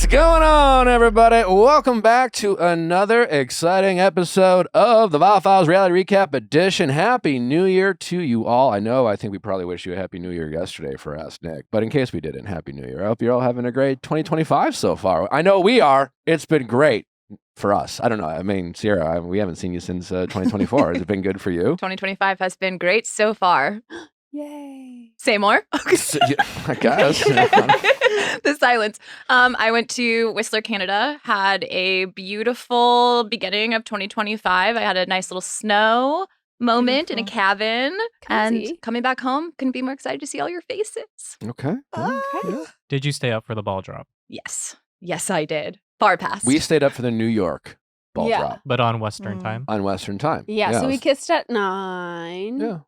going on, everybody? Welcome back to another exciting episode of the Viall Files Reality Recap Edition. Happy New Year to you all. I think we probably wish you a Happy New Year yesterday for Ask Nick, but in case we didn't, Happy New Year. I hope you're all having a great 2025 so far. I know we are. It's been great for us. I don't know. I mean, Sierra, we haven't seen you since 2024. Has it been good for you? 2025 has been great so far. Yay. Say more. I guess. The silence. I went to Whistler, Canada, had a beautiful beginning of 2025. I had a nice little snow moment in a cabin. Cozy. And coming back home, couldn't be more excited to see all your faces. Okay. Yeah. Did you stay up for the ball drop? Yes. Yes, I did. Far past. We stayed up for the New York ball drop But on Western time? on Western time. Yeah, so we kissed at 9. Yeah.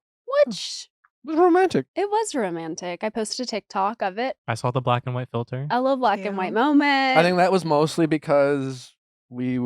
Which It was romantic. it was romantic. I posted a TikTok of it. I saw the black and white filter. A little black and white moment. I think that was mostly because we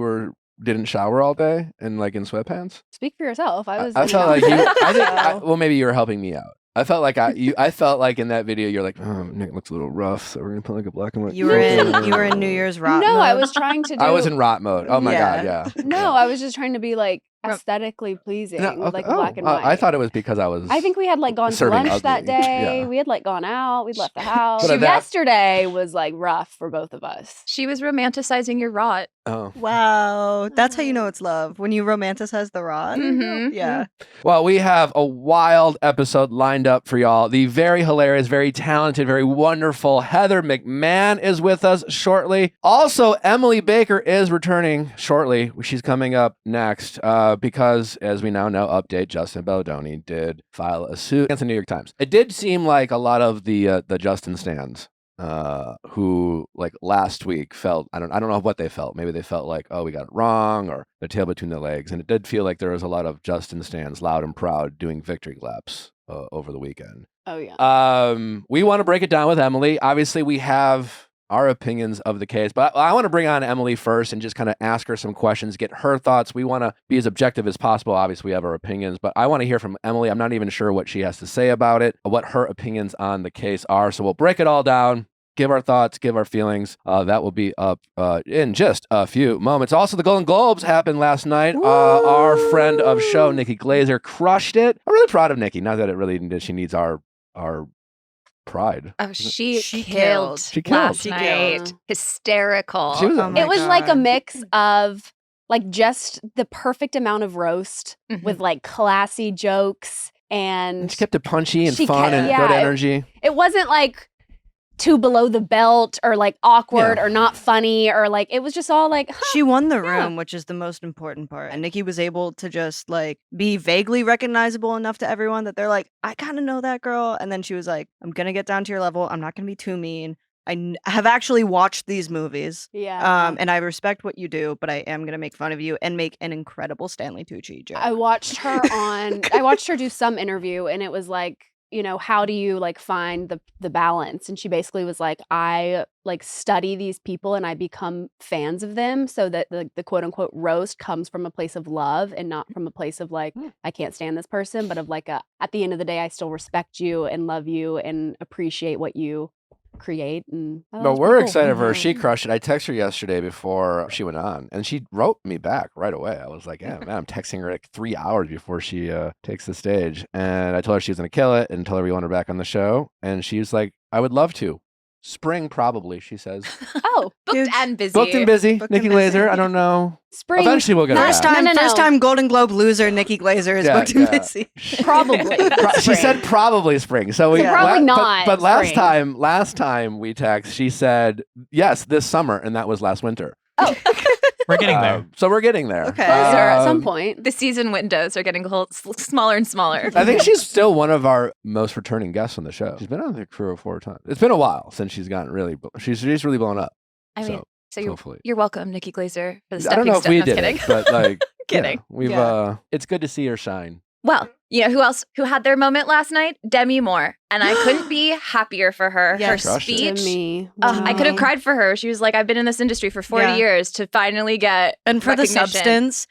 didn't shower all day and like in sweatpants. Speak for yourself. I was. I in felt like it. you. So- Well, maybe you were helping me out. I felt like I felt like in that video you're like, oh, Nick looks a little rough, so we're gonna put like a black and white. You were in New Year's rot No, mode. I was trying to do. I was in rot mode. Oh my god, yeah. No, I was just trying to be like aesthetically pleasing, Yeah, okay. like black and white. I thought it was because I was. I think we had like gone to serving lunch that ugly. day. Yeah. We had like gone out. We'd left the house. But that- Yesterday was like rough for both of us. She was romanticizing your rot. Oh. Wow, that's how you know it's love, when you romanticize the rot. Mhm. Yeah. Well, we have a wild episode lined up for y'all. The very hilarious, very talented, very wonderful Heather McMahan is with us shortly. Also, Emily Baker is returning shortly. She's coming up next because, as we now know, update, Justin Baldoni did file a suit against the New York Times. It did seem like a lot of the Justin stans who like last week felt, I don't know what they felt. Maybe they felt like, oh, we got it wrong, or the tail between the legs. And it did feel like there was a lot of Justin stans loud and proud doing victory laps over the weekend. Oh yeah. We want to break it down with Emily. Obviously, we have our opinions of the case, but I want to bring on Emily first and just kind of ask her some questions, get her thoughts. We want to be as objective as possible. Obviously, we have our opinions, but I want to hear from Emily. I'm not even sure what she has to say about it, what her opinions on the case are. So we'll break it all down, give our thoughts, give our feelings. That will be up in just a few moments. Also, the Golden Globes happened last night. Our friend of show, Nikki Glazer, crushed it. I'm really proud of Nikki. Not that it really she needs our pride. Oh, she She killed killed. She killed. last She night. killed. Hysterical. She was Oh my It was like a God. mix of like just the perfect amount of roast Mhm. with like classy jokes, And and she kept it punchy and She fun kept- and yeah, good energy. it wasn't like too below the belt or like awkward Yeah. or not funny or like it was just all like huh, She won the Yeah. room, which is the most important part. And Nikki was able to just like be vaguely recognizable enough to everyone that they're like, I kind of know that girl. And then she was like, I'm going to get down to your level. I'm not going to be too mean. Have actually watched these movies. yeah. And I respect what you do, but I am going to make fun of you and make an incredible Stanley Tucci joke. I watched her do some interview and it was like, you know, how do you like find the balance? And she basically was like, I like study these people and I become fans of them so that the quote unquote roast comes from a place of love and not from a place of like, I can't stand this person, but of like at the end of the day, I still respect you and love you and appreciate what you create. And I thought that But was we're pretty cool. excited for her. She crushed it. I texted her yesterday before she went on, and she wrote me back right away. I was like, yeah, man, I'm texting her like 3 hours before she takes the stage. And I told her she was going to kill it and tell her we want her back on the show. And she's like, I would love to. Spring, probably, she says. Oh, Booked Dude, and busy. Booked and busy. Booked Nikki and busy. Glazer, I don't know. spring. Eventually we'll get her First back. time, No, no, first no. time Golden Globe loser Nikki Glazer is Yeah, booked and yeah. busy. Probably. She Spring. said probably spring. So we So probably but- not But spring. last time we text, she said yes this summer, and that was last winter. Oh, We're getting there. So we're getting there. Okay. closer at some Um, point. The season windows are getting smaller and smaller. I think she's still one of our most returning guests on the show. She's been on the crew 4 times. It's been a while since she's gotten really. She's really blown up. I mean, so hopefully, you're welcome, Nikki Glazer, for the I don't stepping know if stone. we That's did kidding. it, but like, Kidding. yeah, we've. Yeah. It's good to see her shine. Well, you know who else who had their moment last night? Demi Moore. And I couldn't be happier for her. Yes. Her Crushed it. speech. Demi. I could have Wow. cried for her. She was like, I've been in this industry for 40 Yeah. years to finally get And for the recognition. substance,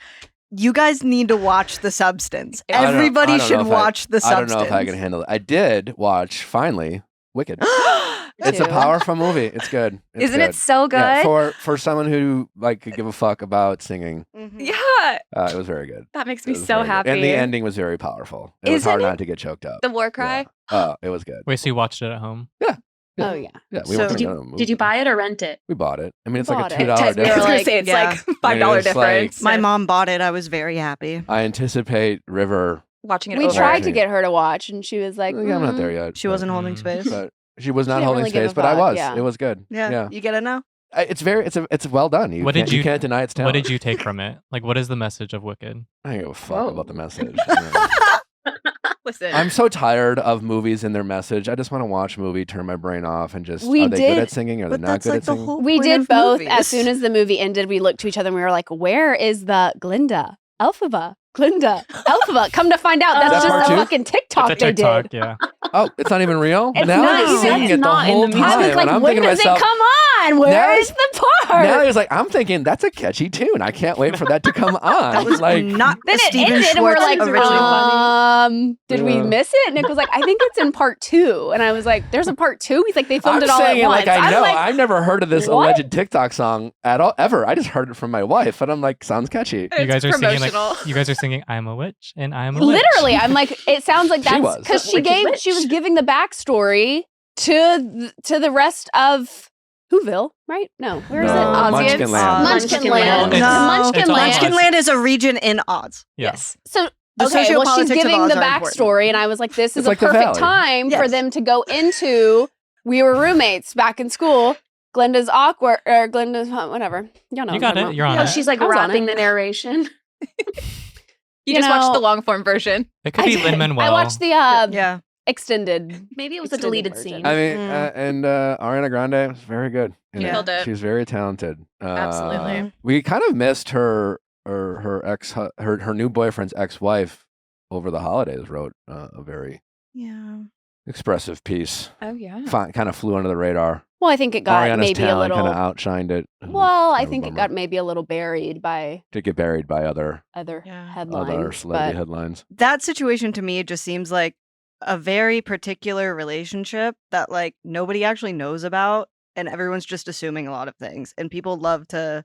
you guys need to watch The Substance. I don't know- Everybody I don't know should if watch The I don't Substance. know if I can handle it. I did watch finally Wicked. It's a Two. powerful movie. It's good. It's Isn't good. it so good? Yeah, for someone who like could give a fuck about singing, Yeah, it was very good. that makes It me was so very good. happy. And the ending was very powerful. It was Isn't hard it? not to get choked up. The war cry. Oh, it was good. Wait, so you watched it at home? Yeah. Oh yeah. Yeah, we So- went to Did the you movie. buy it or rent it? We bought it. I mean, it's like Bought a it. $2 Guys, we were difference. like, say it's Yeah. like $5 it's like- difference. My mom bought it. I was very happy. I anticipate River. Watching it We over. tried to get her to watch, and she was like, I'm not there yet. She wasn't holding Mm. space. But she was not didn't holding really give a space, but I fuck, was. yeah. It was good. Yeah. You get it now? It's well done. You What can't, did you you- can't deny its What talent. did you take from it? Like, what is the message of Wicked? I don't give a fuck Whoa. about the message. Listen, I'm so tired of movies and their message. I just want to watch a movie, turn my brain off, and just We are they good did- at singing? Are they But not that's good like at the singing? whole we point did of both. movies. As soon as the movie ended, we looked to each other and we were like, "Where is the Glinda, Elphaba, Glinda, Elphaba?" Come to find out, that's Is that just part a two? fucking TikTok It's a they TikTok, did. yeah. Oh, it's not even real. It's now not. he's singing It's it the not in whole the time, I was and like, I'm when thinking to does myself. it come on? Where is the part? Now he's like, I'm thinking that's a catchy tune. I can't wait for that to come on. That was like, not Then the it Steven ended, and we're Schwartz like, original. did we Yeah. miss it? Nick was like, I think it's in part 2. And I was like, there's a part 2? He's like, they filmed I'm it all at saying it once. like I I'm know. like, I've never heard of this what? alleged TikTok song at all ever. I just heard it from my wife, and I'm like, sounds catchy. You It's guys are singing promotional. like you guys are singing "I'm a witch" and "I'm a witch." literally, I'm like, it sounds like She that's was. because Witch is witch. she was giving the backstory to the rest of Whoville, right? No, where is No, it? Audience? Munchkinland. Munchkinland. It's- No. it's all Munchkinland. Oz. Munchkinland is a region in Oz. Yeah. Yes. So The okay, well, she's sociopolitics of giving Oz the are important. backstory, and I was like, this is It's a like the perfect Valley. time for Yes. them to go into. We were roommates back in school. Glenda's awkward, or Glenda's whatever. You know, You got what I'm it. You're on No, it. she's like I was on rapping it. the narration. You You just watched know- the long form version. It could be I did. Lin Manuel. I watched the Yeah. extended. Maybe it was a Extended deleted version. scene. I mean, Mm. and Ariana Grande was very good. in Yeah. it. Killed it. She was very talented. Absolutely. We kind of missed her her new boyfriend's ex-wife over the holidays. Wrote a very Yeah. expressive piece. Oh yeah. Kind of flew under the radar. Well, I think it got Ariana's maybe a talent little. kind of outshined it. Well, I Kind of a think it bummer. got maybe a little buried by to get buried by other Yeah. headlines. celebrity but headlines. That situation to me just seems like a very particular relationship that like nobody actually knows about and everyone's just assuming a lot of things. And people love to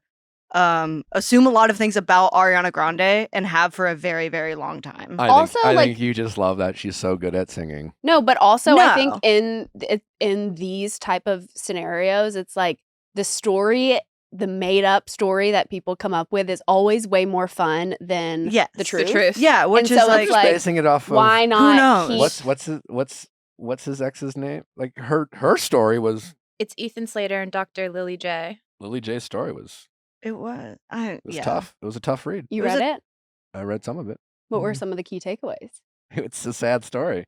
assume a lot of things about Ariana Grande and have for a very, very long time. Also, I like- think you just love that she's so good at singing. No, but also I think No. in these type of scenarios, it's like the story, the made up story that people come up with is always way more fun than Yes. the The truth. truth. Yeah, which And is so like, it's like, Basing it off of Why not? knows? keep- what's his ex's name? Like her story was It's Ethan Slater and Dr. Lily J. Lily J's story was it was. Yeah. tough. It was a tough read. You Was read it? I read some of it. What were Mhm. some of the key takeaways? It's a sad story.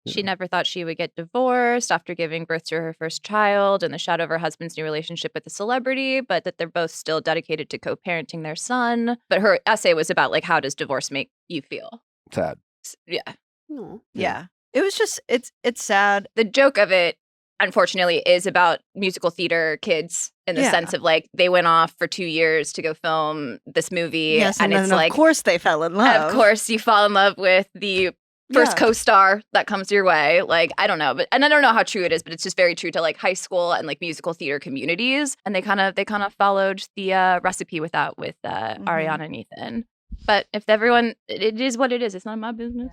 She never thought she would get divorced after giving birth to her first child in the shadow of her husband's new relationship with a celebrity, but that they're both still dedicated to co-parenting their son. But her essay was about like, how does divorce make you feel? Sad. Yeah. No. Yeah. It was just it's sad. The joke of it, unfortunately, is about musical theater kids in the Yeah. sense of like they went off for 2 years to go film this movie. Yes, and, it's then like, of course they fell in love. of course, you fall in love with the first Yeah. co-star that comes your way. Like, I don't know, and I don't know how true it is, but it's just very true to like high school and like musical theater communities. And they kind of followed the recipe with that with Ariana and Ethan. But if everyone, it is what it is. It's not my business.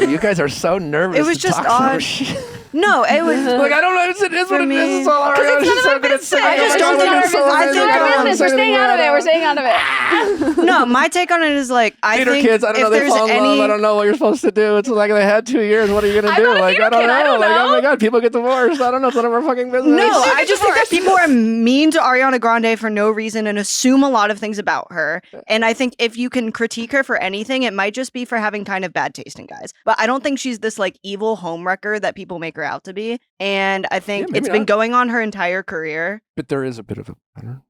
You guys are so nervous. It was to just talk so odd. much shit. No, it was Like I don't know. It is what it is. It's all Because Ariana. it's She's none so of good my at singing. business. I just Oh my don't God, think I'm it's so our nervous. business. I don't We're know. staying out of it. We're staying out of it. no. My take on it is like I Theater think kids, I don't know. if They there's fall in love. any, I don't know what you're supposed to do. It's like they had 2 years. What are you gonna I'm do? not a Like theater I don't kid. know. I don't Like oh know. my God, people get divorced. I don't know. It's none of our fucking business. No, should I get just think that divorced. people are mean to Ariana Grande for no reason and assume a lot of things about her. And I think if you can critique her for anything, it might just be for having kind of bad taste in guys. But I don't think she's this like evil homewrecker that people make her out to be. And I think Yeah, maybe it's been not. going on her entire career. But there is a bit of a pattern.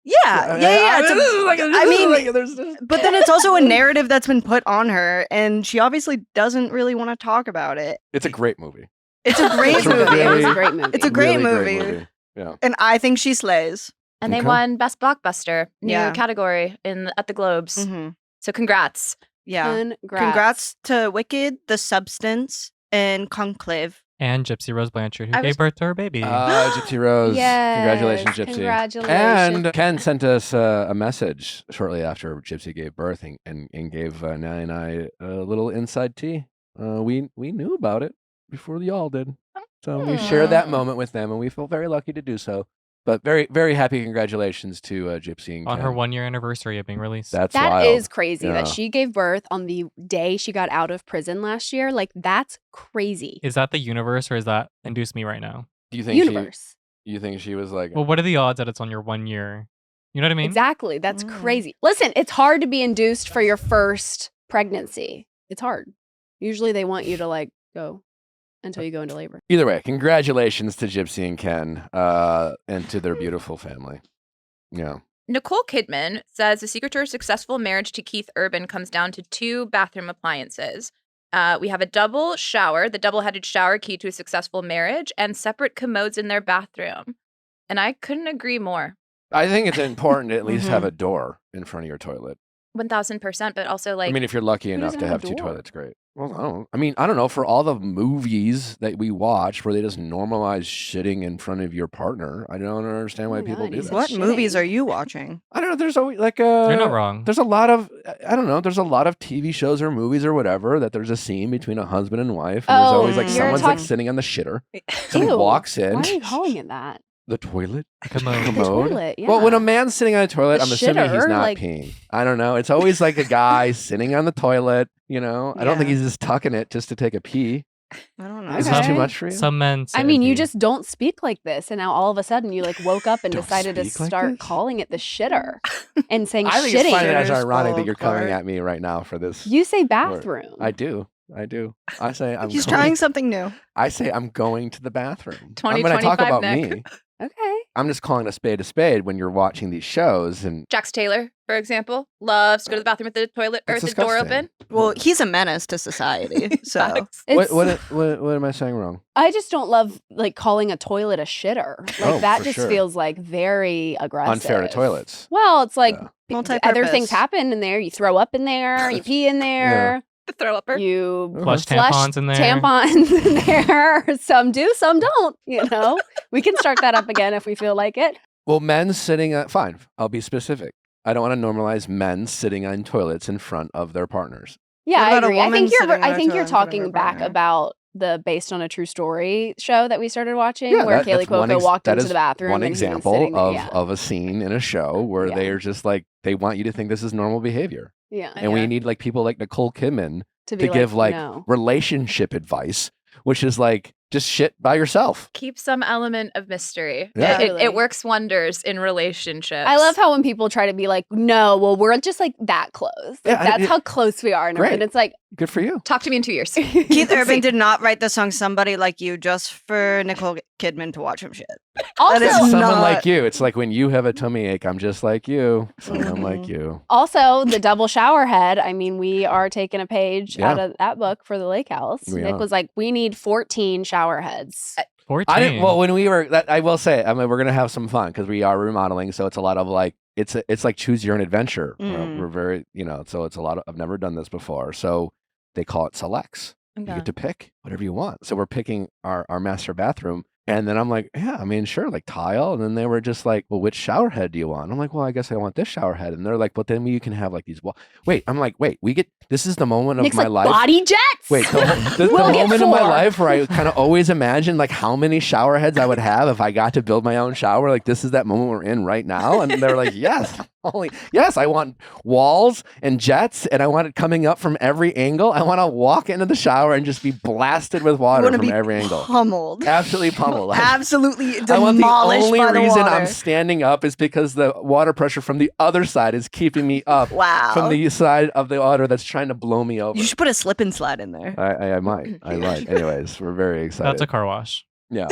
Yeah. I mean, there's just... but then it's also a narrative that's been put on her, and she obviously doesn't really want to talk about it. It's a great movie. It's a great It's a movie. It was really- a great movie. It's a great Really movie. Yeah. And I think she slays. And they Okay. won Best Blockbuster, new Yeah. category at the Globes. Mm-hmm. So congrats. Yeah. Congrats. Congrats to Wicked, The Substance, and Conclave. And Gypsy Rose Blanchard, who I was- gave birth to her baby. Gypsy Rose. Yes, Congratulations, Gypsy. congratulations. And Ken sent us a message shortly after Gypsy gave birth and gave Nelly and I a little inside tea. We knew about it before y'all did. So we shared that moment with them, and we feel very lucky to do so. But very, very happy congratulations to Gypsy and On Ken. her 1-year anniversary of being released. That's That wild. is crazy Yeah. that she gave birth on the day she got out of prison last year. Like, that's crazy. Is that the universe or is that Induce Me right now? Do you think Universe. you think she was like? Well, what are the odds that it's on your 1 year? You know what I mean? Exactly. That's crazy. Listen, it's hard to be induced for your first pregnancy. It's hard. Usually they want you to like go until you go into labor. Either way, congratulations to Gypsy and Ken and to their beautiful family. Yeah. Nicole Kidman says the secret to her successful marriage to Keith Urban comes down to 2 bathroom appliances. We have a double shower, the double-headed shower key to a successful marriage, and separate commodes in their bathroom. And I couldn't agree more. I think it's important to at least have a door in front of your toilet. 1000%, but also like I mean, if you're lucky enough doesn't to have have a 2 door? toilets, great. Well, I don't know. For all the movies that we watch where they just normalize shitting in front of your partner, I don't understand why Oh my people God, do he that. said What movies shitting. are you watching? I don't know. There's always like You're not wrong. There's a lot of I don't know. There's a lot of TV shows or movies or whatever that there's a scene between a husband and wife, and there's Oh, always like you're someone's like talking- sitting on the shitter. Somebody Ew. walks in. Why are you calling it that? The toilet. Commode. The Commode? toilet. Yeah. Well, when a man's sitting on a toilet, The I'm assuming he's shitter, not like- peeing. I don't know. It's always like a guy sitting on the toilet. I don't think Yeah. he's just tucking it just to take a pee. I don't know. Is this too Okay. much for you? Some men sit I and mean, you pee. just don't speak like this, and now all of a sudden you like woke up and Don't decided to speak like start this? calling it the shitter and saying I think it's funny shitting. that it's Shitters ironic that fall you're coming apart. at me right now for this. You say word. bathroom. I do. I say I'm He's going, trying something new. I say I'm going to the bathroom. When I talk 2025 about Nick. me, Okay. I'm just calling a spade when you're watching these shows, and Jax Taylor, for example, loves to go to the bathroom with the toilet or That's the door disgusting. open. Well, he's a menace to society. So Facts. It's, what am I saying wrong? I just don't love like calling a toilet a shitter. Like Oh, that for just sure. feels like very aggressive. Unfair to toilets. Well, it's like Yeah. other things Multi-purpose. happen in there. You throw up in there. You pee in there. The throw upper. You Flush flush tampons in there. tampons in there. Some do, some don't. We can start that up again if we feel like it. Well, men sitting fine. I'll be specific. I don't want to normalize men sitting on toilets in front of their partners. Yeah, What I about a agree. I woman think you're. sitting on I a think toilet you're in front of her talking back partner? about the based on a true story show that we started watching, Yeah, where that- Kaylee that's one Cuoco walked that into is the bathroom. One and he was example sitting there. of Yeah. of a scene in a show where Yeah. they are just like they want you to think this is normal behavior, Yeah. and we need like people like Nicole Kidman To to be give like no. relationship advice, which is like just shit by yourself. Keep some element of mystery. Yeah. Totally. It works wonders in relationships. I love how when people try to be like, no, well, we're just like that close. Like, Yeah, that's how close we are. And Great. it's like, Good for you. Talk to me in 2 years. Keith Urban did not write the song "Somebody Like You" just for Nicole Kidman to watch him shit. also, is Someone not- like you. It's like when you have a tummy ache, I'm just like you. Someone Mm-hmm. like you. also the double shower head. I mean, we are taking a page Yeah. out of that book for the lake house. We Nick are. was like, we need 14 shower heads. 14. I didn't. Well, when we were, I will say, I mean, we're gonna have some fun because we are remodeling, so it's a lot of like, it's like choose your own adventure. We're very, so it's a lot of. I've never done this before, so they call it selects. You Okay. get to pick whatever you want. So we're picking our master bathroom. And then I'm like, yeah, I mean, sure, like tile. And then they were just like, well, which shower head do you want? And I'm like, well, I guess I want this shower head. And they're like, but then you can have like these. Wait, I'm like, wait, this is the moment of Nick's my like, life. body jets. Wait, the We'll get moment in my 4. life where I kind of always imagined like how many shower heads I would have if I got to build my own shower. Like this is that moment we're in right now. And they're like, yes, yes, I want walls and jets, and I want it coming up from every angle. I want to walk into the shower and just be blasted with You water want to from be every angle. pummeled. Absolutely pummeled. Like, Absolutely I want the demolished only by the reason water. I'm standing up is because the water pressure from the other side is keeping me up Wow. from the side of the water that's trying to blow me over. You should put a slip and slide in there. I might. I might. Anyways, we're very excited. That's a car wash. Yeah.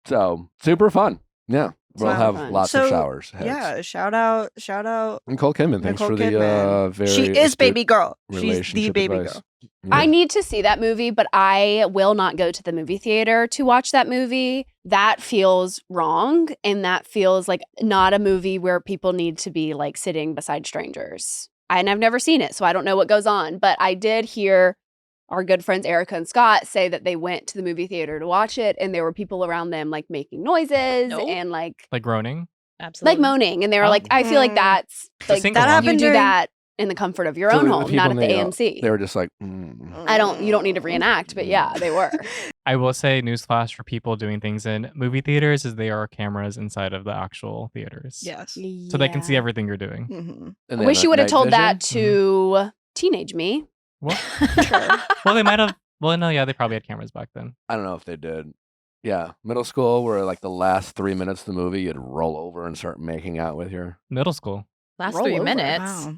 So super fun. Yeah. We'll Wow. have Fun. lots So, of showers. Heads. Yeah, shout out. Nicole Kidman, thanks Nicole for the Kidman. very She is astute baby girl. She's the relationship baby advice. girl. Yeah. I need to see that movie, but I will not go to the movie theater to watch that movie. That feels wrong. And that feels like not a movie where people need to be like sitting beside strangers. And I've never seen it, so I don't know what goes on. But I did hear our good friends Erica and Scott say that they went to the movie theater to watch it, and there were people around them like making noises Nope. and like groaning. Absolutely. moaning, and they were Oh. like, I feel like that's a like single That mom. you happened do during- that in the comfort of your So own the home, people not in at the the, AMC. They were just like, You don't need to reenact, but yeah, they were. I will say, newsflash for people doing things in movie theaters is they are cameras inside of the actual theaters. Yes. So they can see Yeah. everything you're doing. Mm-hmm. I wish you would have told that vision. to teenage me. What? Sure. Well, they might have. Well, no, yeah, they probably had cameras back then. I don't know if they did. Yeah, middle school, where like the last 3 minutes of the movie, you'd roll over and start making out with your. Middle school. Last Roll 3 over. minutes. Wow.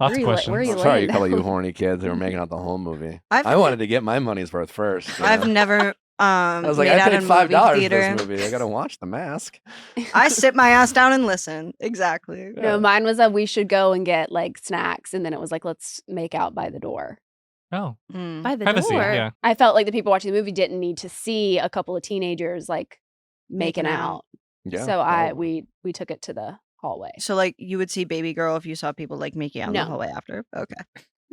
Lots Where of you questions. where you Sorry, laying you couple of you down? horny kids. They were making out the whole movie. I've- I wanted to get my money's worth first. you I've know? never I was like, made I out paid in $5 movie for theater. this movie. I gotta watch The Mask. I sit my ass down and listen. Exactly. Yeah. No, mine was that we should go and get like snacks, and then it was like, let's make out by the door. Oh, Mm. By the privacy. door. Yeah. I felt like the people watching the movie didn't need to see a couple of teenagers like making Making out. out. Yeah. So well, we took it to the hallway. So like you would see Baby Girl if you saw people like making out in No. the hallway after. Okay.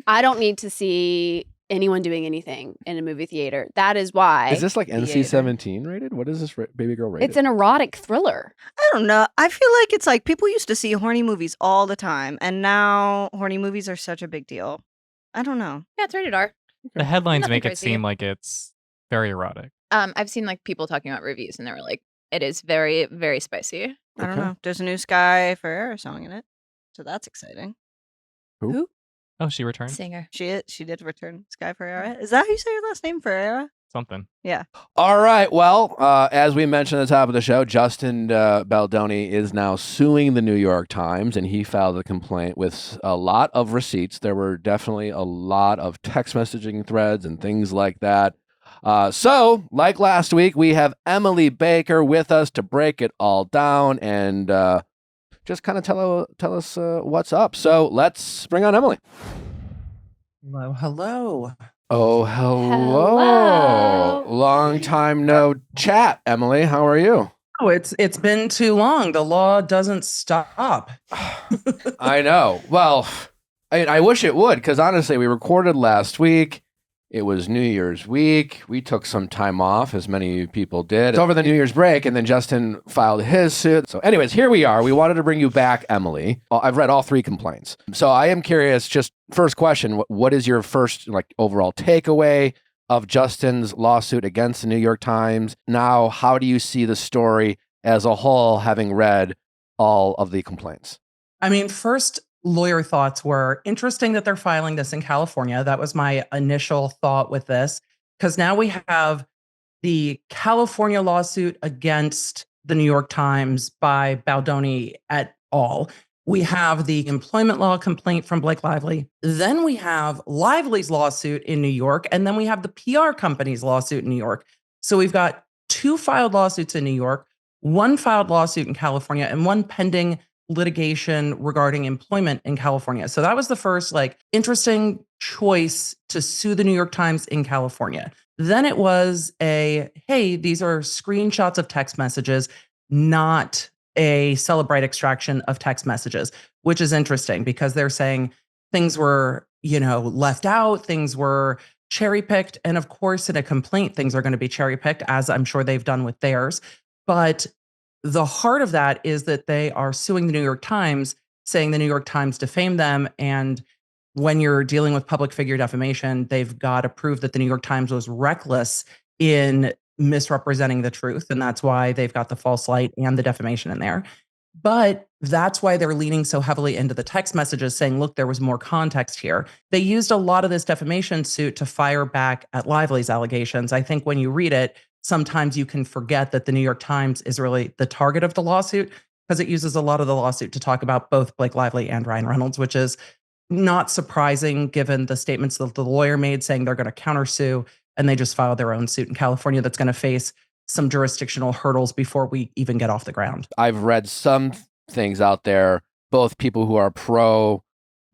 I don't need to see anyone doing anything in a movie theater. That is why Is this like Theater. NC-17 rated? What is this Baby Girl rated? it's an erotic thriller. I don't know. I feel like it's like people used to see horny movies all the time, and now horny movies are such a big deal. I don't know. Yeah, it's rated R. The headlines Nothing make it crazy. seem like it's very erotic. I've seen like people talking about reviews, and they were like, it is very, very spicy. I don't Okay. know. There's a new Sky Ferreira song in it, so that's exciting. Oh, she returned. Singer. She did return Sky Ferreira. Is that how you say your last name, Ferreira? Something. All right. Well, as we mentioned at the top of the show, Justin Baldoni is now suing the New York Times, and he filed a complaint with a lot of receipts. There were definitely a lot of text messaging threads and things like that. So, like last week, we have Emily Baker with us to break it all down and just kind of tell us what's up. So let's bring on Emily. Hello, hello. Oh, hello. Hello. Long time no chat, Emily. How are you? Oh, it's been too long. The law doesn't stop. I know. Well, I wish it would, because honestly, we recorded last week. It was New Year's week. We took some time off, as many people did. It's over the New Year's break, and then Justin filed his suit. So anyways, here we are. We wanted to bring you back, Emily. I've read all 3 complaints. So I am curious, just first question, what is your first like overall takeaway of Justin's lawsuit against the New York Times? Now, how do you see the story as a whole, having read all of the complaints? I mean, first lawyer thoughts were interesting that they're filing this in California. That was my initial thought with this, because now we have the California lawsuit against the New York Times by Baldoni et al. We have the employment law complaint from Blake Lively. Then we have Lively's lawsuit in New York. And then we have the PR company's lawsuit in New York. So we've got 2 filed lawsuits in New York, 1 filed lawsuit in California, and 1 pending litigation regarding employment in California. So that was the first like interesting choice to sue the New York Times in California. Then it was hey, these are screenshots of text messages, not a Celebrite extraction of text messages, which is interesting because they're saying things were, left out, things were cherry picked. And of course, in a complaint, things are going to be cherry picked, as I'm sure they've done with theirs. But the heart of that is that they are suing the New York Times, saying the New York Times defamed them. And when you're dealing with public figure defamation, they've got to prove that the New York Times was reckless in misrepresenting the truth. And that's why they've got the false light and the defamation in there. But that's why they're leaning so heavily into the text messages, saying, look, there was more context here. They used a lot of this defamation suit to fire back at Lively's allegations. I think when you read it, sometimes you can forget that the New York Times is really the target of the lawsuit, because it uses a lot of the lawsuit to talk about both Blake Lively and Ryan Reynolds, which is not surprising given the statements that the lawyer made saying they're going to countersue, and they just filed their own suit in California that's going to face some jurisdictional hurdles before we even get off the ground. I've read some things out there, both people who are pro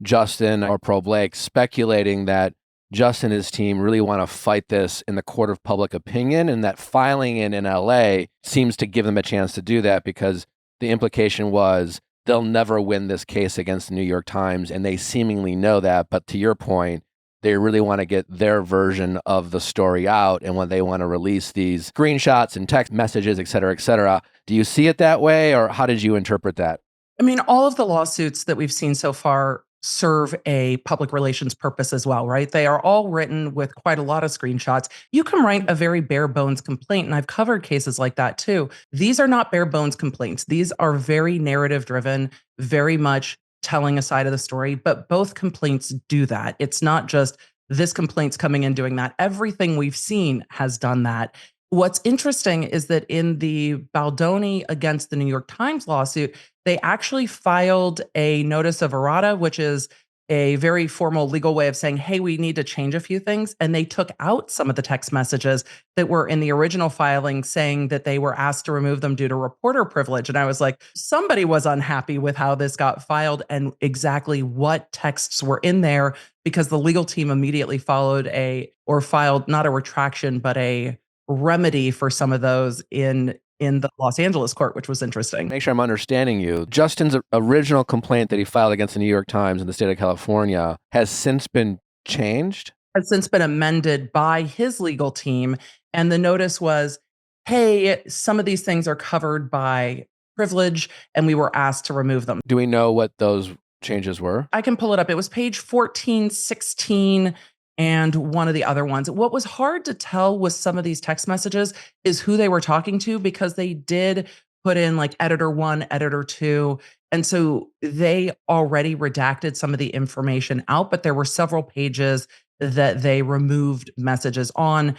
Justin or pro Blake, speculating that Justin and his team really want to fight this in the court of public opinion, and that filing in LA seems to give them a chance to do that, because the implication was they'll never win this case against the New York Times, and they seemingly know that. But to your point, they really want to get their version of the story out. And when they want to release these screenshots and text messages, et cetera, do you see it that way, or how did you interpret that? I mean, all of the lawsuits that we've seen so far serve a public relations purpose as well, right? They are all written with quite a lot of screenshots. You can write a very bare bones complaint, and I've covered cases like that too. These are not bare bones complaints. These are very narrative driven, very much telling a side of the story, but both complaints do that. It's not just this complaint's coming in doing that. Everything we've seen has done that. What's interesting is that in the Baldoni against the New York Times lawsuit, they actually filed a notice of errata, which is a very formal legal way of saying, hey, we need to change a few things. And they took out some of the text messages that were in the original filing saying that they were asked to remove them due to reporter privilege. And I was like, somebody was unhappy with how this got filed and exactly what texts were in there, because the legal team immediately filed not a retraction, but a remedy for some of those in the Los Angeles court, which was interesting. Make sure I'm understanding you. Justin's original complaint that he filed against the New York Times in the state of California has since been changed? Has since been amended by his legal team. And the notice was, hey, some of these things are covered by privilege, and we were asked to remove them. Do we know what those changes were? I can pull it up. It was page 14, 16, and one of the other ones. What was hard to tell with some of these text messages is who they were talking to, because they did put in like editor 1, editor 2. And so they already redacted some of the information out, but there were several pages that they removed messages on.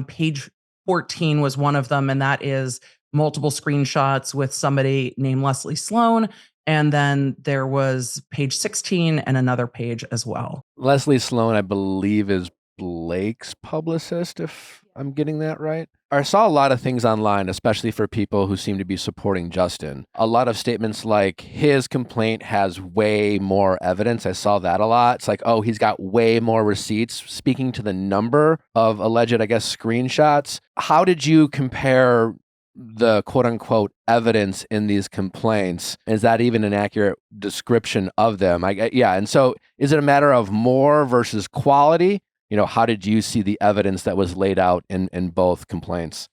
Page 14 was one of them, and that is multiple screenshots with somebody named Leslie Sloan. And then there was page 16 and another page as well. Leslie Sloan, I believe, is Blake's publicist, if I'm getting that right. I saw a lot of things online, especially for people who seem to be supporting Justin. A lot of statements like his complaint has way more evidence. I saw that a lot. It's like, oh, he's got way more receipts, speaking to the number of alleged, I guess, screenshots. How did you compare the quote unquote evidence in these complaints? Is that even an accurate description of them? And so is it a matter of more versus quality? How did you see the evidence that was laid out in both complaints?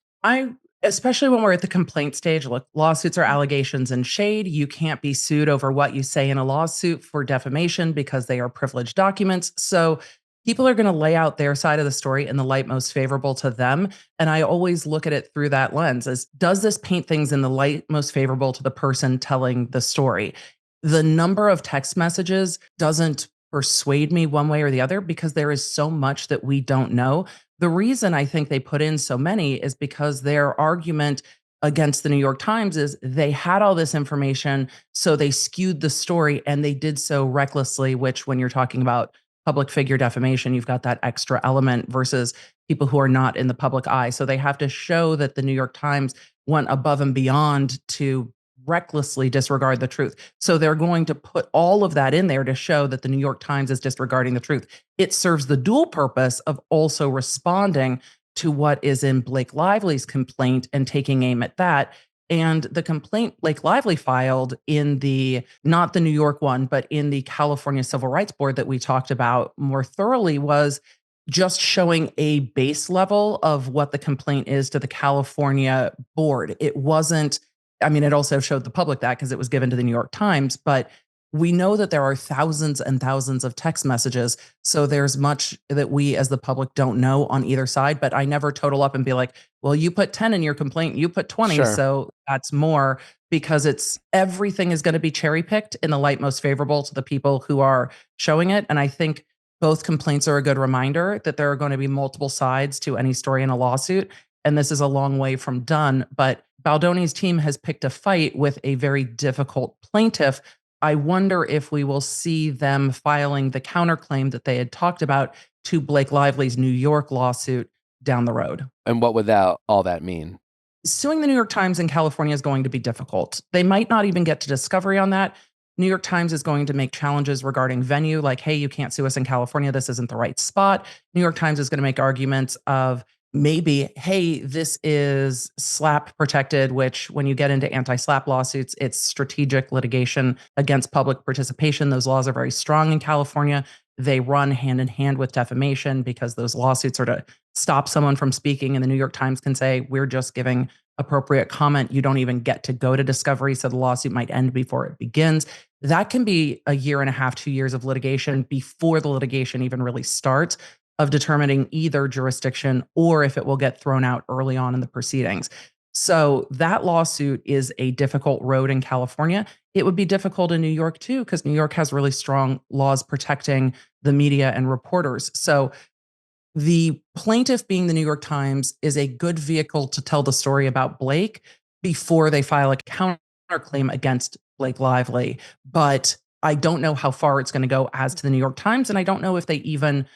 Especially when we're at the complaint stage, look, lawsuits are allegations and shade. You can't be sued over what you say in a lawsuit for defamation because they are privileged documents. So people are going to lay out their side of the story in the light most favorable to them. And I always look at it through that lens as, does this paint things in the light most favorable to the person telling the story? The number of text messages doesn't persuade me one way or the other, because there is so much that we don't know. The reason I think they put in so many is because their argument against the New York Times is they had all this information, so they skewed the story, and they did so recklessly, which when you're talking about public figure defamation, you've got that extra element versus people who are not in the public eye. So they have to show that the New York Times went above and beyond to recklessly disregard the truth. So they're going to put all of that in there to show that the New York Times is disregarding the truth. It serves the dual purpose of also responding to what is in Blake Lively's complaint and taking aim at that. And the complaint Blake Lively filed in not the New York one, but in the California Civil Rights Board that we talked about more thoroughly, was just showing a base level of what the complaint is to the California board. It wasn't, it also showed the public that because it was given to the New York Times, but we know that there are thousands and thousands of text messages. So there's much that we as the public don't know on either side, but I never total up and be like, well, you put 10 in your complaint, you put 20. Sure. So that's more, because everything is going to be cherry picked in the light most favorable to the people who are showing it. And I think both complaints are a good reminder that there are going to be multiple sides to any story in a lawsuit. And this is a long way from done, but Baldoni's team has picked a fight with a very difficult plaintiff. I wonder if we will see them filing the counterclaim that they had talked about to Blake Lively's New York lawsuit down the road. And what would all that mean? Suing the New York Times in California is going to be difficult. They might not even get to discovery on that. New York Times is going to make challenges regarding venue, like, hey, you can't sue us in California. This isn't the right spot. New York Times is going to make arguments of, maybe, hey, this is SLAPP protected, which when you get into anti-SLAPP lawsuits, it's strategic litigation against public participation. Those laws are very strong in California. They run hand in hand with defamation because those lawsuits are to stop someone from speaking. And the New York Times can say, we're just giving appropriate comment. You don't even get to go to discovery. So the lawsuit might end before it begins. That can be a year and a half, 2 years of litigation before the litigation even really starts, of determining either jurisdiction or if it will get thrown out early on in the proceedings. So that lawsuit is a difficult road in California. It would be difficult in New York too, because New York has really strong laws protecting the media and reporters. So the plaintiff, being the New York Times, is a good vehicle to tell the story about Blake before they file a counterclaim against Blake Lively. But I don't know how far it's going to go as to the New York Times, and I don't know if they even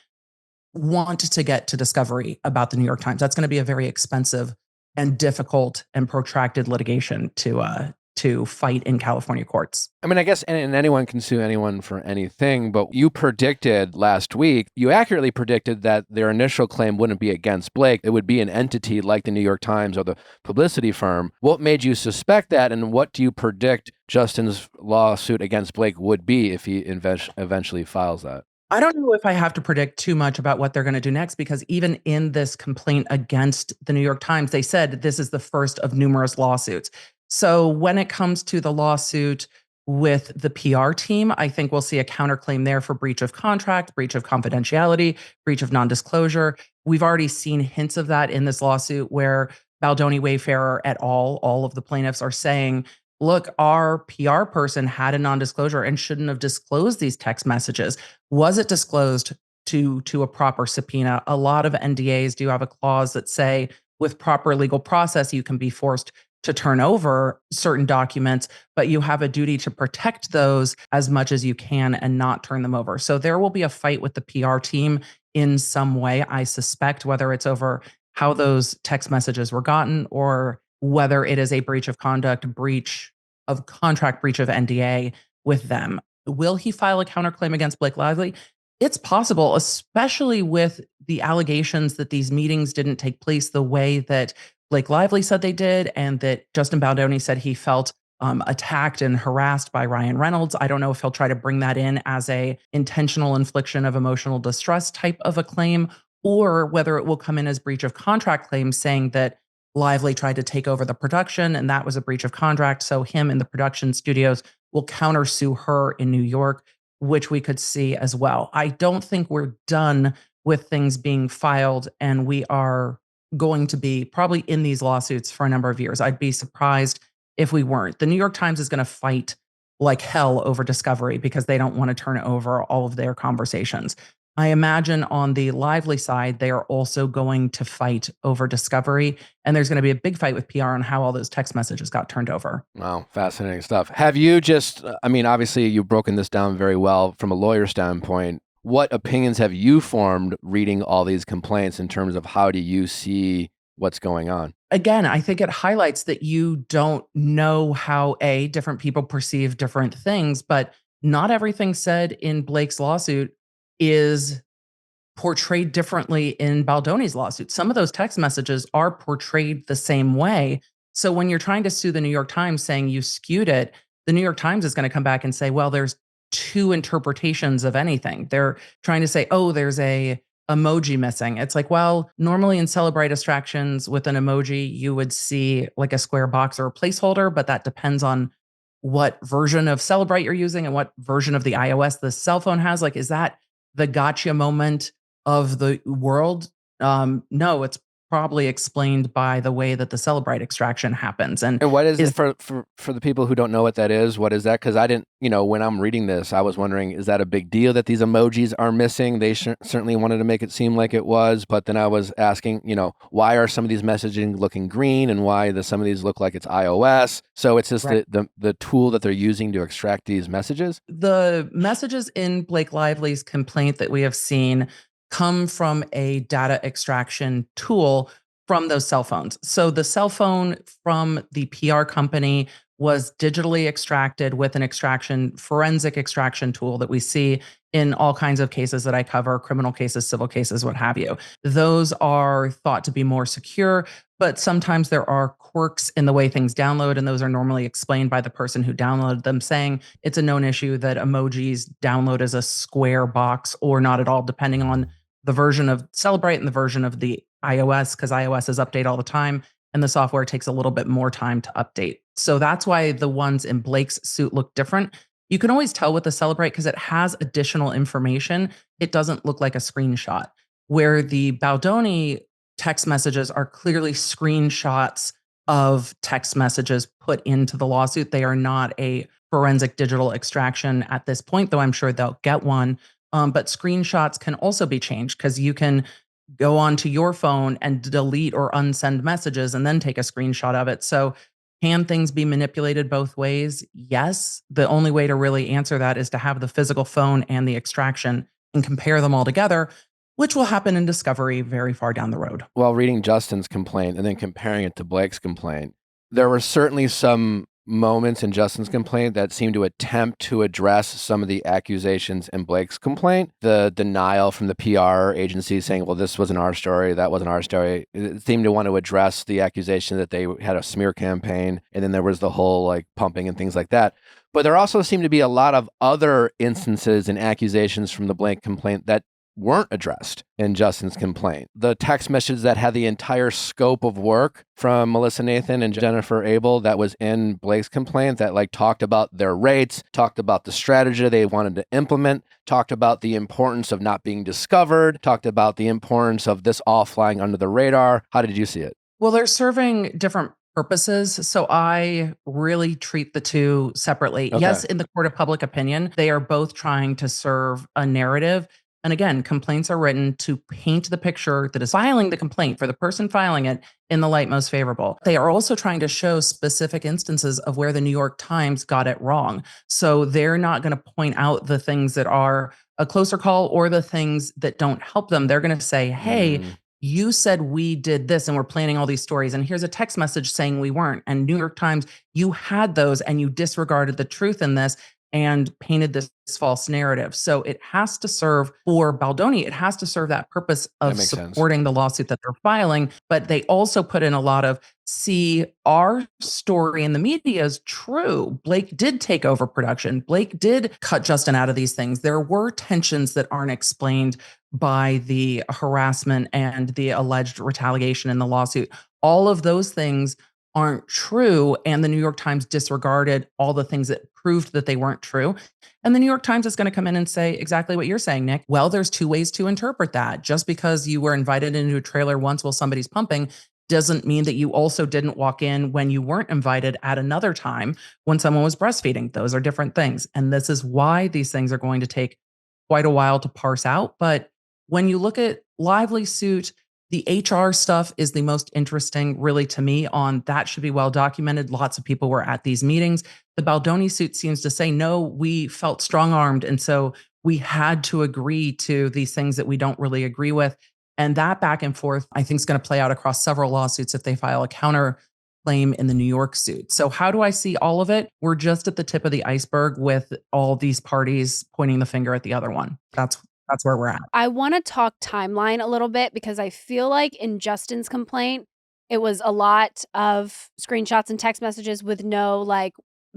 want to get to discovery about the New York Times. That's going to be a very expensive and difficult and protracted litigation to fight in California courts. I mean, I guess and anyone can sue anyone for anything, but you predicted last week, you accurately predicted that their initial claim wouldn't be against Blake. It would be an entity like the New York Times or the publicity firm. What made you suspect that, and what do you predict Justin's lawsuit against Blake would be if he eventually files that? I don't know if I have to predict too much about what they're going to do next, because even in this complaint against the New York Times, they said this is the first of numerous lawsuits. So when it comes to the lawsuit with the PR team, I think we'll see a counterclaim there for breach of contract, breach of confidentiality, breach of non-disclosure. We've already seen hints of that in this lawsuit where Baldoni, Wayfarer et al., all of the plaintiffs are saying, look, our PR person had a non-disclosure and shouldn't have disclosed these text messages. Was it disclosed to a proper subpoena? A lot of NDAs do have a clause that say with proper legal process, you can be forced to turn over certain documents, but you have a duty to protect those as much as you can and not turn them over. So there will be a fight with the PR team in some way, I suspect, whether it's over how those text messages were gotten or whether it is a breach of conduct, breach of contract, breach of NDA with them. Will he file a counterclaim against Blake Lively? It's possible, especially with the allegations that these meetings didn't take place the way that Blake Lively said they did, and that Justin Baldoni said he felt attacked and harassed by Ryan Reynolds. I don't know if he'll try to bring that in as a intentional infliction of emotional distress type of a claim, or whether it will come in as breach of contract claims saying that Lively tried to take over the production and that was a breach of contract. So him and the production studios will countersue her in New York, which we could see as well. I don't think we're done with things being filed, and we are going to be probably in these lawsuits for a number of years. I'd be surprised if we weren't. The New York Times is going to fight like hell over discovery because they don't want to turn over all of their conversations. I imagine on the Lively side, they are also going to fight over discovery, and there's going to be a big fight with PR on how all those text messages got turned over. Wow, fascinating stuff. Have you obviously you've broken this down very well from a lawyer standpoint. What opinions have you formed reading all these complaints in terms of how do you see what's going on? Again, I think it highlights that you don't know how different people perceive different things, but not everything said in Blake's lawsuit is portrayed differently in Baldoni's lawsuit. Some of those text messages are portrayed the same way. So when you're trying to sue the New York Times saying you skewed it, the New York Times is going to come back and say, well, there's two interpretations of anything. They're trying to say, oh, there's a emoji missing. It's like, well, normally in Celebrite extractions with an emoji, you would see like a square box or a placeholder, but that depends on what version of Celebrite you're using and what version of the iOS the cell phone has. Like, is that the gotcha moment of the world? No, it's probably explained by the way that the Celebrite extraction happens. And what is it for the people who don't know what that is? What is that? Because I didn't, when I'm reading this, I was wondering, is that a big deal that these emojis are missing? They certainly wanted to make it seem like it was, but then I was asking, why are some of these messaging looking green and why some of these look like it's iOS? So it's just right. the tool that they're using to extract these messages? The messages in Blake Lively's complaint that we have seen come from a data extraction tool from those cell phones. So the cell phone from the PR company was digitally extracted with an forensic extraction tool that we see in all kinds of cases that I cover, criminal cases, civil cases, what have you. Those are thought to be more secure, but sometimes there are quirks in the way things download, and those are normally explained by the person who downloaded them, saying it's a known issue that emojis download as a square box or not at all, depending on the version of Celebrate and the version of the iOS, because iOS is update all the time, and the software takes a little bit more time to update. So that's why the ones in Blake's suit look different. You can always tell with the Celebrate because it has additional information. It doesn't look like a screenshot. Where the Baldoni text messages are clearly screenshots of text messages put into the lawsuit. They are not a forensic digital extraction at this point, though I'm sure they'll get one. But screenshots can also be changed because you can go onto your phone and delete or unsend messages and then take a screenshot of it. So can things be manipulated both ways? Yes. The only way to really answer that is to have the physical phone and the extraction and compare them all together, which will happen in discovery very far down the road. While reading Justin's complaint and then comparing it to Blake's complaint, there were certainly some moments in Justin's complaint that seemed to attempt to address some of the accusations in Blake's complaint. The denial from the PR agency saying, well, this wasn't our story, that wasn't our story. It seemed to want to address the accusation that they had a smear campaign, and then there was the whole like pumping and things like that. But there also seemed to be a lot of other instances and accusations from the Blake complaint that weren't addressed in Justin's complaint. The text message that had the entire scope of work from Melissa Nathan and Jennifer Aydin that was in Blake's complaint that like talked about their rates, talked about the strategy they wanted to implement, talked about the importance of not being discovered, talked about the importance of this all flying under the radar. How did you see it? Well, they're serving different purposes. So I really treat the two separately. Okay. Yes, in the court of public opinion, they are both trying to serve a narrative. And again, complaints are written to paint the picture that is filing the complaint for the person filing it in the light most favorable. They are also trying to show specific instances of where the New York Times got it wrong. So they're not going to point out the things that are a closer call or the things that don't help them. They're going to say, hey, you said we did this and we're planning all these stories. And here's a text message saying we weren't. And New York Times, you had those and you disregarded the truth in this and painted this false narrative. So it has to serve for Baldoni. It has to serve that purpose of supporting the lawsuit that they're filing. But they also put in a lot of, see, our story in the media is true. Blake did take over production. Blake did cut Justin out of these things. There were tensions that aren't explained by the harassment and the alleged retaliation in the lawsuit. All of those things aren't true. And the New York Times disregarded all the things that proved that they weren't true. And the New York Times is going to come in and say exactly what you're saying, Nick. Well, there's two ways to interpret that. Just because you were invited into a trailer once while somebody's pumping doesn't mean that you also didn't walk in when you weren't invited at another time when someone was breastfeeding. Those are different things. And this is why these things are going to take quite a while to parse out. But when you look at Lively suit, the HR stuff is the most interesting, really, to me, on that should be well documented. Lots of people were at these meetings. The Baldoni suit seems to say, no, we felt strong-armed. And so we had to agree to these things that we don't really agree with. And that back and forth, I think, is going to play out across several lawsuits if they file a counter claim in the New York suit. So how do I see all of it? We're just at the tip of the iceberg with all these parties pointing the finger at the other one. That's where we're at. I want to talk timeline a little bit because I feel like in Justin's complaint, it was a lot of screenshots and text messages with no like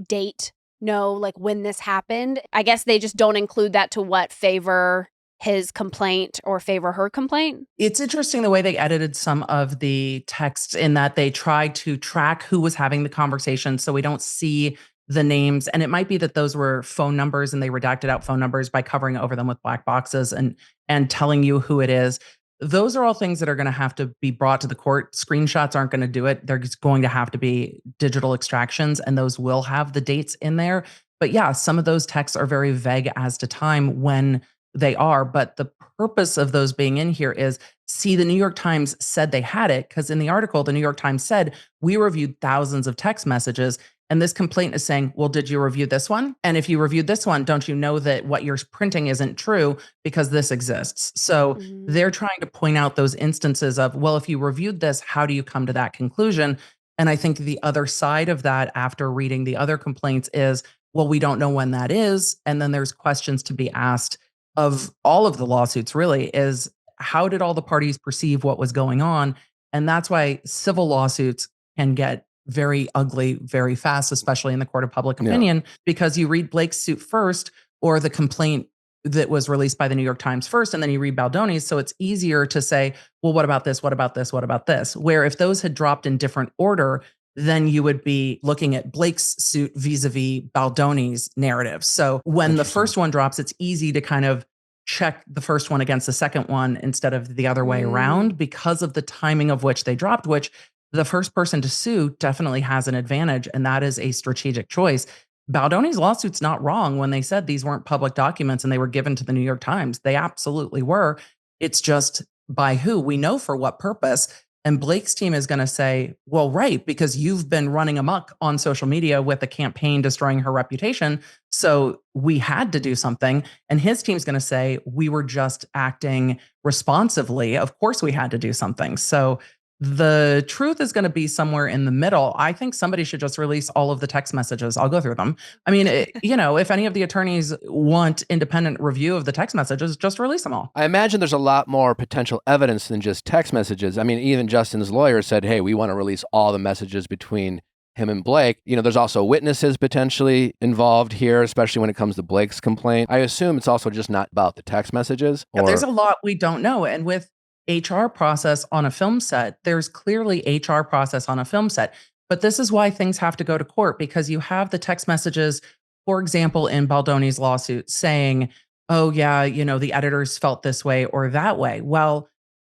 date, no like when this happened. I guess they just don't include that to what favor his complaint or favor her complaint. It's interesting the way they edited some of the texts in that they tried to track who was having the conversation so we don't see the names. And it might be that those were phone numbers and they redacted out phone numbers by covering over them with black boxes and telling you who it is. Those are all things that are going to have to be brought to the court. Screenshots aren't going to do it. There's going to have to be digital extractions, and those will have the dates in there. But yeah, some of those texts are very vague as to time when they are. But the purpose of those being in here is, see, the New York Times said they had it, because in the article, the New York Times said, we reviewed thousands of text messages. And this complaint is saying, well, did you review this one? And if you reviewed this one, don't you know that what you're printing isn't true because this exists? So they're trying to point out those instances of, well, if you reviewed this, how do you come to that conclusion? And I think the other side of that, after reading the other complaints, is, well, we don't know when that is. And then there's questions to be asked of all of the lawsuits, really, is how did all the parties perceive what was going on? And that's why civil lawsuits can get very ugly very fast, especially in the court of public opinion, because you read Blake's suit first, or the complaint that was released by the New York Times first, and then you read Baldoni's. So it's easier to say, well, what about this? What about this? What about this? Where if those had dropped in different order, then you would be looking at Blake's suit vis-a-vis Baldoni's narrative. So when the first one drops, it's easy to kind of check the first one against the second one instead of the other way around, because of the timing of which they dropped, which the first person to sue definitely has an advantage. And that is a strategic choice. Baldoni's lawsuit's not wrong when they said these weren't public documents and they were given to the New York Times. They absolutely were. It's just by who? We know for what purpose. And Blake's team is going to say, well, right, because you've been running amok on social media with a campaign destroying her reputation. So we had to do something. And his team's going to say, we were just acting responsively. Of course we had to do something. So the truth is going to be somewhere in the middle. I think somebody should just release all of the text messages. I'll go through them. I mean, if any of the attorneys want independent review of the text messages, just release them all. I imagine there's a lot more potential evidence than just text messages. I mean, even Justin's lawyer said, hey, we want to release all the messages between him and Blake. There's also witnesses potentially involved here, especially when it comes to Blake's complaint. I assume it's also just not about the text messages. Yeah, there's a lot we don't know. And with HR process on a film set, there's clearly HR process on a film set. But this is why things have to go to court, because you have the text messages, for example, in Baldoni's lawsuit saying, oh, yeah, the editors felt this way or that way. Well,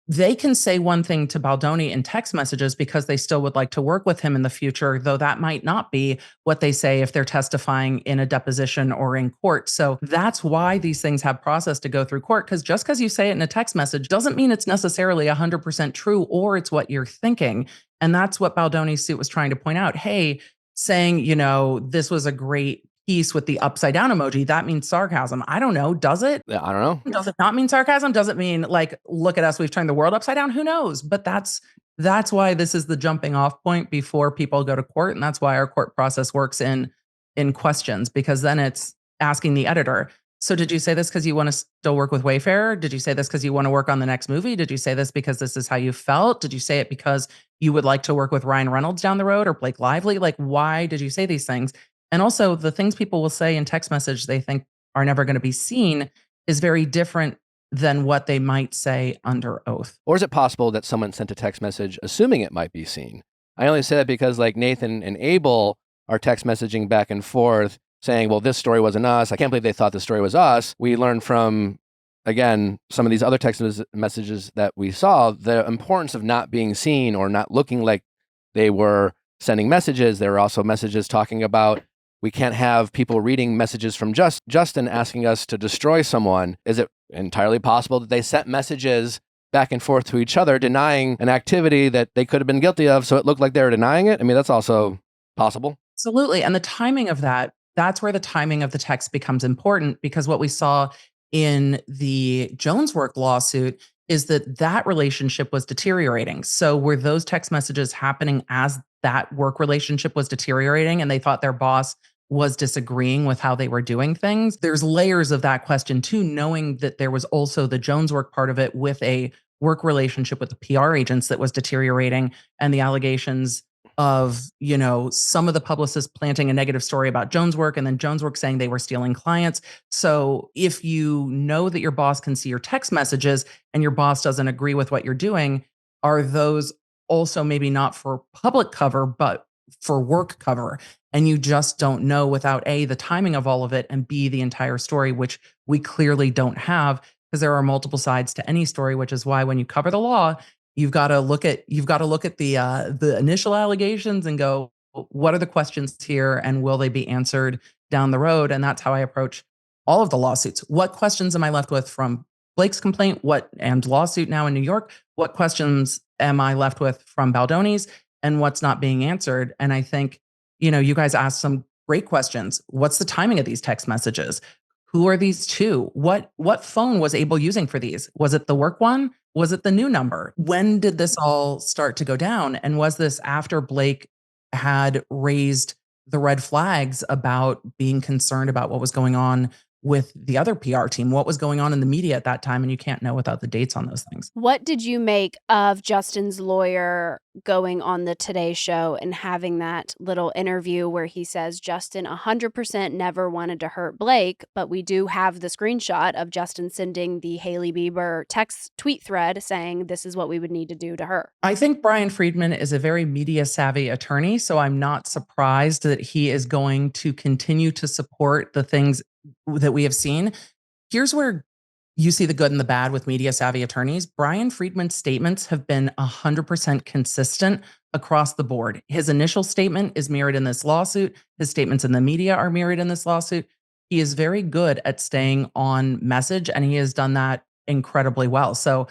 they can say one thing to Baldoni in text messages because they still would like to work with him in the future, though that might not be what they say if they're testifying in a deposition or in court. So that's why these things have process to go through court, because just because you say it in a text message doesn't mean it's necessarily 100% true or it's what you're thinking. And that's what Baldoni's suit was trying to point out. Hey, saying, this was a great piece with the upside down emoji, that means sarcasm. I don't know. Does it? I don't know. Does it not mean sarcasm? Does it mean like, look at us, we've turned the world upside down? Who knows? But that's why this is the jumping off point before people go to court. And that's why our court process works in questions, because then it's asking the editor, so did you say this because you want to still work with Wayfair? Did you say this because you want to work on the next movie? Did you say this because this is how you felt? Did you say it because you would like to work with Ryan Reynolds down the road or Blake Lively? Like, why did you say these things? And also, the things people will say in text message they think are never going to be seen is very different than what they might say under oath. Or is it possible that someone sent a text message assuming it might be seen? I only say that because like Nathan and Abel are text messaging back and forth saying, well, this story wasn't us. I can't believe they thought the story was us. We learned from, again, some of these other text messages that we saw, the importance of not being seen or not looking like they were sending messages. There were also messages talking about, we can't have people reading messages from Justin asking us to destroy someone. Is it entirely possible that they sent messages back and forth to each other denying an activity that they could have been guilty of, so it looked like they were denying it? I mean, that's also possible. Absolutely. And the timing of that's where the timing of the text becomes important, because what we saw in the Jones Work lawsuit is that relationship was deteriorating. So were those text messages happening as that work relationship was deteriorating and they thought their boss was disagreeing with how they were doing things? There's layers of that question too, knowing that there was also the Jones Work part of it with a work relationship with the PR agents that was deteriorating, and the allegations of, some of the publicists planting a negative story about Jones Work and then Jones Work saying they were stealing clients. So if you know that your boss can see your text messages and your boss doesn't agree with what you're doing, are those also maybe not for public cover, but for work cover? And you just don't know without A, the timing of all of it, and B, the entire story, which we clearly don't have, because there are multiple sides to any story, which is why when you cover the law, you've got to look at the initial allegations and go, what are the questions here, and will they be answered down the road? And that's how I approach all of the lawsuits. What questions am I left with from Blake's complaint and lawsuit now in New York? What questions am I left with from Baldoni's, and what's not being answered? And I think, you guys asked some great questions. What's the timing of these text messages? Who are these two? What phone was Abel using for these? Was it the work one? Was it the new number? When did this all start to go down? And was this after Blake had raised the red flags about being concerned about what was going on with the other PR team, what was going on in the media at that time, and you can't know without the dates on those things. What did you make of Justin's lawyer going on the Today Show and having that little interview where he says Justin 100% never wanted to hurt Blake, but we do have the screenshot of Justin sending the Hailey Bieber tweet thread saying this is what we would need to do to her? I think Brian Friedman is a very media savvy attorney, so I'm not surprised that he is going to continue to support the things that we have seen. Here's where you see the good and the bad with media savvy attorneys. Brian Friedman's statements have been 100% consistent across the board. His initial statement is mirrored in this lawsuit. His statements in the media are mirrored in this lawsuit. He is very good at staying on message, and he has done that incredibly well. So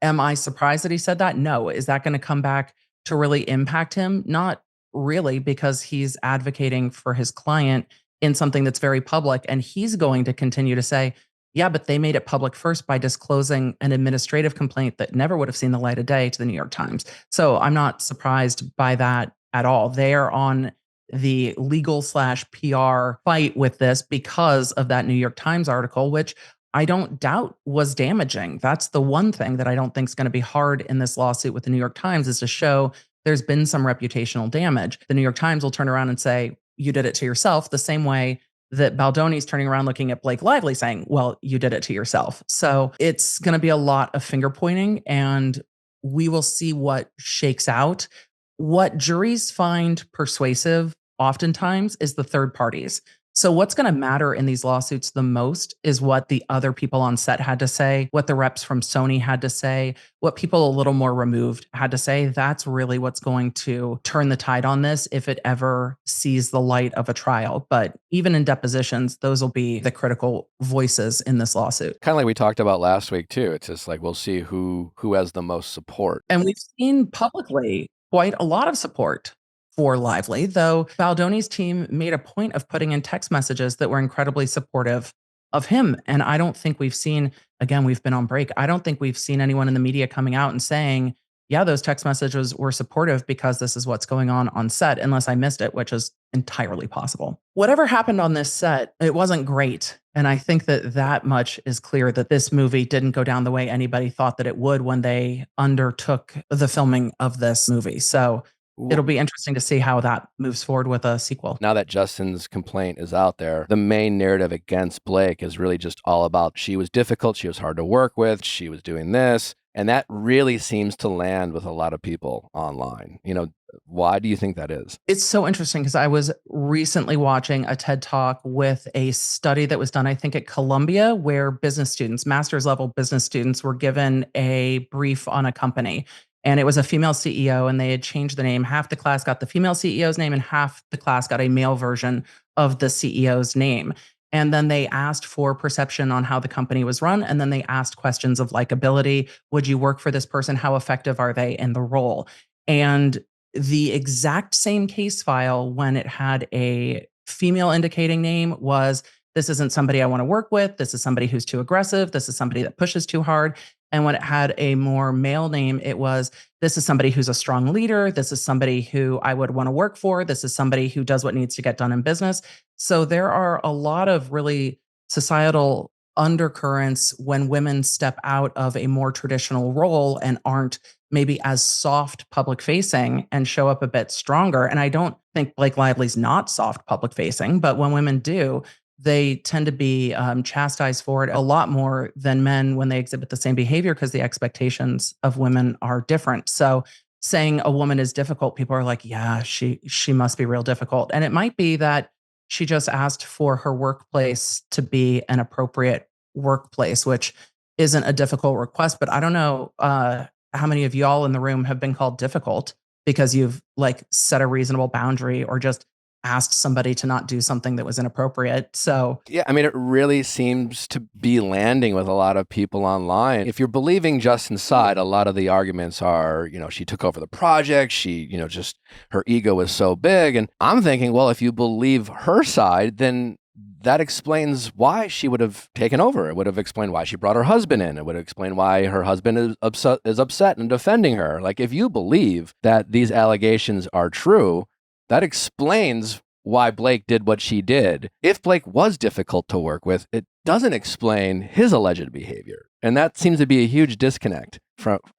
am I surprised that he said that? No. Is that going to come back to really impact him? Not really, because he's advocating for his client in something that's very public. And he's going to continue to say, yeah, but they made it public first by disclosing an administrative complaint that never would have seen the light of day to the New York Times. So I'm not surprised by that at all. They are on the legal/PR fight with this because of that New York Times article, which I don't doubt was damaging. That's the one thing that I don't think is going to be hard in this lawsuit with the New York Times, is to show there's been some reputational damage. The New York Times will turn around and say, you did it to yourself, the same way that Baldoni's turning around looking at Blake Lively saying, well, you did it to yourself. So it's going to be a lot of finger pointing, and we will see what shakes out. What juries find persuasive oftentimes is the third parties. So what's going to matter in these lawsuits the most is what the other people on set had to say, what the reps from Sony had to say, what people a little more removed had to say. That's really what's going to turn the tide on this if it ever sees the light of a trial. But even in depositions, those will be the critical voices in this lawsuit. Kind of like we talked about last week too. It's just like we'll see who has the most support. And we've seen publicly quite a lot of support for Lively, though Baldoni's team made a point of putting in text messages that were incredibly supportive of him. And I don't think we've seen, again, we've been on break, I don't think we've seen anyone in the media coming out and saying, yeah, those text messages were supportive because this is what's going on set, unless I missed it, which is entirely possible. Whatever happened on this set, it wasn't great. And I think that much is clear, that this movie didn't go down the way anybody thought that it would when they undertook the filming of this movie. So it'll be interesting to see how that moves forward with a sequel. Now that Justin's complaint is out there, the main narrative against Blake is really just all about she was difficult, she was hard to work with, she was doing this. And that really seems to land with a lot of people online. You know, why do you think that is? It's so interesting because I was recently watching a TED Talk with a study that was done, I think, at Columbia, where business students, master's level business students, were given a brief on a company. And it was a female CEO, and they had changed the name. Half the class got the female CEO's name, and half the class got a male version of the CEO's name. And then they asked for perception on how the company was run. And then they asked questions of likability. Would you work for this person? How effective are they in the role? And the exact same case file, when it had a female indicating name, was, this isn't somebody I want to work with. This is somebody who's too aggressive. This is somebody that pushes too hard. And when it had a more male name, it was, this is somebody who's a strong leader. This is somebody who I would want to work for. This is somebody who does what needs to get done in business. So there are a lot of really societal undercurrents when women step out of a more traditional role and aren't maybe as soft public facing and show up a bit stronger. And I don't think Blake Lively's not soft public facing, but when women do, they tend to be chastised for it a lot more than men when they exhibit the same behavior, because the expectations of women are different. So saying a woman is difficult, people are like, yeah, she must be real difficult. And it might be that she just asked for her workplace to be an appropriate workplace, which isn't a difficult request. But I don't know how many of y'all in the room have been called difficult because you've like set a reasonable boundary or just asked somebody to not do something that was inappropriate. So yeah, I mean, it really seems to be landing with a lot of people online. If you're believing Justin's side, a lot of the arguments are, you know, she took over the project. She, you know, just her ego was so big. And I'm thinking, well, if you believe her side, then that explains why she would have taken over. It would have explained why she brought her husband in. It would have explained why her husband is upset and defending her. Like, if you believe that these allegations are true, that explains why Blake did what she did. If Blake was difficult to work with, it doesn't explain his alleged behavior. And that seems to be a huge disconnect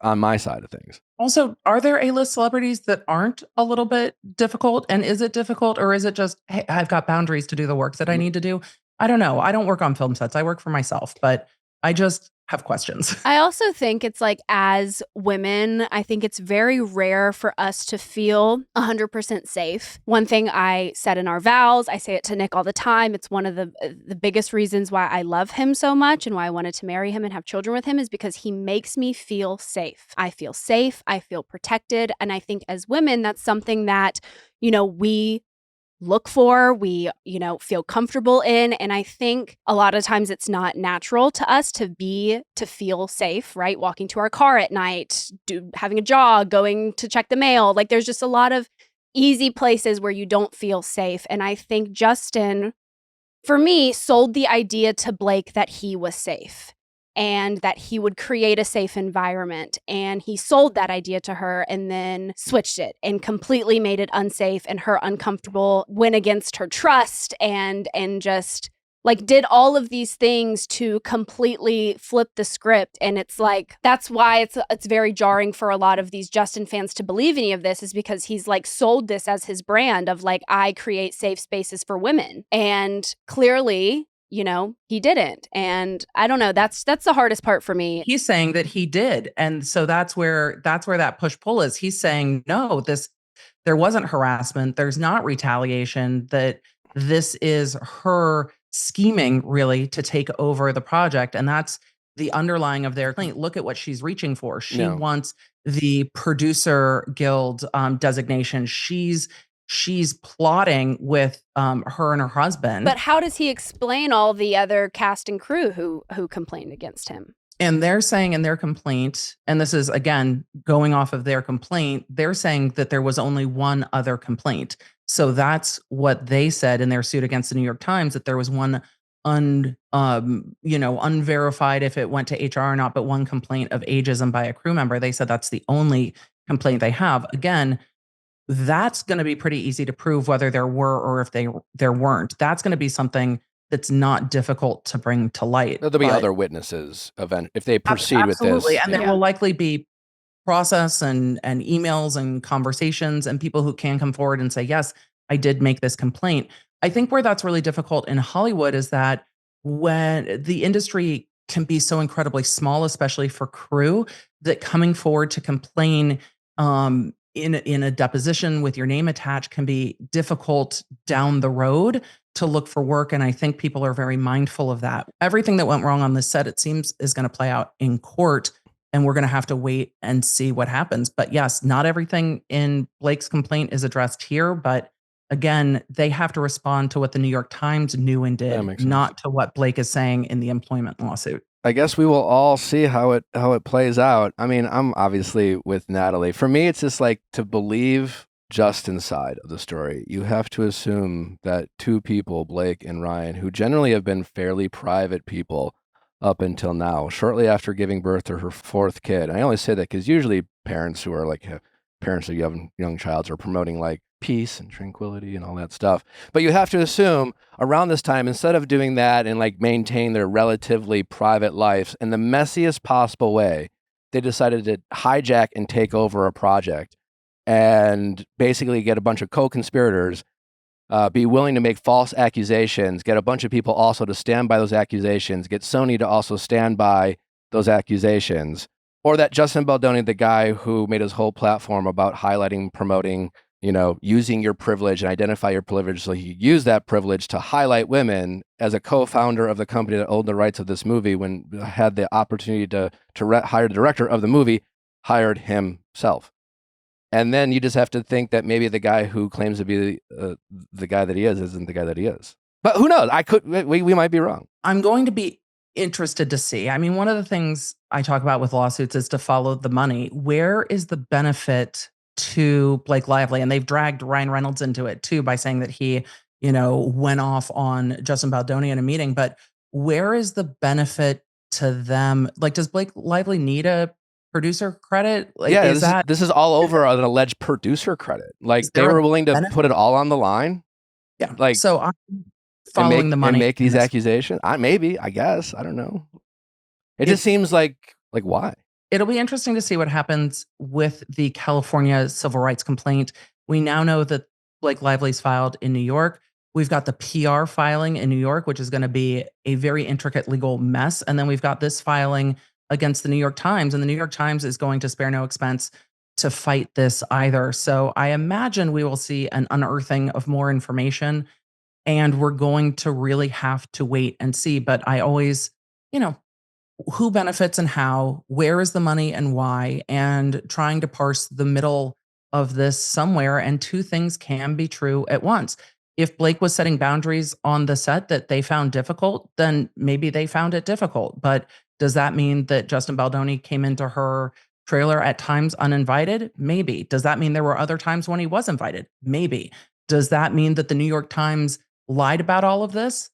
on my side of things. Also, are there A-list celebrities that aren't a little bit difficult? And is it difficult, or is it just, hey, I've got boundaries to do the work that I need to do? I don't know. I don't work on film sets. I work for myself, but I just have questions. I also think it's like, as women, I think it's very rare for us to feel 100% safe. One thing I said in our vows, I say it to Nick all the time. It's one of the biggest reasons why I love him so much and why I wanted to marry him and have children with him, is because he makes me feel safe. I feel safe. I feel protected. And I think as women, that's something that, we look for, we, feel comfortable in. And I think a lot of times it's not natural to us to feel safe, right? Walking to our car at night, having a jog, going to check the mail. Like, there's just a lot of easy places where you don't feel safe. And I think Justin, for me, sold the idea to Blake that he was safe and that he would create a safe environment. And he sold that idea to her and then switched it and completely made it unsafe and her uncomfortable, went against her trust and just like did all of these things to completely flip the script. And it's like, that's why it's very jarring for a lot of these Justin fans to believe any of this, is because he's like sold this as his brand of like, I create safe spaces for women. And clearly, he didn't. And I don't know, that's the hardest part for me. He's saying that he did. And so that's where that push-pull is. He's saying, no, there wasn't harassment. There's not retaliation, that this is her scheming really to take over the project. And that's the underlying of their complaint. Look at what she's reaching for. She wants the producer guild designation. She's plotting with her and her husband. But how does he explain all the other cast and crew who complained against him? And they're saying in their complaint, and this is, again, going off of their complaint, they're saying that there was only one other complaint. So that's what they said in their suit against the New York Times, that there was one unverified if it went to HR or not, but one complaint of ageism by a crew member. They said that's the only complaint they have. Again, that's going to be pretty easy to prove whether there were or if there weren't. That's going to be something that's not difficult to bring to light. There'll be other witnesses if they proceed with this. And there will likely be process and emails and conversations and people who can come forward and say, yes, I did make this complaint. I think where that's really difficult in Hollywood is that when the industry can be so incredibly small, especially for crew, that coming forward to complain in a deposition with your name attached can be difficult down the road to look for work. And I think people are very mindful of that. Everything that went wrong on this set, it seems, is going to play out in court, and we're going to have to wait and see what happens. But yes, not everything in Blake's complaint is addressed here, but again, they have to respond to what the New York Times knew and did, not to what Blake is saying in the employment lawsuit. I guess we will all see how it plays out. I mean, I'm obviously with Natalie. For me, it's just like, to believe Justin's side of the story, you have to assume that two people, Blake and Ryan, who generally have been fairly private people up until now, shortly after giving birth to her fourth kid. And I only say that because usually parents who are like parents of young child are promoting like peace and tranquility and all that stuff. But you have to assume around this time, instead of doing that and like maintain their relatively private lives in the messiest possible way, they decided to hijack and take over a project and basically get a bunch of co-conspirators, be willing to make false accusations, get a bunch of people also to stand by those accusations, get Sony to also stand by those accusations. Or that Justin Baldoni, the guy who made his whole platform about highlighting, promoting, using your privilege and identify your privilege, so he used that privilege to highlight women as a co-founder of the company that owned the rights of this movie, when had the opportunity to hire the director of the movie, hired himself. And then you just have to think that maybe the guy who claims to be the guy that he is isn't the guy that he is. But who knows? We might be wrong. I'm going to be interested to see. I mean, one of the things I talk about with lawsuits is to follow the money. Where is the benefit to Blake Lively? And they've dragged Ryan Reynolds into it too by saying that he, went off on Justin Baldoni in a meeting. But where is the benefit to them? Like, does Blake Lively need a producer credit? Like, Yeah, is that this is all over an alleged producer credit. Like is they there a were willing to benefit? put it all on the line, Yeah. like So I'm and following the money make in these this. accusations. I guess. I don't know. It just It's seems like why? It'll be interesting to see what happens with the California civil rights complaint. We now know that Blake Lively's filed in New York. We've got the PR filing in New York, which is going to be a very intricate legal mess. And then we've got this filing against the New York Times. And the New York Times is going to spare no expense to fight this either. So I imagine we will see an unearthing of more information. And we're going to really have to wait and see. But I always, you know, who benefits and how, where is the money and why, and trying to parse the middle of this somewhere. And two things can be true at once. If Blake was setting boundaries on the set that they found difficult, then maybe they found it difficult. But does that mean that Justin Baldoni came into her trailer at times uninvited? Maybe. Does that mean there were other times when he was invited? Maybe. Does that mean that the New York Times lied about all of this?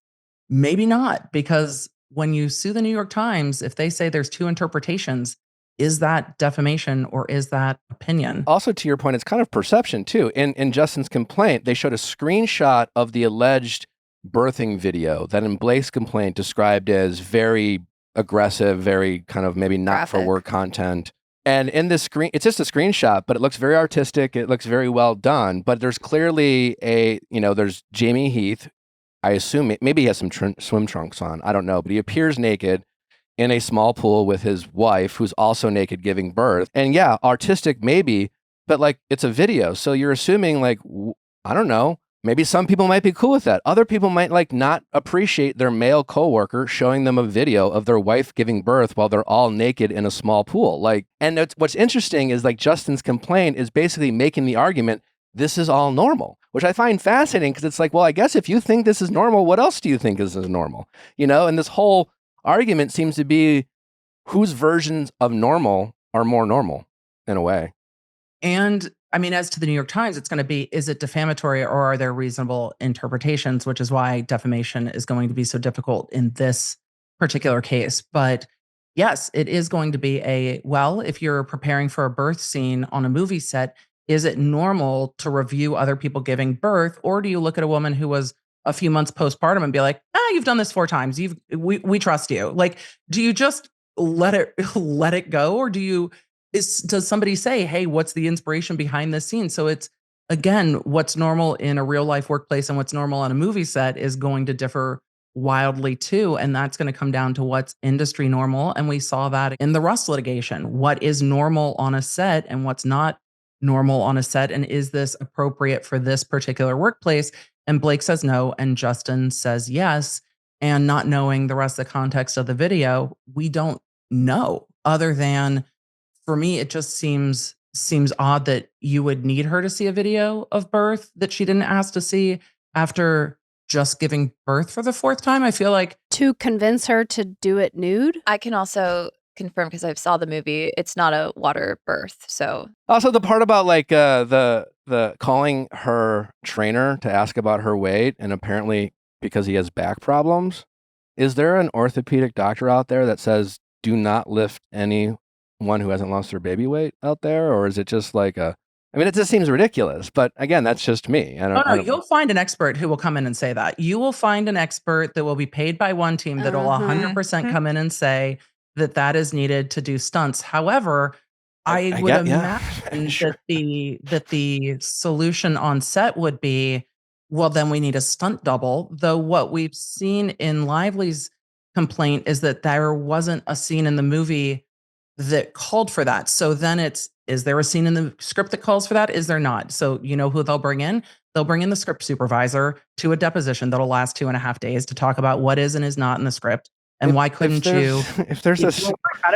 Maybe not, because when you sue the New York Times, if they say there's two interpretations, is that defamation or is that opinion? Also, to your point, it's kind of perception too. In Justin's complaint, they showed a screenshot of the alleged birthing video that in Blake's complaint described as very aggressive, very kind of maybe not for work content. And in this screen, it's just a screenshot, but it looks very artistic. It looks very well done. But there's clearly there's Jamie Heath. I assume maybe he has some swim trunks on. I don't know, but he appears naked in a small pool with his wife, who's also naked giving birth. And yeah, artistic maybe, but like it's a video. So you're assuming I don't know, maybe some people might be cool with that. Other people might not appreciate their male coworker showing them a video of their wife giving birth while they're all naked in a small pool. And what's interesting is Justin's complaint is basically making the argument, this is all normal, which I find fascinating because it's well, I guess if you think this is normal, what else do you think is normal? And this whole argument seems to be whose versions of normal are more normal in a way. And I mean, as to the New York Times, it's going to be, is it defamatory or are there reasonable interpretations, which is why defamation is going to be so difficult in this particular case. But yes, it is going to be if you're preparing for a birth scene on a movie set, is it normal to review other people giving birth? Or do you look at a woman who was a few months postpartum and be like, you've done this 4 times. We trust you. Do you just let it go? Or does somebody say, hey, what's the inspiration behind this scene? So it's, again, what's normal in a real life workplace and what's normal on a movie set is going to differ wildly too. And that's going to come down to what's industry normal. And we saw that in the Rust litigation. What is normal on a set and what's not normal on a set? And is this appropriate for this particular workplace? And Blake says no, and Justin says yes. And not knowing the rest of the context of the video, we don't know, other than, for me, it just seems odd that you would need her to see a video of birth that she didn't ask to see after just giving birth for the 4th time. I feel like to convince her to do it nude. I can also confirm, because I saw the movie, it's not a water birth. So also the part about the calling her trainer to ask about her weight, and apparently because he has back problems. Is there an orthopedic doctor out there that says do not lift anyone who hasn't lost their baby weight out there? Or is it just it just seems ridiculous, but again, that's just me. I don't you'll find an expert who will come in and say that. You will find an expert that will be paid by one team that will 100% come in and say that is needed to do stunts. However, I would imagine sure. that the solution on set would be, well, then we need a stunt double. Though what we've seen in Lively's complaint is that there wasn't a scene in the movie that called for that. So then is there a scene in the script that calls for that? Is there not? So you know who they'll bring in? They'll bring in the script supervisor to a deposition that'll last 2.5 days to talk about what is and is not in the script. And why couldn't you? If there's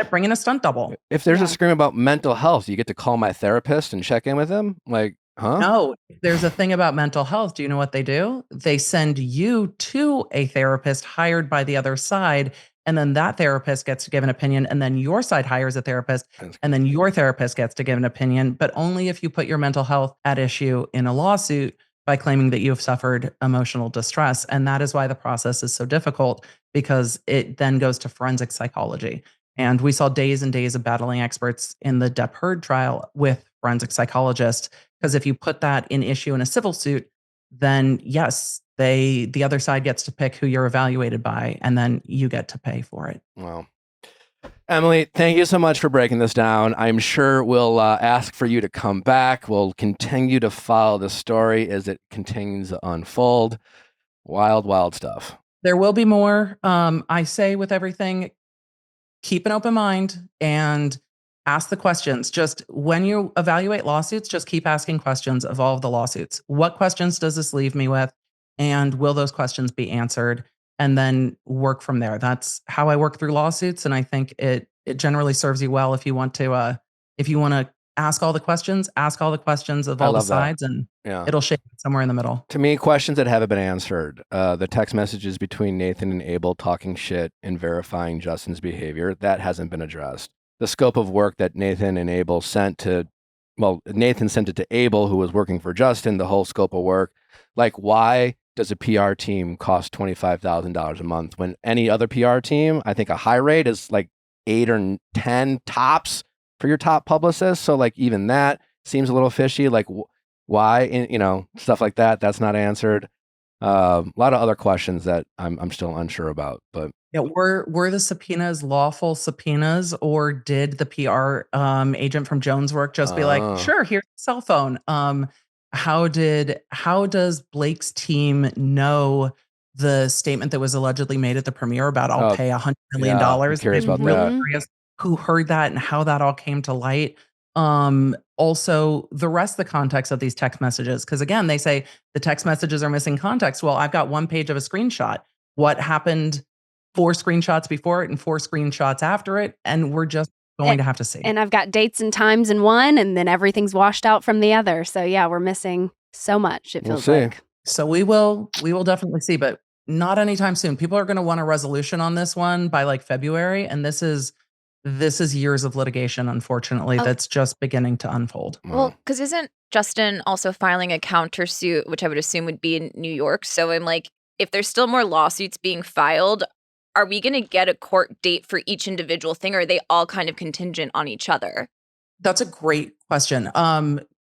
bring in a stunt double. If there's a scream about mental health, you get to call my therapist and check in with him. Huh? No, there's a thing about mental health. Do you know what they do? They send you to a therapist hired by the other side. And then that therapist gets to give an opinion. And then your side hires a therapist. And then your therapist gets to give an opinion. But only if you put your mental health at issue in a lawsuit by claiming that you've suffered emotional distress. And that is why the process is so difficult, because it then goes to forensic psychology. And we saw days and days of battling experts in the Depp Heard trial with forensic psychologists. Because if you put that in issue in a civil suit, then yes, the other side gets to pick who you're evaluated by, and then you get to pay for it. Wow. Emily, thank you so much for breaking this down. I'm sure we'll ask for you to come back. We'll continue to follow the story as it continues to unfold. Wild, wild stuff. There will be more. I say with everything, keep an open mind and ask the questions. Just when you evaluate lawsuits, just keep asking questions of all of the lawsuits. What questions does this leave me with? And will those questions be answered? And then work from there. That's how I work through lawsuits. And I think it generally serves you well if you want to ask all the questions of all the sides, and it'll shape somewhere in the middle. To me, questions that haven't been answered, the text messages between Nathan and Abel talking shit and verifying Justin's behavior, that hasn't been addressed. The scope of work that Nathan and Abel Nathan sent it to Abel, who was working for Justin, the whole scope of work. Like, why does a PR team cost $25,000 a month when any other PR team, I think a high rate is like 8 or 10 tops for your top publicist? So like even that seems a little fishy. Like why, stuff like that. That's not answered. A lot of other questions that I'm still unsure about. But yeah, were the subpoenas lawful subpoenas, or did the PR agent from Jones Work just be like, sure, here's a cell phone? How does Blake's team know the statement that was allegedly made at the premiere about I'll pay $100 million? I'm curious about that. Curious who heard that and how that all came to light. Also, the rest of the context of these text messages, because again, they say the text messages are missing context. Well, I've got one page of a screenshot. What happened 4 screenshots before it and 4 screenshots after it, and we're just going to have to see. And I've got dates and times in one, and then everything's washed out from the other. So yeah, we're missing so much, it feels like. So we will definitely see, but not anytime soon. People are going to want a resolution on this one by like February, and this is years of litigation, unfortunately, that's just beginning to unfold. Well, because isn't Justin also filing a countersuit, which I would assume would be in New York? So I'm like, if there's still more lawsuits being filed, are we going to get a court date for each individual thing, or are they all kind of contingent on each other? That's a great question.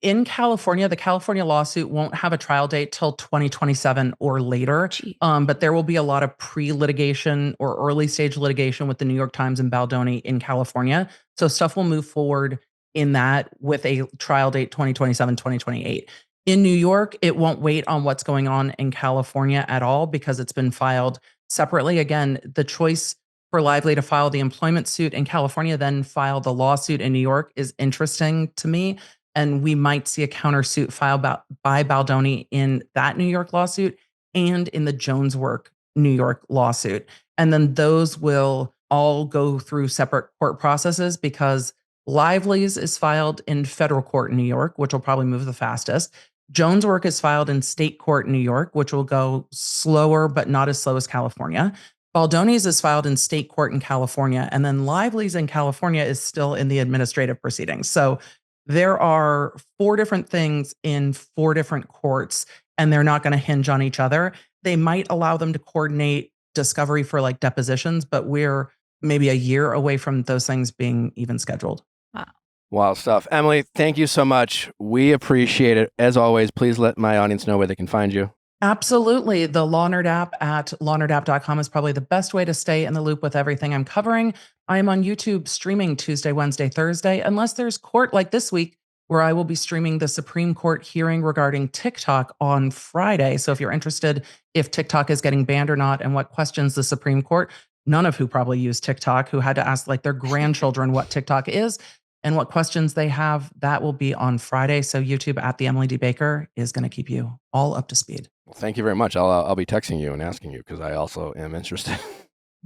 In California, the California lawsuit won't have a trial date till 2027 or later. But there will be a lot of pre-litigation or early stage litigation with the New York Times and Baldoni in California. So stuff will move forward in that with a trial date 2027, 2028. In New York, it won't wait on what's going on in California at all because it's been filed separately. Again, the choice for Lively to file the employment suit in California, then file the lawsuit in New York is interesting to me. And we might see a countersuit filed by Baldoni in that New York lawsuit and in the Jones Work New York lawsuit. And then those will all go through separate court processes because Lively's is filed in federal court in New York, which will probably move the fastest. Jones Work is filed in state court in New York, which will go slower, but not as slow as California. Baldoni's is filed in state court in California, and then Lively's in California is still in the administrative proceedings. So there are 4 different things in 4 different courts, and they're not going to hinge on each other. They might allow them to coordinate discovery for like depositions, but we're maybe a year away from those things being even scheduled. Wow. Wild stuff. Emily, thank you so much. We appreciate it. As always, please let my audience know where they can find you. Absolutely. The Law Nerd app at lawnerdapp.com is probably the best way to stay in the loop with everything I'm covering. I am on YouTube streaming Tuesday, Wednesday, Thursday, unless there's court like this week, where I will be streaming the Supreme Court hearing regarding TikTok on Friday. So if you're interested if TikTok is getting banned or not and what questions the Supreme Court, none of who probably use TikTok, who had to ask like their grandchildren what TikTok is and what questions they have, that will be on Friday. So YouTube at the Emily D. Baker is going to keep you all up to speed. Well, thank you very much. I'll be texting you and asking you because I also am interested.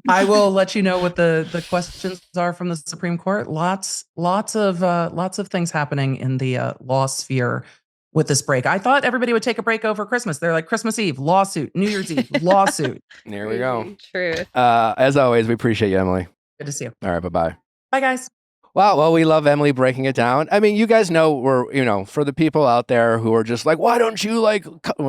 I will let you know what the questions are from the Supreme Court. Lots of things happening in the law sphere with this break. I thought everybody would take a break over Christmas. They're like Christmas Eve, lawsuit, New Year's Eve, lawsuit. There we go. True. As always, we appreciate you, Emily. Good to see you. All right, bye-bye. Bye, guys. Wow. Well, we love Emily breaking it down. I mean, you guys know for the people out there who are just like, why don't you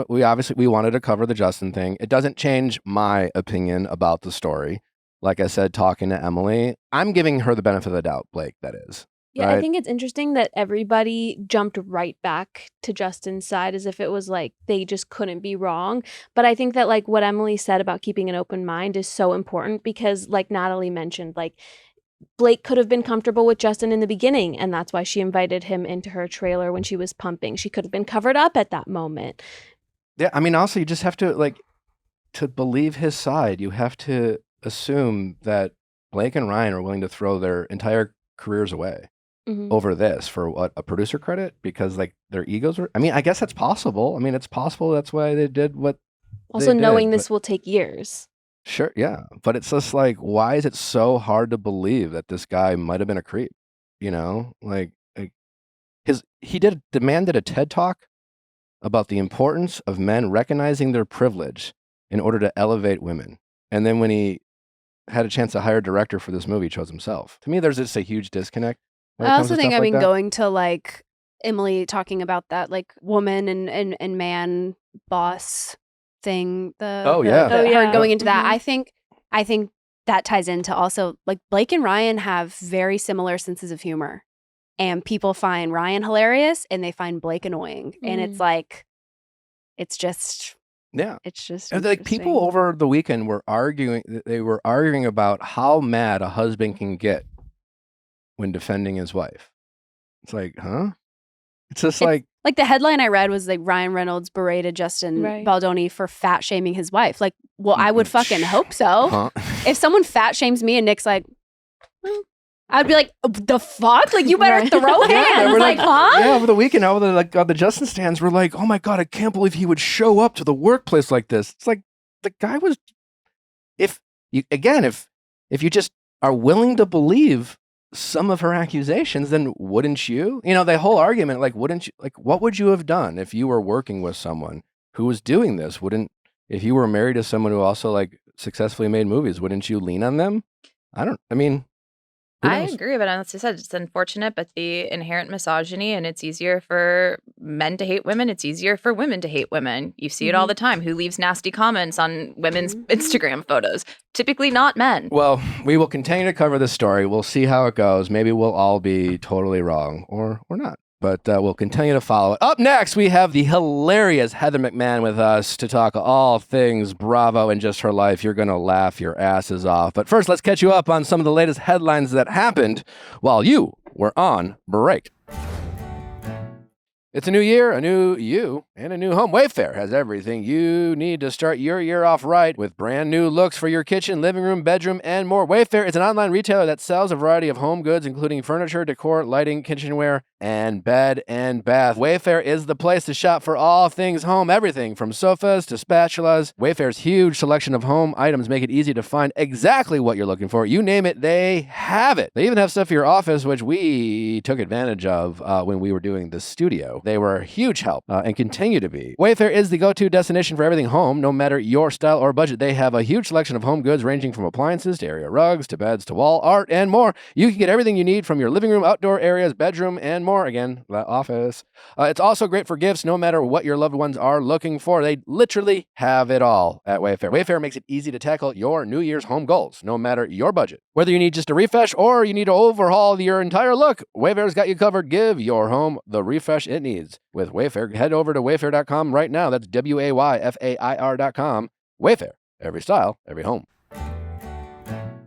we wanted to cover the Justin thing. It doesn't change my opinion about the story. like I said, talking to Emily, I'm giving her the benefit of the doubt, Blake, that is. Yeah, right? I think it's interesting that everybody jumped right back to Justin's side as if it was like they just couldn't be wrong. But I think that like what Emily said about keeping an open mind is so important because like Natalie mentioned, like Blake could have been comfortable with Justin in the beginning, and that's why she invited him into her trailer when she was pumping. She could have been covered up at that moment. Yeah, I mean, also, you just have to, like, to believe his side, you have to assume that Blake and Ryan are willing to throw their entire careers away over this for what, a producer credit? Because, like, their egos were, I mean, I guess that's possible. I mean, it's possible that's why they did what Also, they knowing did, this will take years. Sure, yeah. But it's just like, why is it so hard to believe that this guy might have been a creep? You know? Like he demanded a TED Talk about the importance of men recognizing their privilege in order to elevate women. And then when he had a chance to hire a director for this movie, he chose himself. To me, there's just a huge disconnect. when it I comes also to think, stuff I like mean, that. going to like Emily talking about that like woman and man boss thing, Oh, yeah. Oh, yeah. her going into that. Mhm. I think that ties into also like Blake and Ryan have very similar senses of humor. And people find Ryan hilarious and they find Blake annoying. And it's like, it's just Yeah. It's And like people interesting. over the weekend were arguing, they were arguing about how mad a husband can get when defending his wife. It's like, huh? It's just like, Like the headline I read was like Ryan Reynolds berated Justin Right. Baldoni for fat shaming his wife. Like, well, I would fucking hope so. huh? If someone fat shames me and Nick's like, "Well," I'd be like, the fuck? Like, you better Right. throw Yeah, hands. we're Like, huh? Yeah, over the weekend, all the Justin stands were like, oh my God, I can't believe he would show up to the workplace like this. It's like, the guy was, if you just are willing to believe some of her accusations, then wouldn't you? You know, the whole argument, like, wouldn't you, like, what would you have done if you were working with someone who was doing this? If you were married to someone who also like successfully made movies, wouldn't you lean on them? Who I knows? agree, but as I said, it's unfortunate, but the inherent misogyny, and it's easier for men to hate women. It's easier for women to hate women. You see it all the time. Who leaves nasty comments on women's Instagram photos? Typically not men. Well, we will continue to cover this story. We'll see how it goes. Maybe we'll all be totally wrong or not. But we'll continue to follow it. Up next, we have the hilarious Heather McMahan with us to talk all things Bravo and just her life. You're going to laugh your asses off. But first, let's catch you up on some of the latest headlines that happened while you were on break. It's a new year, a new you, and a new home. Wayfair has everything you need to start your year off right with brand new looks for your kitchen, living room, bedroom, and more. Wayfair is an online retailer that sells a variety of home goods, including furniture, decor, lighting, kitchenware, and bed and bath. Wayfair is the place to shop for all things home, everything from sofas to spatulas. Wayfair's huge selection of home items make it easy to find exactly what you're looking for. You name it, they have it. They even have stuff for your office, which we took advantage of when we were doing the studio. They were a huge help and continue to be. Wayfair is the go-to destination for everything home, no matter your style or budget. They have a huge selection of home goods ranging from appliances to area rugs to beds to wall art and more. You can get everything you need from your living room, outdoor areas, bedroom, and more. Again, the office. It's also great for gifts, no matter what your loved ones are looking for. They literally have it all at Wayfair. Wayfair makes it easy to tackle your New Year's home goals, no matter your budget. Whether you need just a refresh or you need to overhaul your entire look, Wayfair's got you covered. Give your home the refresh it needs. With Wayfair, head over to wayfair.com right now. That's WAYFAIR.com. Wayfair, every style, every home.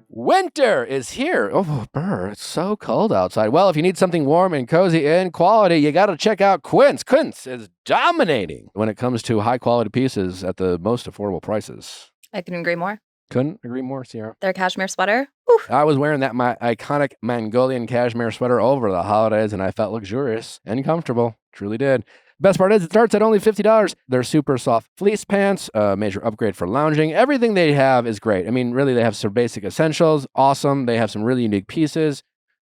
Winter is here. Oh, brr, it's so cold outside. Well, if you need something warm and cozy and quality, you got to check out Quince. Quince is dominating when it comes to high quality pieces at the most affordable prices. I couldn't agree more. Couldn't agree more, Sierra. Their cashmere sweater. Whew. I was wearing my iconic Mongolian cashmere sweater over the holidays, and I felt luxurious and comfortable. Truly did. Best part is it starts at only $50. They're super soft fleece pants, a major upgrade for lounging. Everything they have is great. I mean, really, they have some basic essentials. Awesome. They have some really unique pieces.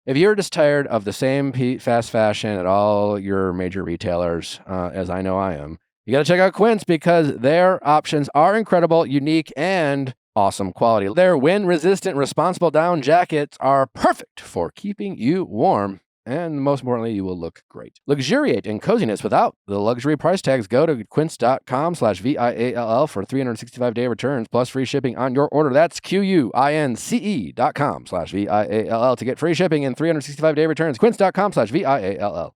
If you're just tired of the same fast fashion at all your major retailers, as I know I am, you got to check out Quince because their options are incredible, unique, and awesome quality. Their wind-resistant, responsible down jackets are perfect for keeping you warm And most importantly, you will look great. Luxuriate in coziness without the luxury price tags. Go to quince.com/VIALL for 365-day returns plus free shipping on your order. That's QUINCE.com/VIALL to get free shipping and 365-day returns. Quince.com/VIALL.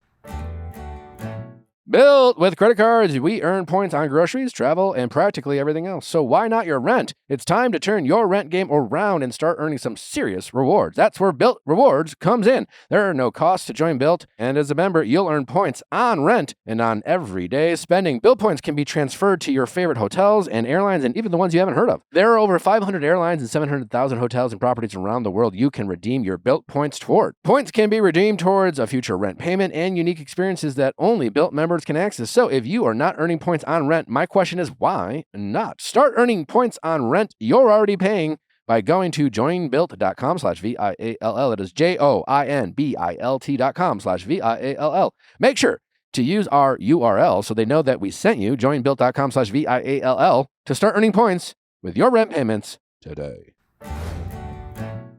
Built with credit cards, we earn points on groceries, travel, and practically everything else. So why not your rent? It's time to turn your rent game around and start earning some serious rewards. That's where Built Rewards comes in. There are no costs to join Built, and as a member, you'll earn points on rent and on everyday spending. Built points can be transferred to your favorite hotels and airlines, and even the ones you haven't heard of. There are over 500 airlines and 700,000 hotels and properties around the world you can redeem your Built points toward. Points can be redeemed towards a future rent payment and unique experiences that only Built members can access. So if you are not earning points on rent, my question is why not? Start earning points on rent you're already paying by going to joinbuilt.com/VIALL. It is JOINBILT.com/VIALL. Make sure to use our URL so they know that we sent you. Joinbuilt.com/VIALL to start earning points with your rent payments today.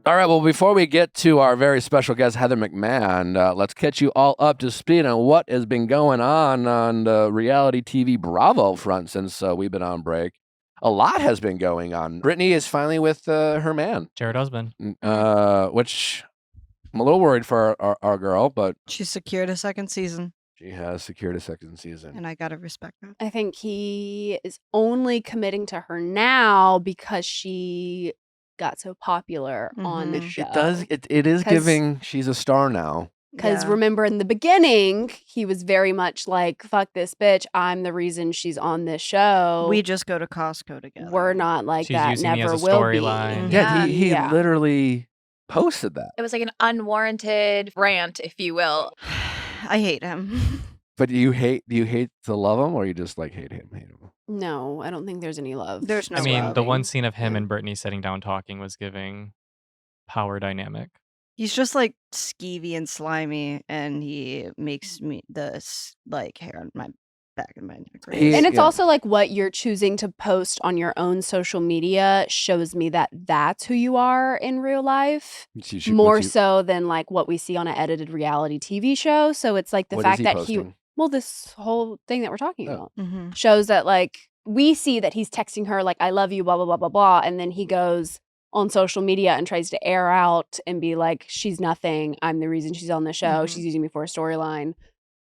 All right, well, before we get to our very special guest, Heather McMahan, let's catch you all up to speed on what has been going on the reality TV Bravo front since we've been on break. A lot has been going on. Brittany is finally with her man, Jared Husband. which I'm a little worried for our girl, but She secured a second season, she has secured a second season. and I gotta respect that. I think he is only committing to her now because she got so popular on the Mhm. show. It is 'Cause- giving she's a star now. Because Yeah. remember in the beginning, he was very much like, fuck this bitch. I'm the reason she's on this show. We just go to Costco together. We're not like She's that. using me Never as a will be. storyline. Yeah, he Yeah. literally posted that. It was like an unwarranted rant, if you will. I hate him. But do you hate to love him, or you just like hate him? No, I don't think there's any love. There's no I mean, the love. one scene of him Yeah. and Brittany sitting down talking was giving power dynamic. He's just like skeevy and slimy, and he makes me like hair on my back of my neck. He- And it's yeah. also like what you're choosing to post on your own social media shows me that that's who you are in real life. More so than like what we see on an edited reality TV show. So it's like the What is fact he that posting? this whole thing that we're talking Oh. about Mm-hmm. shows that like we see that he's texting her like, I love you, blah, blah, blah, blah, blah. And then he goes on social media and tries to air out and be like, she's nothing. I'm the reason she's on the show. Mhm. She's using me for a storyline.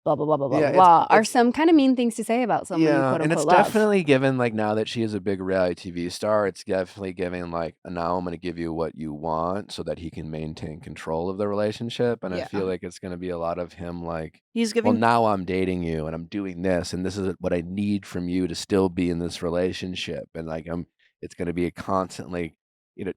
Blah, blah, blah, blah, blah, Yeah, blah. Are it's- some kind of mean things to say about someone you Yeah, quote and it's unquote love. definitely given like now that she is a big reality TV star, it's definitely giving like now I'm going to give you what you want so that he can maintain control of the relationship. And I Yeah. feel like it's going to be a lot of him like, He's well, giving. now I'm dating you and I'm doing this and this is what I need from you to still be in this relationship. And like it's going to be a constantly,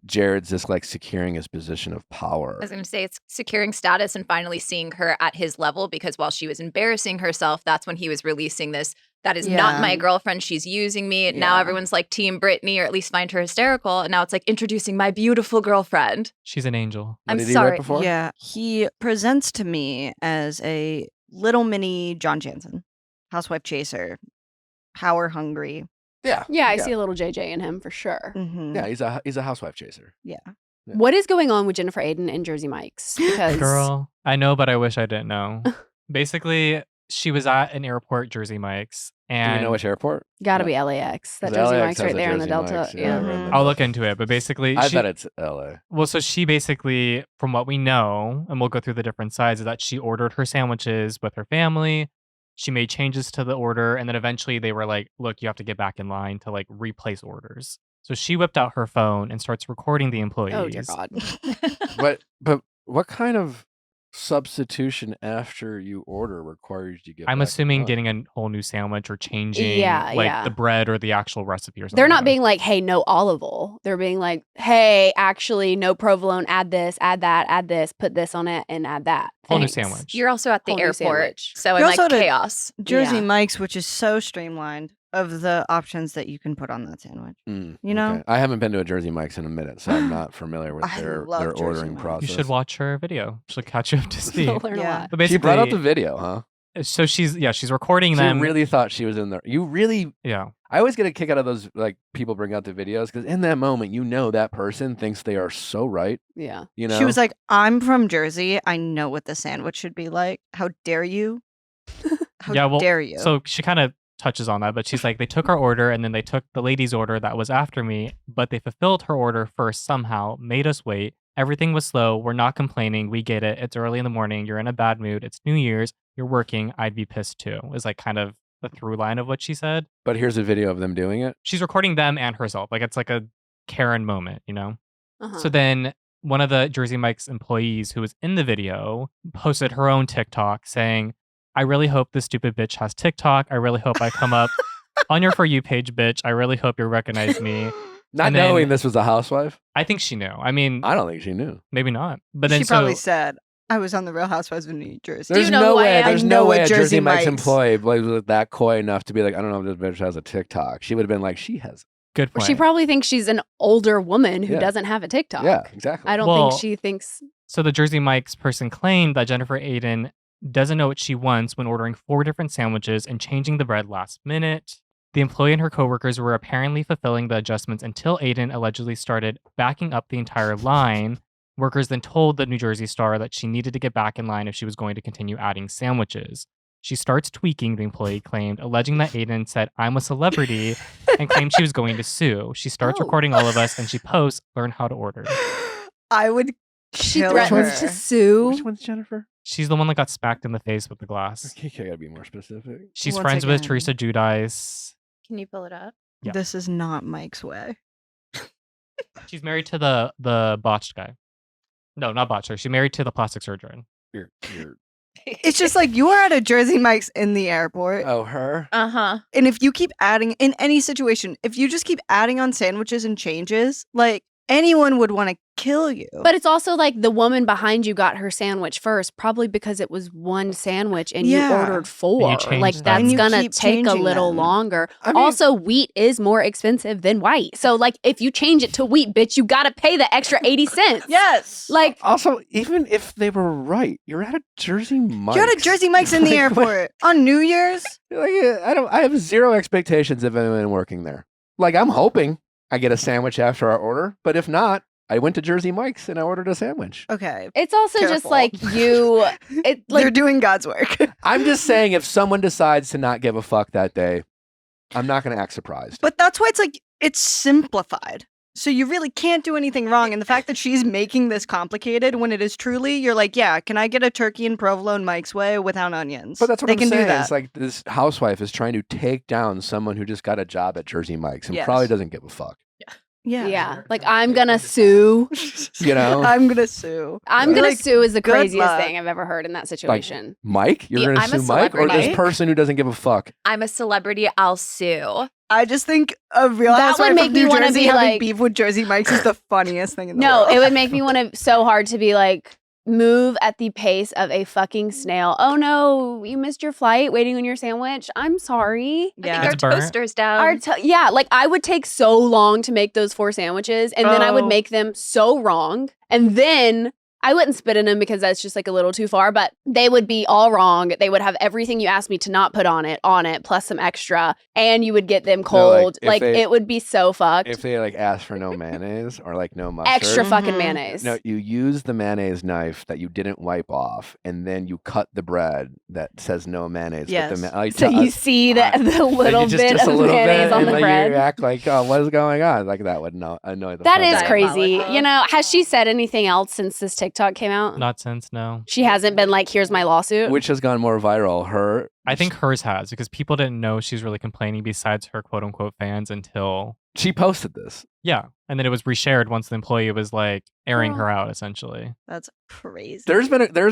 Jared's just like securing his position of power. I was going to say it's securing status and finally seeing her at his level, because while she was embarrassing herself, that's when he was releasing this. That is not Yeah. my girlfriend. She's using me. Now Yeah. everyone's like Team Brittany, or at least find her hysterical. And now it's like introducing my beautiful girlfriend. She's an angel. What I'm did he sorry. write before? Yeah, he presents to me as a little mini John Jansen, housewife chaser, power hungry. Yeah. Yeah, I see a little JJ in him for sure. Mm-hmm. Yeah, he's a housewife chaser. Yeah. What is going on with Jennifer Aydin and Jersey Mike's? Because Girl, I know, but I wish I didn't know. Basically, she was at an airport, Jersey Mike's, Do and you know which airport? gotta be LAX. That 'Cause Jersey LAX Mike's has right a there in the Jersey Delta. Mike's, Yeah. right in the I'll look into it. But basically, I she, bet it's LA. well, so she basically, from what we know, and we'll go through the different sides, is that she ordered her sandwiches with her family. She made changes to the order, and then eventually they were like, "Look, you have to get back in line to like replace orders." So she whipped out her phone and starts recording the employees. Oh dear God. But what kind of substitution after you order requires you get I'm back in assuming line? getting a whole new sandwich or changing Yeah, like yeah. the bread or the actual recipe or something. They're not like being like, hey, no olive oil. They're being like, hey, actually, no provolone, add this, add that, add this, put this on it, and add that. that. Whole new Thanks. sandwich. You're also at the Whole new airport. sandwich. So in You're like also at a- chaos. Jersey Yeah. Mike's, which is so streamlined of the options that you can put on that sandwich. Mm, You know? okay. I haven't been to a Jersey Mike's in a minute, so I'm not familiar with I their love Jersey ordering Mike's. process. You should watch her video. She'll catch you up to speed. They'll learn a Yeah. lot. But basically, She brought up the video, huh? So she's recording So them. you really thought she was in there. You really. Yeah. I always get a kick out of those like people bring out the videos because in that moment, that person thinks they are so right. Yeah. You know, She was like, "I'm from Jersey. I know what the sandwich should be like. How dare you? How dare you?" So she kind of touches on that, but she's like, they took our order and then they took the lady's order that was after me, but they fulfilled her order first somehow, made us wait. Everything was slow. We're not complaining. We get it. It's early in the morning. You're in a bad mood. It's New Year's. You're working. I'd be pissed too. Is like kind of the through line of what she said. but here's a video of them doing it. She's recording them and herself. Like it's like a Karen moment, you know? Uh-huh. So then one of the Jersey Mike's employees who was in the video posted her own TikTok saying, I really hope this stupid bitch has TikTok. I really hope I come up on your For You page, bitch. I really hope you recognize me. Not And then- knowing this was a housewife. I think she knew. I mean, I don't think she knew. maybe not. But then she probably said, "I was on the Real Housewives of New Jersey." you There's know no who I way. am? There's I no know way a a Jersey Jersey Mike's Mike's. employee was that coy enough to be like, I don't know if this bitch has a TikTok. She would have been like, she has. good Or point. she probably thinks she's an older woman who Yeah. doesn't have a TikTok. Yeah, exactly. I don't Well, think she thinks. So the Jersey Mike's person claimed that Jennifer Aydin doesn't know what she wants when ordering 4 different sandwiches and changing the bread last minute. The employee and her coworkers were apparently fulfilling the adjustments until Aydin allegedly started backing up the entire line. Workers then told the New Jersey Star that she needed to get back in line if she was going to continue adding sandwiches. She starts tweaking, the employee claimed, alleging that Aydin said, I'm a celebrity, and claimed she was going to sue. She starts Oh. recording all of us and she posts, learn how to order. I would She kill threatens her. to sue. Which one's Jennifer? She's the one that got smacked in the face with the glass. You gotta be more specific. She's Once friends with again. Teresa Giudice. Can you pull it up? Yeah. This is not Mike's way. She's married to the botched guy. No, not botched. She's married to the plastic surgeon. You're It's just like you are at a Jersey Mike's in the airport, oh, her? Uh-huh. and if you keep adding in any situation, if you just keep adding on sandwiches and changes, like anyone would want to kill you. But it's also like the woman behind you got her sandwich first, probably because it was one sandwich and Yeah. you ordered 4. changed Like them. that's And you gonna keep take a changing little them. longer. I mean- Also, wheat is more expensive than white. So like if you change it to wheat, bitch, you gotta pay the extra 80 cents. yes, Like Also, even if they were right, you're at a Jersey Mike's. you're at a Jersey Mike's in the Like, what- airport on New Year's. Like, I have zero expectations of anyone working there. Like, I'm hoping I get a sandwich after our order, but if not, I went to Jersey Mike's and I ordered a sandwich. Okay, it's also just Careful. like you it they're like doing God's work. I'm just saying, if someone decides to not give a fuck that day, I'm not going to act surprised. But that's why it's like it's simplified. So you really can't do anything wrong. And the fact that she's making this complicated when it is truly, you're like, yeah, can I get a turkey and provolone Mike's way without onions? But that's what they I'm can saying. do that. It's like this housewife is trying to take down someone who just got a job at Jersey Mike's and Yes. probably doesn't give a fuck. yeah. Like I'm gonna sue. You know? I'm gonna sue. I'm You're gonna like, sue is the good craziest luck. thing I've ever heard in that situation. Mike? You're Yeah, going to I'm a sue Mike? Or this celebrity. person who doesn't give a fuck? I'm a celebrity. I'll sue. I just think a Real That Housewife would make of me New wanna Jersey be having like- beef with Jersey Mike's is the funniest thing in the No, world. it would make me want to so hard to be like, move at the pace of a fucking snail. Oh no, you missed your flight waiting on your sandwich. I'm sorry. I Yeah. think It's our burnt. toaster's down. Yeah, like I would take so long to make those 4 sandwiches and then I would Oh. make them so wrong. And then I wouldn't spit in them because that's just like a little too far, but they would be all wrong. They would have everything you asked me to not put on it, plus some extra, and you would get them like, cold. if Like, they- it would be so fucked. If they like ask for no mayonnaise or like no mustard. Extra fucking Mhm. mayonnaise. No, you use the mayonnaise knife that you didn't wipe off, and then you cut the bread that says no mayonnaise. Yes. With the like, So you see the little just, bit just a of little mayonnaise bit, on and the like, bread. you act like, oh, what is going on? Like that would annoy the That fuck is out of me. crazy. Diabolical. You know, has she said anything else since this TikTok came out? Not since, no. She hasn't been like, here's my lawsuit. Which has gone more viral? Her, I think hers has because people didn't know she's really complaining besides her quote unquote fans until, she posted this. yeah. And then it was reshared once the employee was like airing her out essentially. That's crazy. There's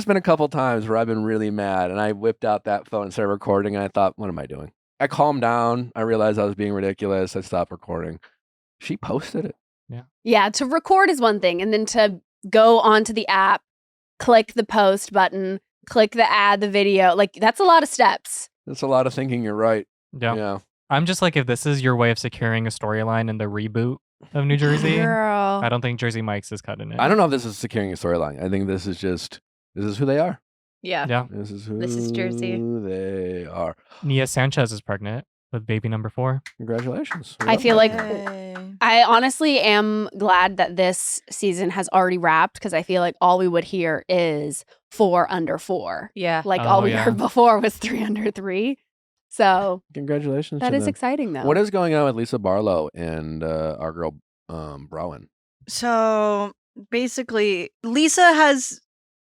been a couple times where I've been really mad, and I whipped out that phone and started recording, and I thought, what am I doing? I calmed down. I realized I was being ridiculous. I stopped recording. She posted it. Yeah, to record is one thing, and then to go onto the app, click the post button, click the add the video. Like that's a lot of steps. That's a lot of thinking. You're right. Yeah. Yeah. I'm just like, if this is your way of securing a storyline in the reboot of New Jersey, Girl. I don't think Jersey Mike's is cutting it. I don't know if this is securing a storyline. I think this is who they are. Yeah. Yeah. This is who This is Jersey. they are. Nia Sanchez is pregnant with baby number 4. Congratulations. We I love feel that. like Yay. I honestly am glad that this season has already wrapped because I feel like all we would hear is 4 under 4. Yeah. Like all Oh, we yeah. heard before was 3 under 3. So Congratulations. that to is them. exciting though. What is going on with Lisa Barlow and our girl Browen? So basically, Lisa has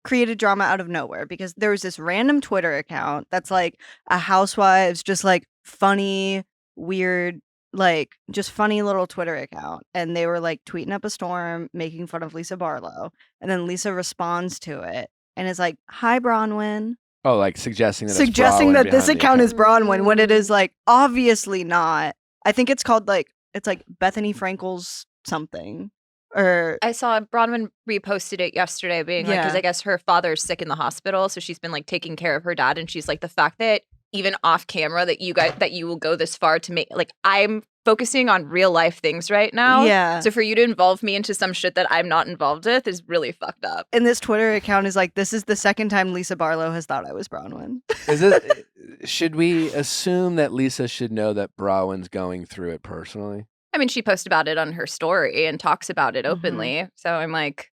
created drama out of nowhere because there was this random Twitter account that's like a Housewives, just like funny, weird, like just funny little Twitter account. And they were like tweeting up a storm, making fun of Lisa Barlow. And then Lisa responds to it and is like, "Hi, Bronwyn." Oh, like suggesting that Suggesting it's Browen that this behind the account is account. Bronwyn when it is like obviously not. I think it's called like, it's like Bethany Frankel's something. Or I saw Bronwyn reposted it yesterday being like, because Yeah. I guess her father's sick in the hospital. So she's been like taking care of her dad. And she's like, the fact that even off camera that you will go this far to make, like, I'm focusing on real life things right now. Yeah. So for you to involve me into some shit that I'm not involved with is really fucked up. And this Twitter account is like, this is the second time Lisa Barlow has thought I was Bronwyn. Is it? Should we assume that Lisa should know that Browen's going through it personally? I mean, she posted about it on her story and talks about it openly. So I'm like,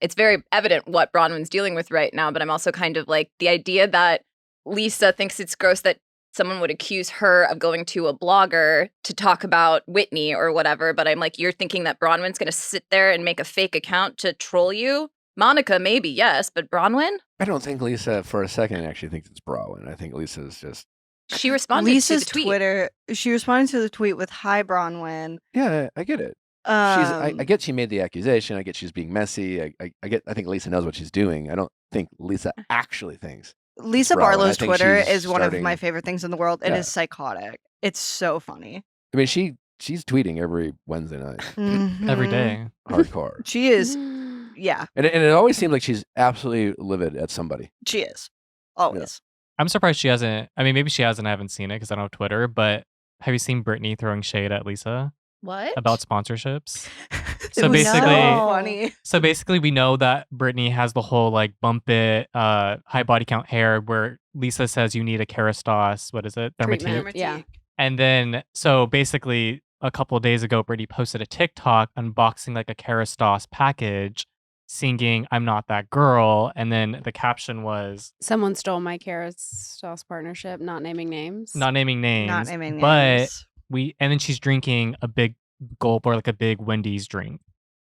it's very evident what Bronwyn's dealing with right now. But I'm also kind of like, the idea that Lisa thinks it's gross that someone would accuse her of going to a blogger to talk about Whitney or whatever. But I'm like, you're thinking that Bronwyn's going to sit there and make a fake account to troll you? Monica, maybe, yes. But Bronwyn? I don't think Lisa for a second actually thinks it's Browen. I think Lisa's just She responded Lisa's to the tweet. Twitter, she responded to the tweet with, "Hi, Bronwyn." yeah. I get it. I get she made the accusation. I get she's being messy. I think Lisa knows what she's doing. I don't think Lisa actually thinks. Lisa Bronwyn. I Barlow's think Twitter she's is one of starting- my favorite things in the world. It Yeah. is psychotic. It's so funny. I mean, she's tweeting every Wednesday night, Every Mhm. day. hardcore, She is, yeah, and it always seems like she's absolutely livid at somebody. she is. Always. I'm surprised she hasn't. I mean, maybe she hasn't. I haven't seen it because I don't have Twitter. But have you seen Brittany throwing shade at Lisa What? about sponsorships? It So was basically- so funny. So basically, we know that Brittany has the whole like bump it, high body count hair, where Lisa says you need a Kerastase. What is it? Treatment. Dermatique. Yeah. And then, so basically, a couple of days ago, Brittany posted a TikTok unboxing like a Kerastase package, singing "I'm Not That Girl," and then the caption was Someone stole my Kerastase partnership, not naming names. not naming names, Not naming but names. and then she's drinking a big gulp or like a big Wendy's drink.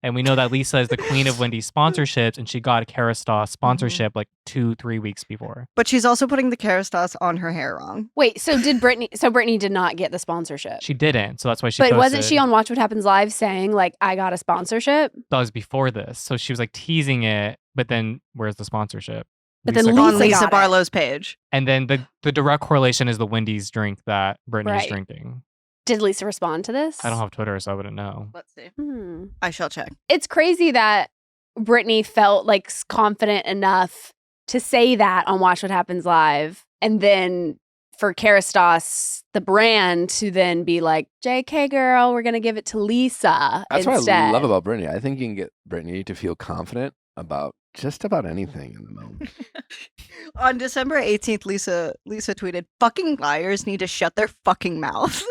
And we know that Lisa is the queen of Wendy's sponsorships, and she got a Kerastase sponsorship like 2-3 weeks before. But she's also putting the Kerastase on her hair wrong. Wait, so did Brittany? So Brittany did not get the sponsorship. She didn't, so that's why she. But wasn't she posted- on Watch What Happens Live saying like I got a sponsorship? That was before this, so she was like teasing it. But then, where's the sponsorship? But then got- Lisa On Lisa got it. Barlow's page. and then the direct correlation is the Wendy's drink that Brittany's Right. drinking. Did Lisa respond to this? I don't have Twitter, so I wouldn't know. Let's see. Hmm. I shall check. It's crazy that Brittany felt like confident enough to say that on Watch What Happens Live, and then for Kerastase, the brand, to then be like, "JK girl, we're gonna give it to Lisa." That's instead. what I love about Brittany. I think you can get Brittany to feel confident about just about anything in the moment. On December 18th, Lisa tweeted, "Fucking liars need to shut their fucking mouth."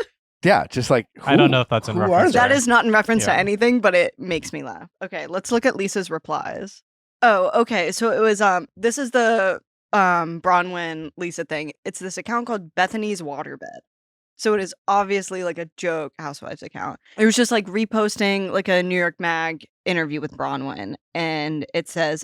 Yeah, just like I don't know if that's in who reference are to they? That is not in reference to Yeah. anything, but it makes me laugh. Okay, let's look at Lisa's replies. Oh, okay. So it was this is the Bronwyn Lisa thing. It's this account called Bethany's Waterbed. So it is obviously like a joke Housewives account. It was just like reposting like a New York Mag interview with Bronwyn, and it says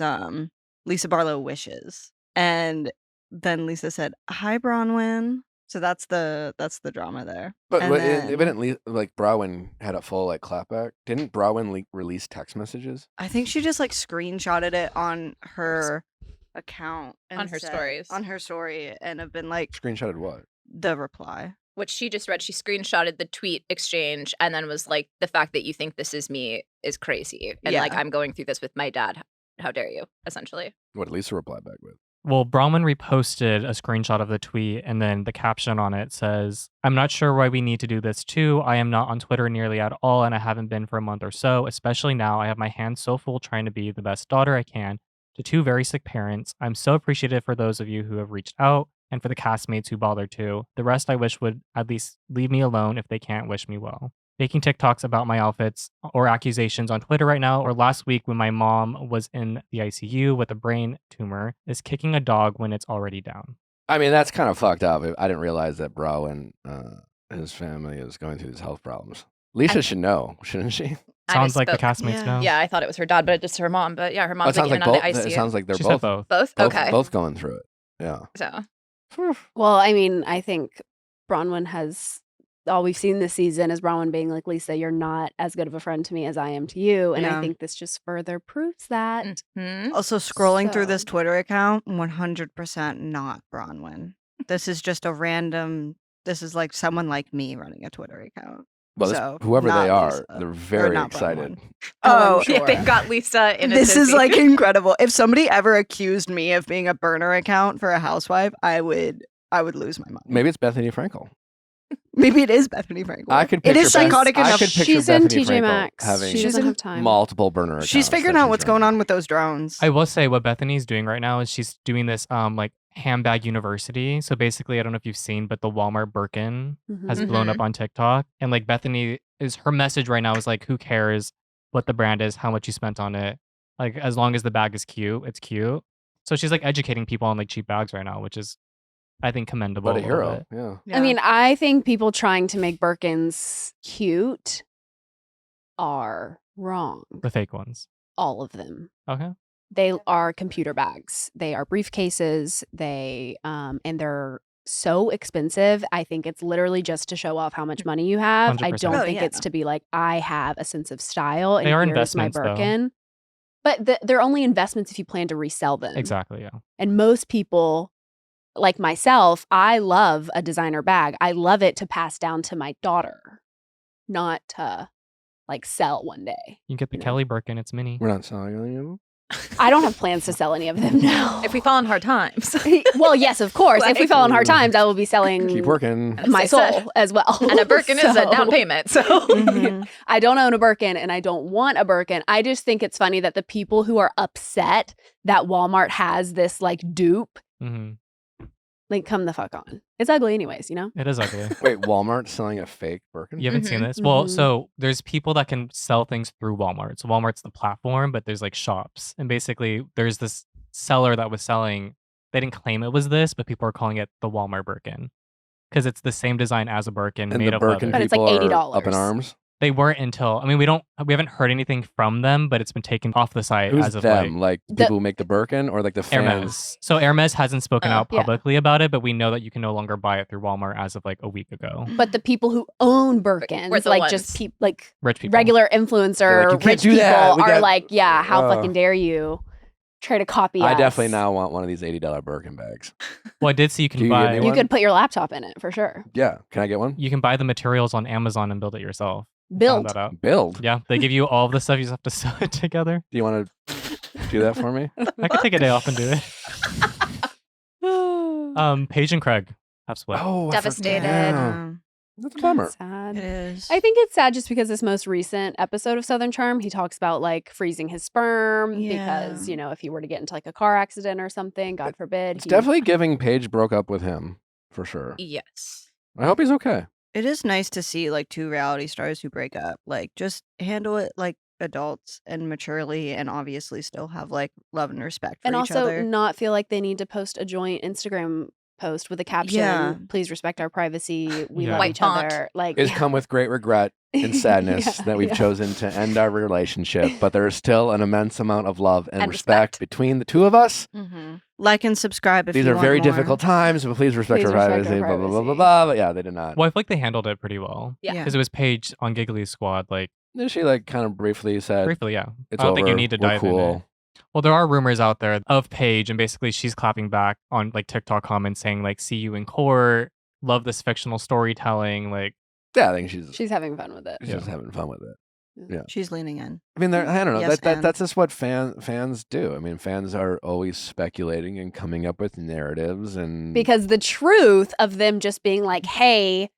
Lisa Barlow wishes. And then Lisa said, "Hi, Bronwyn." So that's the drama there. But And then- evidently, like Browen had a full like clapback. Didn't Browen release text messages? I think she just like screenshotted it on her account and On her said- stories. on her story, and have been like Screenshotted what? the reply. What she just read, she screenshotted the tweet exchange and then was like, the fact that you think this is me is crazy. And like, Yeah. I'm going through this with my dad. How dare you, essentially. What did Lisa reply back with? Well, Bronwyn reposted a screenshot of the tweet, and then the caption on it says, "I'm not sure why we need to do this too. I am not on Twitter nearly at all, and I haven't been for a month or so. Especially now, I have my hands so full trying to be the best daughter I can to 2 very sick parents. I'm so appreciative for those of you who have reached out and for the castmates who bothered to. The rest I wish would at least leave me alone if they can't wish me well. Making TikToks about my outfits or accusations on Twitter right now, or last week when my mom was in the ICU with a brain tumor, is kicking a dog when it's already down. I mean, that's kind of fucked up. I didn't realize that Bro and his family is going through these health problems. Lisa should know, shouldn't she? Sounds like the misspoke. castmates know. Yeah, I thought it was her dad, but it's her mom. But yeah, her Oh, mom's it sounds like in like and out of both. the ICU. It sounds like they're She said both, both. Okay. both going through it. Yeah. So Well, I mean, I think Bronwyn has all we've seen this season is Bronwyn being like, Lisa, you're not as good of a friend to me as I am to you. And Yeah. I think this just further proves that. mhm. Also, scrolling through this So- Twitter account, 100% not Bronwyn. This is just a random. This is like someone like me running a Twitter account. Well, So, whoever not they are, Lisa, they're or very not excited. Bronwyn. Oh, I'm Yeah, sure. they've got Lisa in a This is tizzy. like incredible. If somebody ever accused me of being a burner account for a housewife, I would lose my mind. Maybe it's Bethany Frankel. Maybe it is Bethany Frankel. I could It picture is psychotic I enough. could picture She's in Bethany TJ Frankel Maxx. having She doesn't have time. multiple burner accounts. She's figuring that out she's what's going running. on with those drones. I will say what Bethany's doing right now is she's doing this like handbag university. So basically, I don't know if you've seen, but the Walmart Birkin has Mhm. blown up on TikTok. And like Bethany is her message right now is like, who cares what the brand is, how much you spent on it? Like as long as the bag is cute, it's cute. So she's like educating people on like cheap bags right now, which is I think commendable. But a little hero. bit. Yeah. I mean, I think people trying to make Birkins cute are wrong. The fake ones. All of them. Okay. They are computer bags. They are briefcases. They and they're so expensive. I think it's literally just to show off how much money you have. I 100%. don't Oh, think yeah. it's to be like, I have a sense of style and They are here's my investments, though. Birkin. But they're only investments if you plan to resell them. Exactly. Yeah. And most people, like myself, I love a designer bag. I love it to pass down to my daughter, not to like sell one day. You can get the You know. Kelly Birkin. It's mini. We're not selling any of them. I don't have plans to sell any of them now. if we fall in hard times. Well, yes, of course. If we Like- fall in hard times, I will be selling Keep working. my As I soul said. as well. And a Birkin is a down So- payment. So Mhm. I don't own a Birkin and I don't want a Birkin. I just think it's funny that the people who are upset that Walmart has this like dupe, hmm like come the fuck on. It's ugly anyways, you know? It is ugly. Wait, Walmart's selling a fake Birkin? You haven't seen Mhm. this? Well, Mhm. so there's people that can sell things through Walmart. So Walmart's the platform, but there's like shops. And basically there's this seller that was selling, they didn't claim it was this, but people are calling it the Walmart Birkin. Because it's the same design as a Birkin And made the of Birkin leather. But it's like people are up in $80. arms. They weren't until we haven't heard anything from them, but it's been taken off the site Who's as of them? like Like The- people who make the Birkin or like the fans? Hermes. So Hermes hasn't spoken Oh, out yeah. publicly about it, but we know that you can no longer buy it through Walmart as of like a week ago. But the people who own Birkins, We're the like ones. just like Rich people. regular They're influencer, like, "You can't rich do people that. We are got- like, yeah, how Uh. fucking dare you try to copy I us? definitely now want one of these $80 Birkin bags. Well, I did see you Do can you give buy me You one? could put your laptop in it for sure. Yeah. Can I get one? you can buy the materials on Amazon and build it yourself. Found Build. that out. Build. Yeah, they give you all of the stuff. You just have to sew it together. Do you want to do that for me? I could take a day off and do it. Paige and Craig have split. Oh, I Devastated. forgot. Yeah, That's a bummer. Sad. it is. I think it's sad just because this most recent episode of Southern Charm, he talks about like freezing his sperm because, Yeah. you know, if he were to get into like a car accident or something, God forbid. It's he- definitely giving Paige broke up with him for sure. yes. I hope he's okay. It is nice to see like two reality stars who break up. Like just handle it like adults and maturely, and obviously still have like love and respect for and each also other. not feel like they need to post a joint Instagram post with a caption, Yeah. please respect our privacy. We Yeah. love White each font. other. Like It's come with great regret and sadness Yeah, that we've yeah. chosen to end our relationship, but there is still an immense amount of love and, And respect, respect. between the two of us. Mm-hmm. Like and subscribe if These you are want very more. difficult times, but please respect Please our respect our privacy. Blah, blah, blah, blah, privacy. blah. But yeah, they did not. Well, I feel like they handled it pretty well. Yeah. Yeah. Because it was Paige on Giggly's squad. Like, Then she like kind of briefly said, briefly, yeah. "It's I don't think you over. need to We're dive in cool." it. Well, there are rumors out there of Paige, and basically she's clapping back on like TikTok comments saying like, "See you in court. Love this fictional storytelling." Like, Yeah, I think she's she's having fun with it. just having fun with it. Yeah. She's leaning in. I mean, I don't know. Yes, and. That's just what fans do. I mean, fans are always speculating and coming up with narratives and Because the truth of them just being like, hey,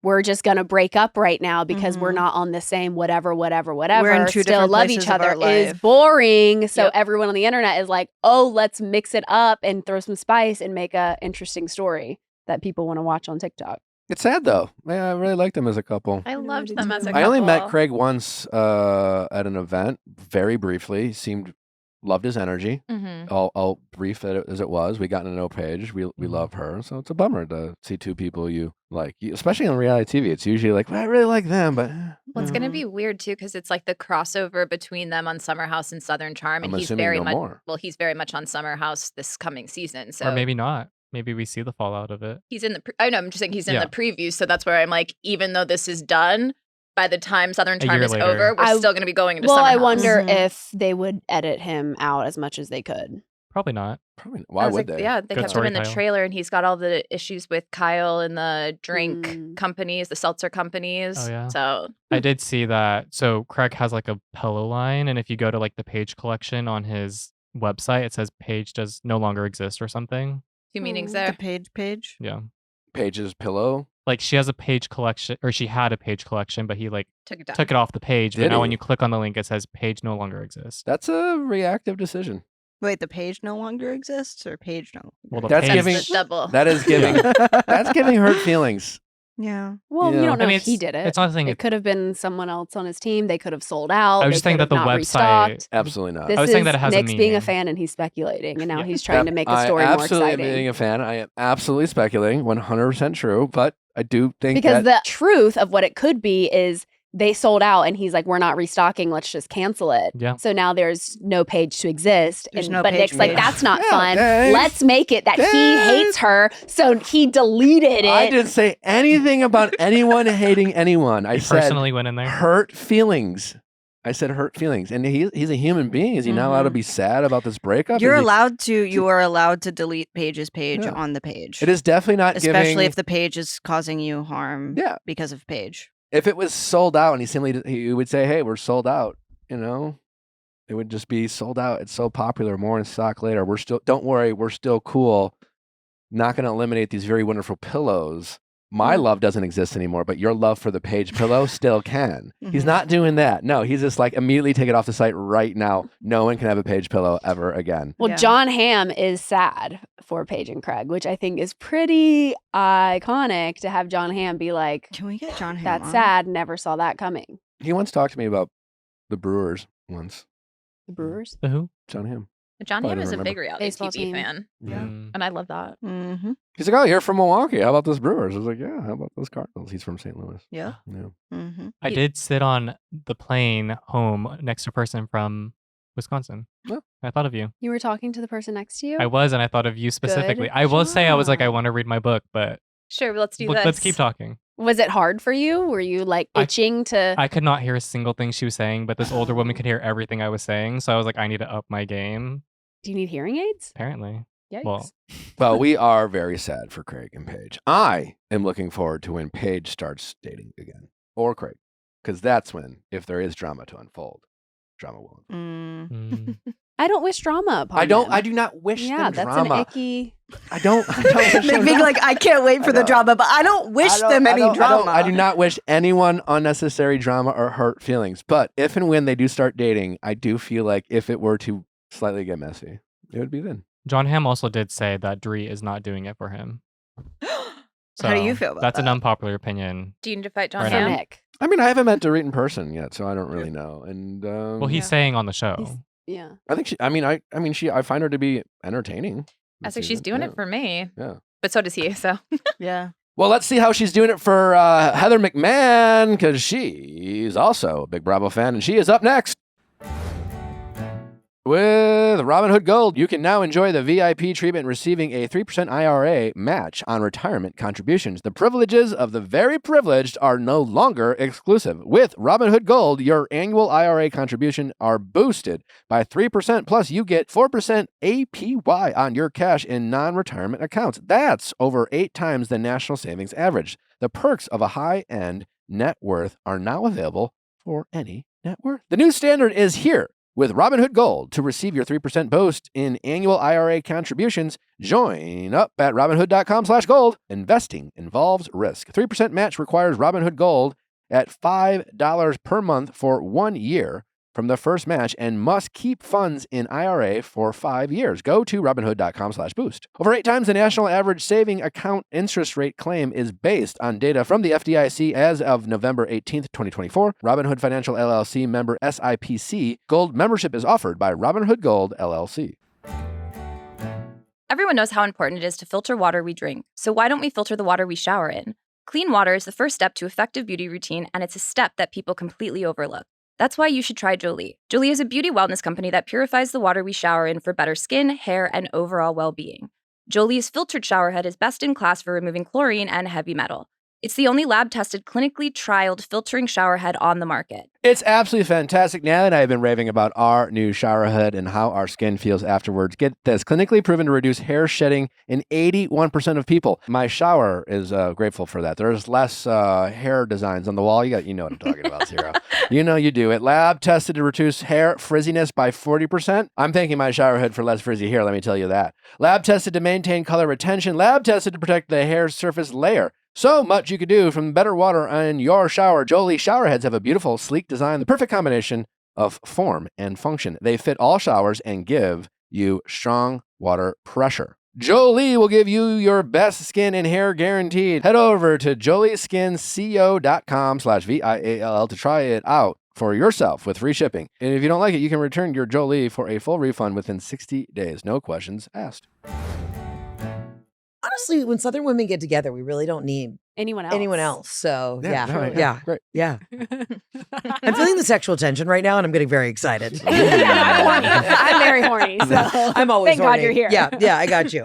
we're just gonna break up right now because we're Mhm. not on the same whatever, We're in two still different love places each of other our is life. boring. So Yep. everyone on the internet is like, oh, let's mix it up and throw some spice and make a interesting story that people want to watch on TikTok. It's sad though. Yeah, I really liked them as a couple. I I know, I loved did them as too. a I only met couple. Craig once at an event, very briefly. Loved his energy. Mhm. All brief as it was. We got to know Paige. We love her. So it's a bummer to see two people you like, especially on reality TV. It's usually like, well, I really like them, but Well, it's going to Mhm. be weird too because it's like the crossover between them on Summer House and Southern Charm, I'm and he's assuming very no much more. he's very much on Summer House this coming season. So Or maybe not. Maybe we see the fallout of it. he's in the. I know. I'm just saying he's in Yeah. the preview, so that's where I'm like, even though this is done, by the time Southern A Charm year is later. over, we're I- still going to be going into Well, Summer I House. wonder Mhm. if they would edit him out as much as they could. Probably not. probably I why was would like, they? Yeah, they Good kept him in the story, Kyle. trailer, and he's got all the issues with Kyle and the drink Mm. companies, the seltzer companies. Oh, yeah. So I did see that. So Craig has like a pillow line, and if you go to like the Page collection on his website, it says Page does no longer exist or something. two meanings Mm. there. The page. Yeah. Paige's pillow. Like she has a Page collection, or she had a Page collection, but he like Took it down. took it off the page. But Did now when he? you click on the link, it says Page no longer exists. That's a reactive decision. Wait, the page no longer exists, or page no? Well, the That's page, giving- That's the double. That is giving. That's giving hurt feelings. Yeah. Well, Yeah. you don't know I mean, if he did it. It's not a thing. It could have been someone else on his team. They could have sold out. I was They just saying could that have the not website. restocked. Absolutely not. This I was is saying that it has a Nick's being a meaning. fan and he's speculating, and now Yeah. he's trying to make the I story more absolutely exciting. am being a fan. I am absolutely speculating, 100% true. But I do think Because that the truth of what it could be is they sold out, and he's like, "We're not restocking. Let's just cancel it." Yeah. So now there's no Page to exist. There's and, no but Paige Nick's like, Page. "That's not Yeah, fun. Dave. Let's make it that he Dave. hates her." So he deleted it. I didn't say anything about anyone hating anyone. I You said personally went in there. hurt feelings. I said hurt feelings, and he's a human being. Is he not allowed to Mhm. be sad about this breakup? You're Is he- allowed to. You are allowed to delete Page's page Yeah. on the page. It is definitely not especially giving. if the page is causing you harm. Yeah. Because of Page. If it was sold out, and he would say, "Hey, we're sold out," you know, it would just be sold out. It's so popular. More in stock later. Don't worry, we're still cool. Not going to eliminate these very wonderful pillows. My love doesn't exist anymore, but your love for the Page pillow still can. He's Mhm. not doing that. No, he's just like immediately take it off the site right now. No one can have a Page pillow ever again. Well, Yeah. John Hamm is sad for Paige and Craig, which I think is pretty iconic to have John Hamm be like, Can we get John Hamm "That's on? sad. Never saw that coming." He once talked to me about the Brewers once. The Brewers. The who? John Hamm. John Probably Hamm don't is a big remember. reality Baseball TV team. fan, Yeah. Mm. and I love that. Mm-hmm. He's like, "Oh, you're from Milwaukee. How about those Brewers?" I was like, "Yeah, how about those Cardinals?" He's from St. Louis. Yeah. Yeah. Mm-hmm. I You- did sit on the plane home next to a person from Wisconsin. Oh. I thought of you. You were talking to the person next to you. I was, and I thought of you specifically. I will say I was like, I job. want to read my book, but Sure, let's do this. let's keep talking. Was it hard for you? Were you like I- itching to? I could not hear a single thing she was saying, but this older woman could hear everything I was saying. So I was like, I need to up my game. Do you need hearing aids? Apparently. Yikes. Well, Well, we are very sad for Craig and Paige. I am looking forward to when Paige starts dating again, or Craig, because that's when, if there is drama to unfold, drama will unfold. Mm. mm, I don't wish drama upon I don't. them. I do not wish Yeah, them that's drama. an icky. I don't. I don't wish them Being drama. like, I can't wait for I the know. drama, but I don't wish I don't- them I any don't- drama. I do not wish anyone unnecessary drama or hurt feelings. But if and when they do start dating, I do feel like if it were to slightly get messy, it would be then. John Hamm also did say that Dree is not doing it for him. How do you So feel about That's an that? unpopular opinion. Do you need to fight John Right For now. Hamm? Nick. I mean, I haven't met Dorit in person yet, so I don't really know. And Well, he's Yeah. saying on the show. He's- Yeah. I think she. I mean, I find her to be entertaining. I was like, she's doing it for me. Yeah. But so does he. So Yeah. Well, let's see how she's doing it for Heather McMahan, because she's also a big Bravo fan, and she is up next. With Robinhood Gold, you can now enjoy the VIP treatment receiving a 3% IRA match on retirement contributions. The privileges of the very privileged are no longer exclusive. With Robinhood Gold, your annual IRA contribution are boosted by 3%, plus you get 4% APY on your cash in non-retirement accounts. That's over 8 times the national savings average. The perks of a high-end net worth are now available for any net worth. The new standard is here. With Robinhood Gold, to receive your 3% boost in annual IRA contributions, join up at Robinhood.com/gold. Investing involves risk. 3% match requires Robinhood Gold at $5 per month for 1 year from the first match and must keep funds in IRA for 5 years. Go to Robinhood.com/boost. Over 8 times the national average saving account interest rate claim is based on data from the FDIC as of November 18th, 2024. Robinhood Financial LLC member SIPC. Gold membership is offered by Robinhood Gold LLC. Everyone knows how important it is to filter water we drink, so why don't we filter the water we shower in? Clean water is the first step to effective beauty routine, and it's a step that people completely overlook. That's why you should try Jolie. Jolie is a beauty wellness company that purifies the water we shower in for better skin, hair, and overall well-being. Jolie's filtered showerhead is best in class for removing chlorine and heavy metal. It's the only lab-tested, clinically trialed filtering showerhead on the market. It's absolutely fantastic. Natalie and I have been raving about our new showerhead and how our skin feels afterwards. Get this, clinically proven to reduce hair shedding in 81% of people. My shower is grateful for that. There's less hair designs on the wall. You know what I'm talking about, Zero. You know you do it. Lab tested to reduce hair frizziness by 40%. I'm thanking my showerhead for less frizzy hair, let me tell you that. Lab tested to maintain color retention. Lab tested to protect the hair surface layer. So much you could do from better water in your shower. Jolie showerheads have a beautiful, sleek design, the perfect combination of form and function. They fit all showers and give you strong water pressure. Jolie will give you your best skin and hair guaranteed. Head over to jolieskinco.com/VIALL to try it out for yourself with free shipping. And if you don't like it, you can return your Jolie for a full refund within 60 days. No questions asked. Honestly, when Southern women get together, we really don't need Anyone else? So Yeah, yeah, no, yeah, yeah, great. yeah. I'm feeling the sexual tension right now, and I'm getting very excited. I'm horny. I'm very horny. So I'm always thank God horny. you're here. Yeah, I got you.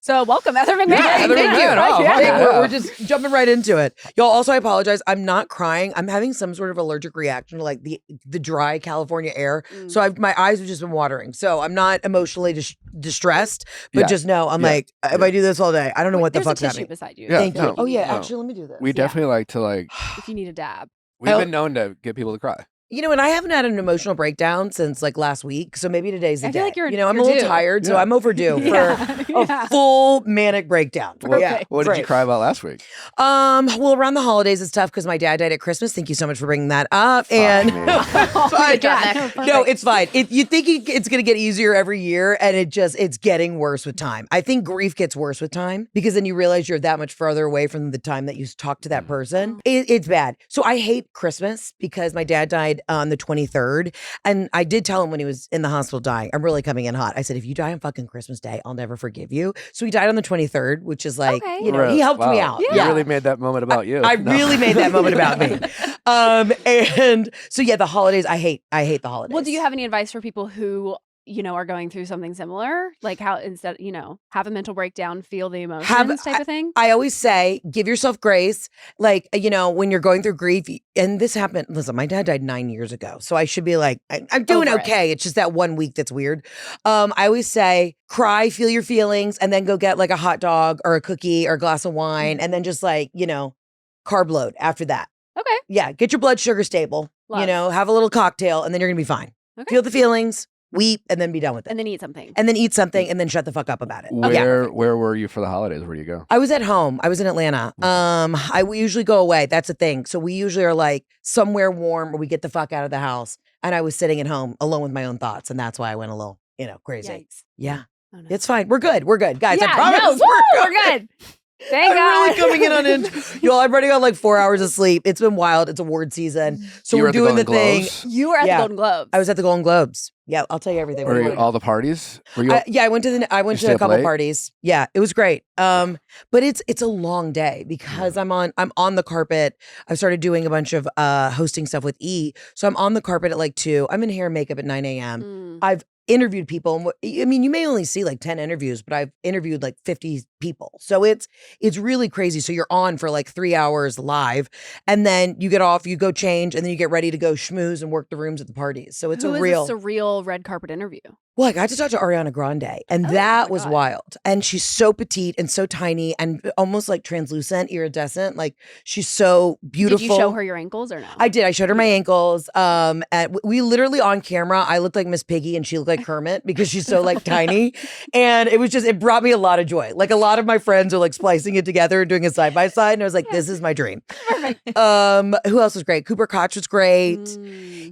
So welcome, Heather McMahan. Yeah, Heather thank you. McMahan. Oh, Yeah. yeah. We're just jumping right into it. Y'all, also, I apologize. I'm not crying. I'm having some sort of allergic reaction to like the dry California air. So my eyes have just been watering. So I'm not emotionally distressed, but Yeah. just know I'm Yeah. like, if I do this all day, I don't know what the There's a fuck's tissue happening. beside you. Yeah, Thank you. no, Oh, yeah. no. Actually, let me do this. We definitely like to If you need a dab. we've been known to get people to cry. You know, and I haven't had an emotional breakdown since like last week. So maybe today's the I day. feel like I'm a you're little due. tired, so Yeah. I'm overdue Yeah. for a full manic breakdown. Yeah. What did you great. cry about last week? Well, around the holidays, it's tough because my dad died at Christmas. Thank you so much for bringing that up. And me. Good job, Nick. no, it's fine. You think it's going to get easier every year, and it's getting worse with time. I think grief gets worse with time because then you realize you're that much further away from the time that you talk to that person. It's bad. So I hate Christmas because my dad died on the 23rd. And I did tell him when he was in the hospital dying, I'm really coming in hot. I said, if you die on fucking Christmas Day, I'll never forgive you. So he died on the 23rd, which is like, Okay. he helped me out. You really made that moment about you. I No. really made that moment about me. And so yeah, the holidays, I hate the holidays. Well, do you have any advice for people who, are going through something similar? Like how instead, have a mental breakdown, feel the emotions type of thing? I always say, give yourself grace. Like, when you're going through grief, and this happened, listen, my dad died 9 years ago. So I should be like, I'm doing Over it. okay. It's just that 1 week that's weird. I always say, cry, feel your feelings, and then go get like a hot dog or a cookie or a glass of wine. And then just like, carb load after that. Okay. Yeah. Get your blood sugar stable, Love. have a little cocktail, and then you're going to be fine. Okay. Feel the feelings, weep, and then be done with it. And then eat something. And then eat something and then shut the fuck up about it. Where were you for the holidays? Where do you go? I was at home. I was in Atlanta. We usually go away. That's the thing. So we usually are like somewhere warm where we get the fuck out of the house. And I was sitting at home alone with my own thoughts. And that's why I went a little, crazy. Yikes. Yeah. Oh, no. It's fine. We're good. We're good. Guys, I Yeah, promise no, woo, we're good. Thank I'm God. really coming in on it. Y'all, I'm running on like 4 hours of sleep. It's been wild. It's award season. So You were we're at the doing the Golden thing. Globes? You were at Yeah. the Golden Globes. I was at the Golden Globes. Yeah, I'll tell you everything. Were you all the parties? Were you? Yeah, I went to You stay a up couple late? parties. Yeah, it was great. But it's a long day because I'm on the carpet. I've started doing a bunch of hosting stuff with E. So I'm on the carpet at like 2. I'm in hair and makeup at 9 a.m. I've interviewed people. I mean, you may only see like 10 interviews, but I've interviewed like 50 people. So it's really crazy. So you're on for like 3 hours live, and then you get off, you go change, and then you get ready to go schmooze and work the rooms at the parties. So it's Who a is real. this a real red carpet interview? Well, I got to talk to Ariana Grande, and Oh, that my was God. wild. And she's so petite and so tiny and almost like translucent, iridescent. Like she's so beautiful. Did you show her your ankles or no? I did. I showed her my ankles. And we literally on camera, I looked like Miss Piggy and she looked like Kermit because she's so like tiny. And it brought me a lot of joy. Like a lot of my friends are like splicing it together and doing a side by side. And I was like, this is my dream. Who else was great? Cooper Koch was great.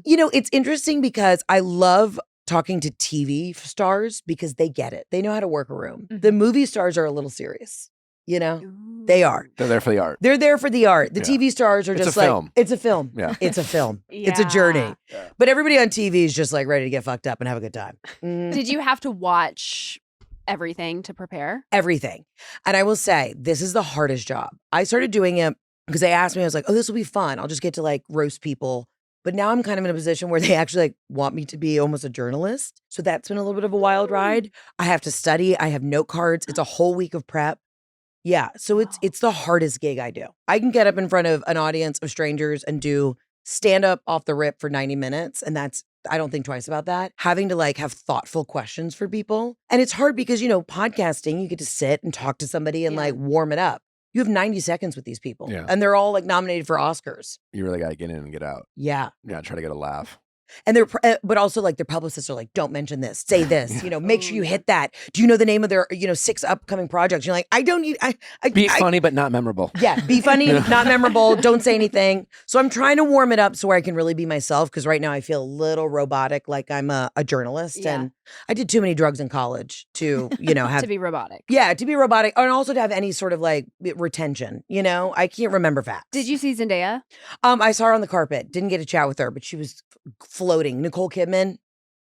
You know, it's interesting because I love talking to TV stars because they get it. They know how to work a room. The movie stars are a little serious, you know? They are. They're there for the art. They're there for the art. The Yeah. TV stars are It's a just like, film. it's a film. Yeah. It's a film. It's a journey. Yeah. But everybody on TV is just like ready to get fucked up and have a good time. Did you have to watch everything to prepare? Everything. And I will say, this is the hardest job. I started doing it because they asked me, I was like, oh, this will be fun. I'll just get to like roast people. But now I'm kind of in a position where they actually like want me to be almost a journalist. So that's been a little bit of a wild ride. I have to study. I have note cards. It's a whole week of prep. Yeah. So it's the hardest gig I do. I can get up in front of an audience of strangers and do stand up off the rip for 90 minutes. And I don't think twice about that. Having to like have thoughtful questions for people. And it's hard because, you know, podcasting, you get to sit and talk to somebody and like warm it up. You have 90 seconds with these people. Yeah. And they're all like nominated for Oscars. You really got to get in and get out. Yeah. Yeah, try to get a laugh. And but also like their publicists are like, don't mention this, say this, you know, make sure you hit that. Do you know the name of their, 6 upcoming projects? You're like, I don't need, Be funny, but not memorable. Yeah, be funny, not memorable, don't say anything. So I'm trying to warm it up so where I can really be myself. Cause right now I feel a little robotic, like I'm a journalist. Yeah. And I did too many drugs in college to, have. To be robotic. Yeah, to be robotic and also to have any sort of like retention, I can't remember facts. Did you see Zendaya? I saw her on the carpet, didn't get to chat with her, but she was floating. Nicole Kidman,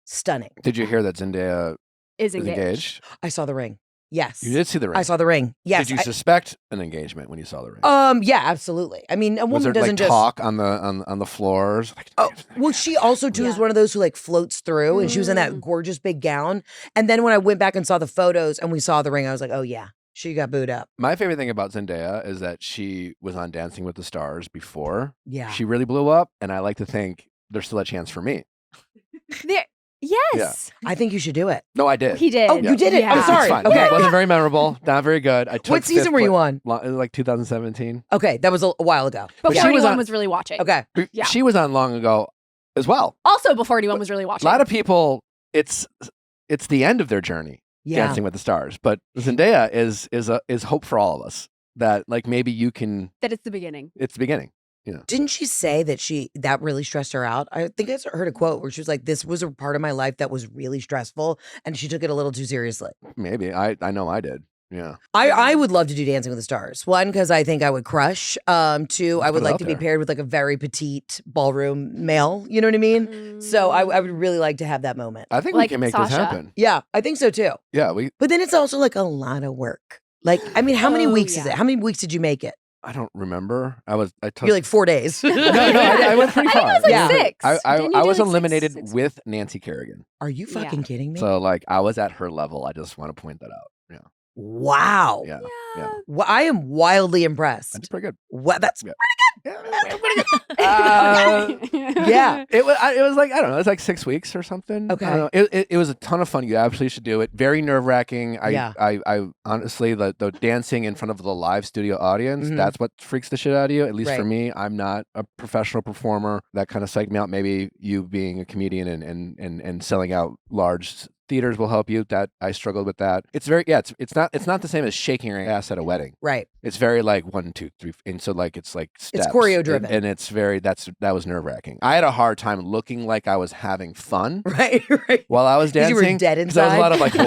stunning. Did you hear that Zendaya Is is engaged? I saw the ring. Yes. You did see the ring. I saw the ring. Yes. Did you suspect an engagement when you saw the ring? Yeah, absolutely. I mean, a Was woman there doesn't like just talk on the floors? Like, Oh, well, she also too is one of those who like floats through, and she was in that gorgeous big gown. And then when I went back and saw the photos and we saw the ring, I was like, oh yeah, she got booed up. My favorite thing about Zendaya is that she was on Dancing with the Stars before. Yeah. She really blew up, and I like to think there's still a chance for me. Yes. I think you should do it. No, I did. He did. Oh, you did it. I'm Yeah. sorry. It's fine. Okay. It wasn't very memorable. Not very good. I took What season fifth were you pla- on? It was like 2017. Okay, that was a while ago. Before she was anyone on- was really watching. Okay. Yeah. She was on long ago as well. Also before anyone was really A watching. lot of people, it's the end of their journey, Yeah. Dancing with the Stars. But Zendaya is hope for all of us that like maybe you can. that it's the beginning. It's the beginning. Didn't she say that really stressed her out? I think I heard a quote where she was like, this was a part of my life that was really stressful and she took it a little too seriously. Maybe I know I did. Yeah. I would love to do Dancing with the Stars. One, because I think I would crush. Two, I Let's would put it like out to be there. paired with like a very petite ballroom male. You know what I mean? So I would really like to have that moment. I think Like we can make this Sasha. happen. Yeah, I think so too. Yeah. But then it's also like a lot of work. Like, I mean, how many Oh, weeks is yeah. it? How many weeks did you make it? I don't remember. I took. You're like 4 days. no, I went pretty I far. think it was like Yeah. 6. I Didn't you do was like eliminated six? with Nancy Kerrigan. Are you Yeah. fucking kidding me? So like I was at her level. I just want to point that out. Yeah. Wow. Yeah. Yeah. Well, I am wildly impressed. That's pretty good. Well, that's Yeah. yeah. It was like I don't know. It was like 6 weeks or something. Okay. I don't know. It was a ton of fun. You absolutely should do it. Very nerve wracking. Yeah. I honestly the dancing in front of the live studio audience. Mhm. That's what freaks the shit out of you. At least for Right. me, I'm not a professional performer. That kind of psyched me out. Maybe you being a comedian and selling out large theaters will help you. That I struggled with that. It's very it's not the same as shaking your ass at a wedding. right. It's very like 1, 2, 3, and so like it's like steps. choreo driven. and it's very that was nerve wracking. I had a hard time looking like I was having fun Right. Right. while I was 'Cause dancing. you were dead 'Cause there was a lot of like, oh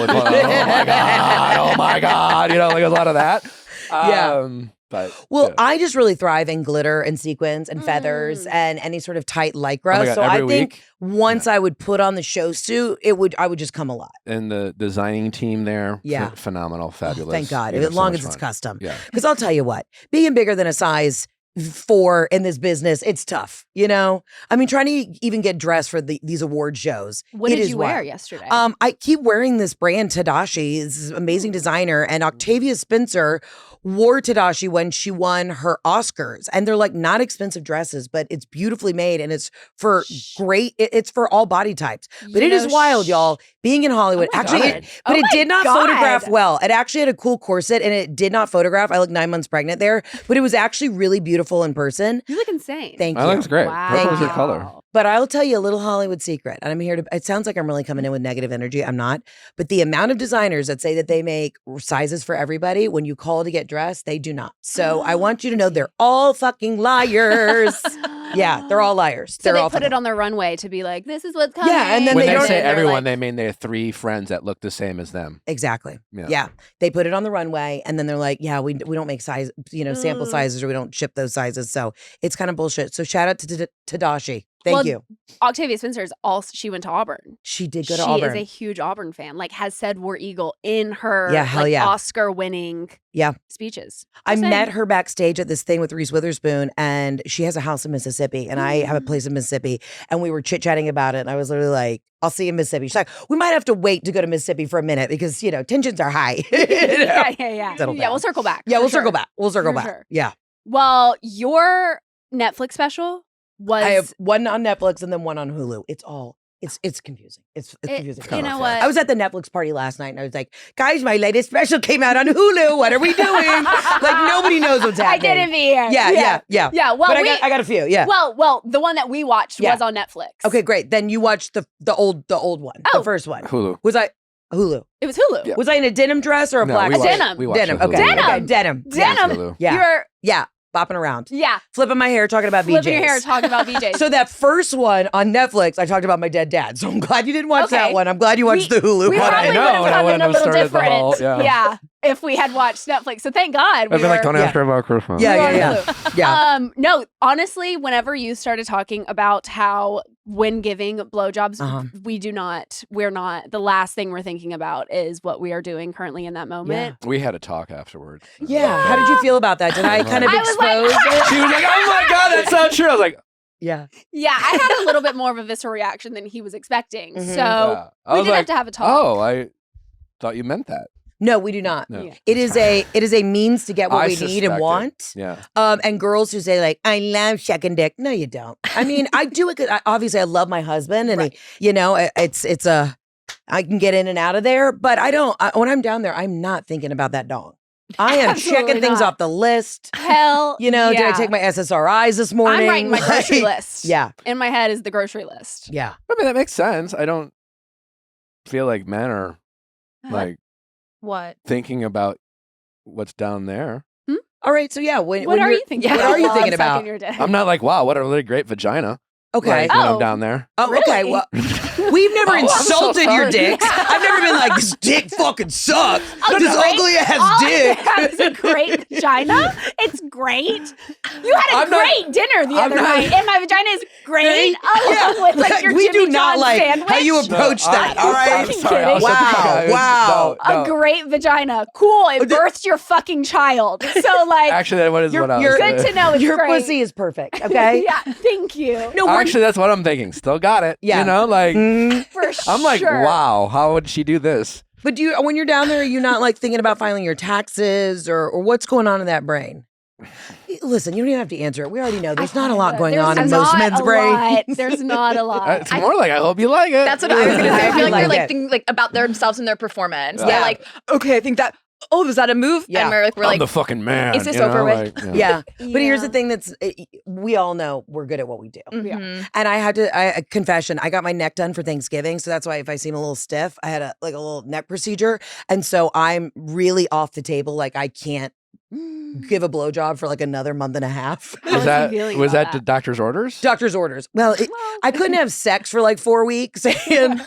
my god, like a lot of that. Yeah. But Well, yeah. I just really thrive in glitter and sequins and feathers and any sort of tight lycra. Oh my God, so I every think week? once I would put on the show suit, I would just come alive. and the designing team there, Yeah. phenomenal, fabulous. Thank God. We had As so long much as it's fun. custom. Yeah. Because I'll tell you what, being bigger than a size for in this business, it's tough, you know? I mean, trying to even get dressed for these award shows. What it did is you wear wild. yesterday? I keep wearing this brand Tadashi. It's this amazing designer, and Octavia Spencer wore Tadashi when she won her Oscars, and they're like not expensive dresses, but it's beautifully made, and it's for great. It's for all body types, but it is wild, y'all. Being in Hollywood, my actually, God. but Oh it my did not God. photograph well. It actually had a cool corset, and it did not photograph. I looked 9 months pregnant there, but it was actually really beautiful in person. You look insane. Thank you. That looks great. Wow. Purple is your Thank color. But I'll tell you a little Hollywood secret, and I'm here to. It sounds like I'm really coming in with negative energy. I'm not. But the amount of designers that say that they make sizes for everybody, when you call to get dressed, they do not. So I want you to know they're all fucking liars. Yeah, they're all liars. So They're they all put fucking- it on their runway to be like, this is what's coming. Yeah, and then When they they don't- say and they're everyone, like, they mean they have 3 friends that look the same as them. Exactly. Yeah. Yeah. They put it on the runway, and then they're like, yeah, we don't make size, sample sizes, or we don't ship those sizes. So it's kind of bullshit. So shout out to Tadashi. Thank Well, you. Octavia Spencer is also, she went to Auburn. She did go to She Auburn. is a huge Auburn fan. Like, has said War Eagle in her Yeah, hell yeah. Oscar-winning speeches. I Just saying. met her backstage at this thing with Reese Witherspoon, and she has a house in Mississippi, and I have a place in Mississippi, and we were chit-chatting about it, and I was literally like, I'll see you in Mississippi. She's like, we might have to wait to go to Mississippi for a minute because, tensions are high. Yeah. Settle Yeah, down. we'll circle back. Yeah, for we'll sure. circle back. We'll circle For back. sure. Yeah. Well, your Netflix special was... I have one on Netflix and then one on Hulu. It's confusing. It's confusing. You know what? I was at the Netflix party last night and I was like, guys, my latest special came out on Hulu. What are we doing? Like, nobody knows what's I happening. didn't be here. Yeah. Yeah, well, But I got a few. Yeah. Well, the one that we watched Yeah. was on Netflix. Okay, great. Then you watched the old one, Oh. the first one. Hulu. Was I Hulu? It was Hulu. Yeah. Was I in a denim dress or a No, black? we watched- Denim. we watched Denim. the Hulu. Okay. Denim. Okay. Denim. Denim. Hulu. Yeah. You're, Yeah. Bopping around. yeah, Flipping my hair, talking about flipping VJs. your hair, talking about VJs. So that first one on Netflix, I talked about my dead dad. So I'm glad you didn't watch Okay. that one. I'm glad you watched the Hulu we one. probably I know, would have and I gotten wouldn't a have little started the different. whole- yeah. If we had watched Netflix. So thank God. I've been like, don't Yeah. ask her about Christmas. Yeah, we were yeah, on yeah. Hulu. Yeah. No, honestly, whenever you started talking about how when giving blowjobs, Uh-huh. we're not, the last thing we're thinking about is what we are doing currently in that moment. We had a talk afterwards. Yeah. How did you feel about that? Did I kind of I was like- expose it? She was like, oh my God, that's not true. I was like, Yeah. Yeah, I had a little bit more of a visceral reaction than he was expecting. Mhm. So yeah. I we was did like, have to have a talk. oh, I thought you meant that. No, we do not. No. Yeah. It is a means to get what I we need and suspected. want. Yeah. And girls who say like, I love shucking dick. No, you don't. I mean, I do it because obviously I love my husband, and Right. it's a I can get in and out of there, but I don't. When I'm down there, I'm not thinking about that dong. I am Absolutely checking things not. off the list. Hell, Did I yeah. take my SSRIs this morning? I'm writing my grocery Like, list. Yeah, In my head is the grocery list. yeah. I mean, that makes sense. I don't feel like men are like What? thinking about what's down there. All right, so yeah. When What are you're- you thinking? What about are you while thinking I'm sucking about? Your dick? I'm not like, wow, what a really great vagina. Okay. Like, when Oh. I'm down there. Oh, okay. Really? Well, we've never Oh, I'm so insulted your sorry. dicks. I've never been like, this dick fucking sucks. Oh, This great. ugly ass All dick. I have is a great vagina. It's great. You had a I'm not- great dinner the I'm other not- night, and my vagina is great. Yeah, Along with like your we Jimmy do not John's like sandwich. how you approach No, that. I'm- All right. I'm Fucking sorry. I'll kidding. shut the fuck Wow, up. wow. No, A great vagina. Cool. It the- birthed your fucking child. So like, Actually, that is what I was you're saying. good to know it's Your great. pussy is perfect. Okay. Yeah. Thank you. No, we're Actually, that's what I'm thinking. Still got it. Yeah. You know, like, Mhm. For sure. I'm like, wow, how would she do this? But when you're down there, are you not like thinking about filing your taxes or what's going on in that brain? Listen, you don't even have to answer it. We already know there's not a lot going There's on in not most men's a brains. lot. There's not a lot. It's more like, I hope you like it. That's what I was gonna say. I feel like Like they're like it. thinking like about themselves and their performance. Yeah. They're like, okay, I think that. Oh, was that a move? Yeah. And we're I'm like, the fucking man. is this you know, over with? like, Yeah. But here's the Yeah. thing we all know we're good at what we do. mhm. And I had to, a confession, I got my neck done for Thanksgiving. So that's why if I seem a little stiff, I had a little neck procedure. And so I'm really off the table. Like I can't give a blowjob for like another month and a half. How was he feeling was about that the doctor's orders? Doctor's orders. Well, I couldn't have sex for like 4 weeks, and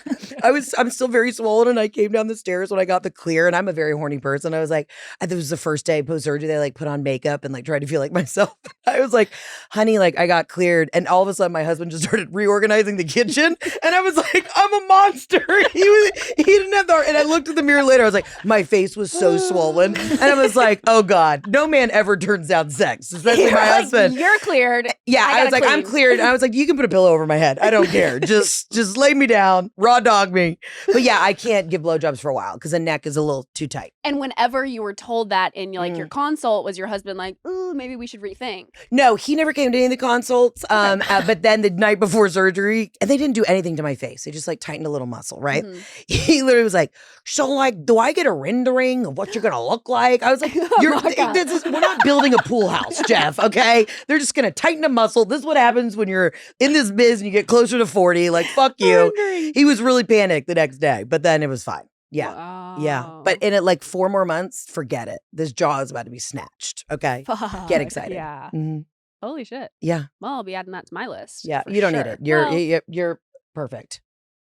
I'm still very swollen. And I came down the stairs when I got the clear, and I'm a very horny person. I was like, this was the first day post surgery. They like put on makeup and like tried to feel like myself. I was like, honey, like I got cleared, and all of a sudden my husband just started reorganizing the kitchen, and I was like, I'm a monster. He didn't didn't have the heart. And I looked at the mirror later. I was like, my face was so swollen. And I was like, oh God, no man ever turns down sex, especially my husband. You're cleared. Yeah, I was like, I'm cleared. And I was like, you can put a pillow over my head. I don't care. Just lay me down, raw dog me. But yeah, I can't give blowjobs for a while because the neck is a little too tight. And whenever you were told that in like your consult, was your husband like, ooh, maybe we should rethink? No, he never came to any of the consults. But then the night before surgery, and they didn't do anything to my face. They just like tightened a little muscle, right? He literally was like, so like, do I get a rendering of what you're going to look like? I was like, we're not building a pool house, Jeff, okay? They're just going to tighten a muscle. This is what happens when you're in this biz and you get closer to 40. Like, fuck you. He was really panicked the next day, but then it was fine. Yeah. Wow. Yeah. But in it, like 4 more months, forget it. This jaw is about to be snatched. Okay. Fuck. Get excited. Yeah. Holy shit. Yeah. Well, I'll be adding that to my list. Yeah. for You don't need sure. it. Well, You're perfect.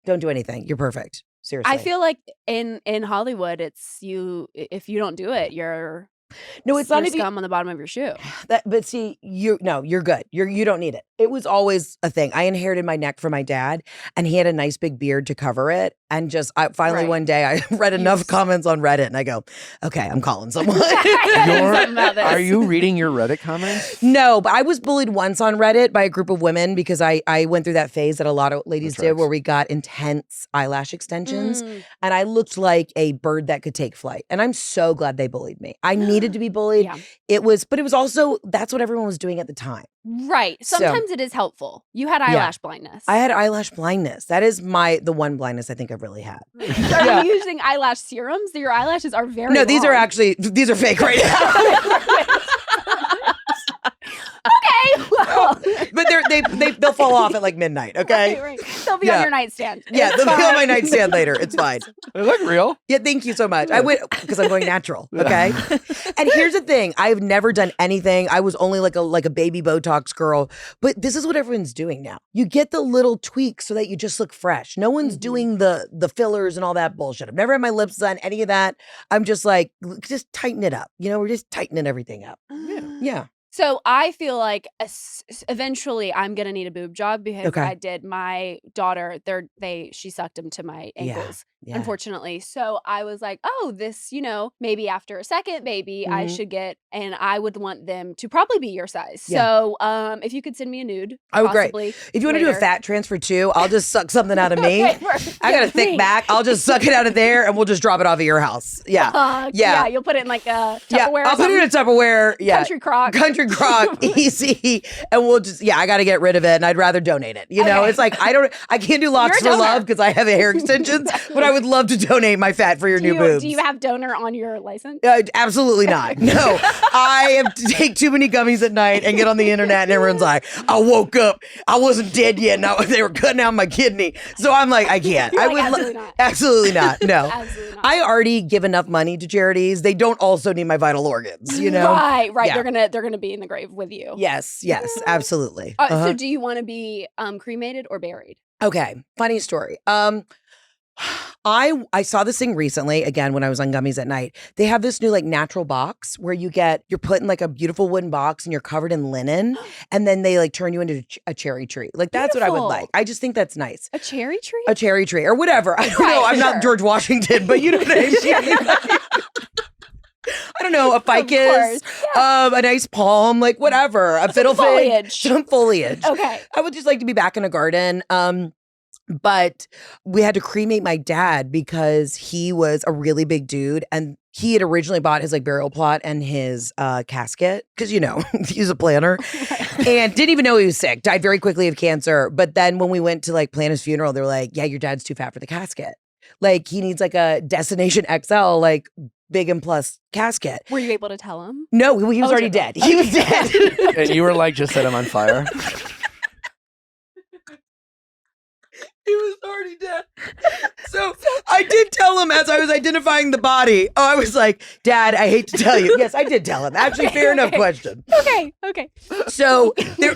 Don't do anything. You're perfect. Seriously. I feel like in Hollywood, it's you. If you don't do it, you're no, it's not you're even scum on the bottom of your shoe. but see, you're good. You don't need it. It was always a thing. I inherited my neck from my dad, and he had a nice big beard to cover it. And just finally Right. one day, I read enough comments on Reddit, and I go, okay, I'm calling someone. Something about this. Are you reading your Reddit comments? No, but I was bullied once on Reddit by a group of women because I went through that phase that a lot of ladies That's did right. where we got intense eyelash extensions, Mm. and I looked like a bird that could take flight. And I'm so glad they bullied me. I needed to be bullied. Yeah. But it was also, that's what everyone was doing at the time. Right. So- Sometimes it is helpful. You had eyelash blindness. I had eyelash blindness. That is the one blindness I think I've really had. Are you using eyelash serums? Your eyelashes are very No, these are long. these are fake right now. Okay. Well, But they'll fall off at like midnight, okay? right. They'll be Yeah. on your nightstand. Yeah, It's they'll be on fine. my nightstand later. It's fine. They look real. Yeah, thank you so much. I went because I'm going natural. Okay. And here's the thing: I've never done anything. I was only like a baby Botox girl. But this is what everyone's doing now. You get the little tweaks so that you just look fresh. No one's doing the fillers and all that bullshit. I've never had my lips done, any of that. I'm just like, just tighten it up. You know, we're just tightening everything up. Yeah. So I feel like eventually I'm gonna need a boob job because Okay. I did my daughter. She sucked them to my ankles, Yeah. unfortunately. So I was like, oh, this, maybe after a second baby, I Mhm. should get, and I would want them to probably be your size. Yeah. So if you could send me a nude, Oh, great. possibly If you want to do a later. fat transfer too, I'll just suck something out of me. Okay, perfect. I got a Yeah, thick me. back. I'll just suck it out of there and we'll just drop it off at your house. Yeah. Yeah, you'll put it in like a Yeah. Tupperware. or I'll put it in something. a Tupperware. Yeah. Country crock. Country crock, easy. And we'll just, I got to get rid of it and I'd rather donate it. You know, Okay. it's like, I can't do lots You're a for love donor. because I have hair extensions, but I would love to donate my fat for your new boobs. Do you have donor on your license? Absolutely not. No, I have to take too many gummies at night and get on the internet and everyone's like, I woke up, I wasn't dead yet. Now they were cutting out my kidney. So I'm like, I can't. You're I like, would absolutely not. absolutely not. No. Absolutely not. I already give enough money to charities. They don't also need my vital organs, you know? Right. Yeah. They're gonna be in the grave with you. Yes, absolutely. So do you want to be cremated or buried? Okay, funny story. I saw this thing recently again when I was on Gummies at Night. They have this new like natural box where you're put in like a beautiful wooden box and you're covered in linen, and then they like turn you into a cherry tree. Like that's what I would Beautiful. like. I just think that's nice. A cherry tree? A cherry tree or whatever. I don't Right, know. I'm sure. not George Washington, but you know what I mean. I don't know, a ficus, course, a nice palm, like whatever, a fiddle fig, foliage. some foliage. Okay. I would just like to be back in a garden. But we had to cremate my dad because he was a really big dude and he had originally bought his like burial plot and his casket because he's a planner and didn't even know he was sick. Died very quickly of cancer. But then when we went to like plan his funeral, they were like, "Yeah, your dad's too fat for the casket. Like he needs like a Destination XL like big and plus casket." Were you able to tell him? No, he was Oh, already did dead. He was dead. And you were like, just set him on fire. He was already dead. So I did tell him as I was identifying the body. Oh, I was like, "Dad, I hate to tell you." Yes, I did tell him. Actually, fair enough question. Okay. So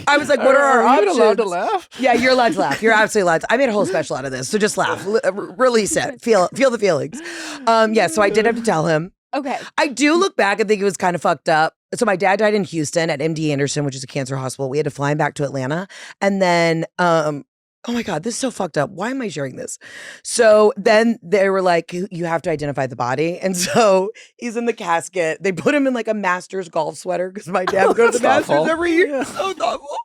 I was like, "What are our you options?" allowed to laugh? Yeah, you're allowed to laugh. You're absolutely allowed to. I made a whole special out of this. So just laugh. Release it. Feel the feelings. Yeah, so I did have to tell him. Okay. I do look back and think it was kind of fucked up. So my dad died in Houston at MD Anderson, which is a cancer hospital. We had to fly him back to Atlanta. And then Oh my God, this is so fucked up. Why am I sharing this? So then they were like, you have to identify the body. And so he's in the casket. They put him in like a Masters golf sweater because my dad goes to the Masters thoughtful. every year. Yeah. So thoughtful.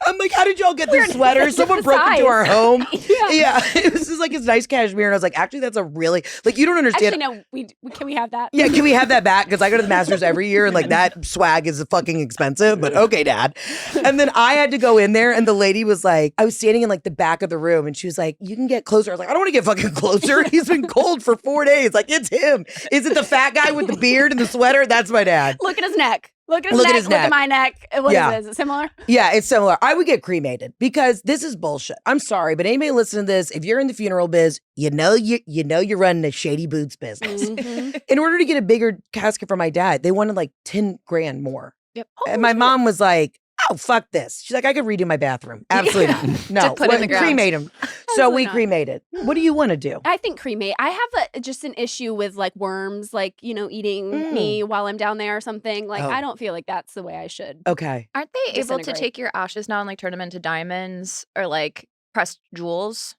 I'm like, how did y'all get this We're sweater? such Someone different broke into our size. home. Yeah. Yeah. It was just like his nice cashmere. And I was like, actually, that's a really, like, you don't understand. Actually, no. Can we have that? Yeah, can we have that back? Because I go to the Masters every year and like that swag is fucking expensive, but okay, Dad. And then I had to go in there and the lady was like, I was standing in like the back of the room and she was like, you can get closer. I was like, I don't want to get fucking closer. He's been cold for 4 days. Like, it's him. Is it the fat guy with the beard and the sweater? That's my dad. Look at his neck. Look at his Look at neck. his Look neck. at my neck. What Yeah. is it? Is it similar? Yeah, it's similar. I would get cremated because this is bullshit. I'm sorry, but anybody listening to this, if you're in the funeral biz, you know you're running a shady boots business. Mhm. In order to get a bigger casket for my dad, they wanted like 10 grand more. Yep. And my mom was like, oh, fuck this. She's like, I could redo my bathroom. Absolutely not. No, To put in the ground. cremate him. So Absolutely we not. cremated. What do you want to do? I think cremate. I have just an issue with like worms, like, eating me while I'm down there or something. Like, Oh. I don't feel like that's the way I should. Okay. Aren't they able to Disintegrate. take your ashes now and like turn them into diamonds or like pressed jewels?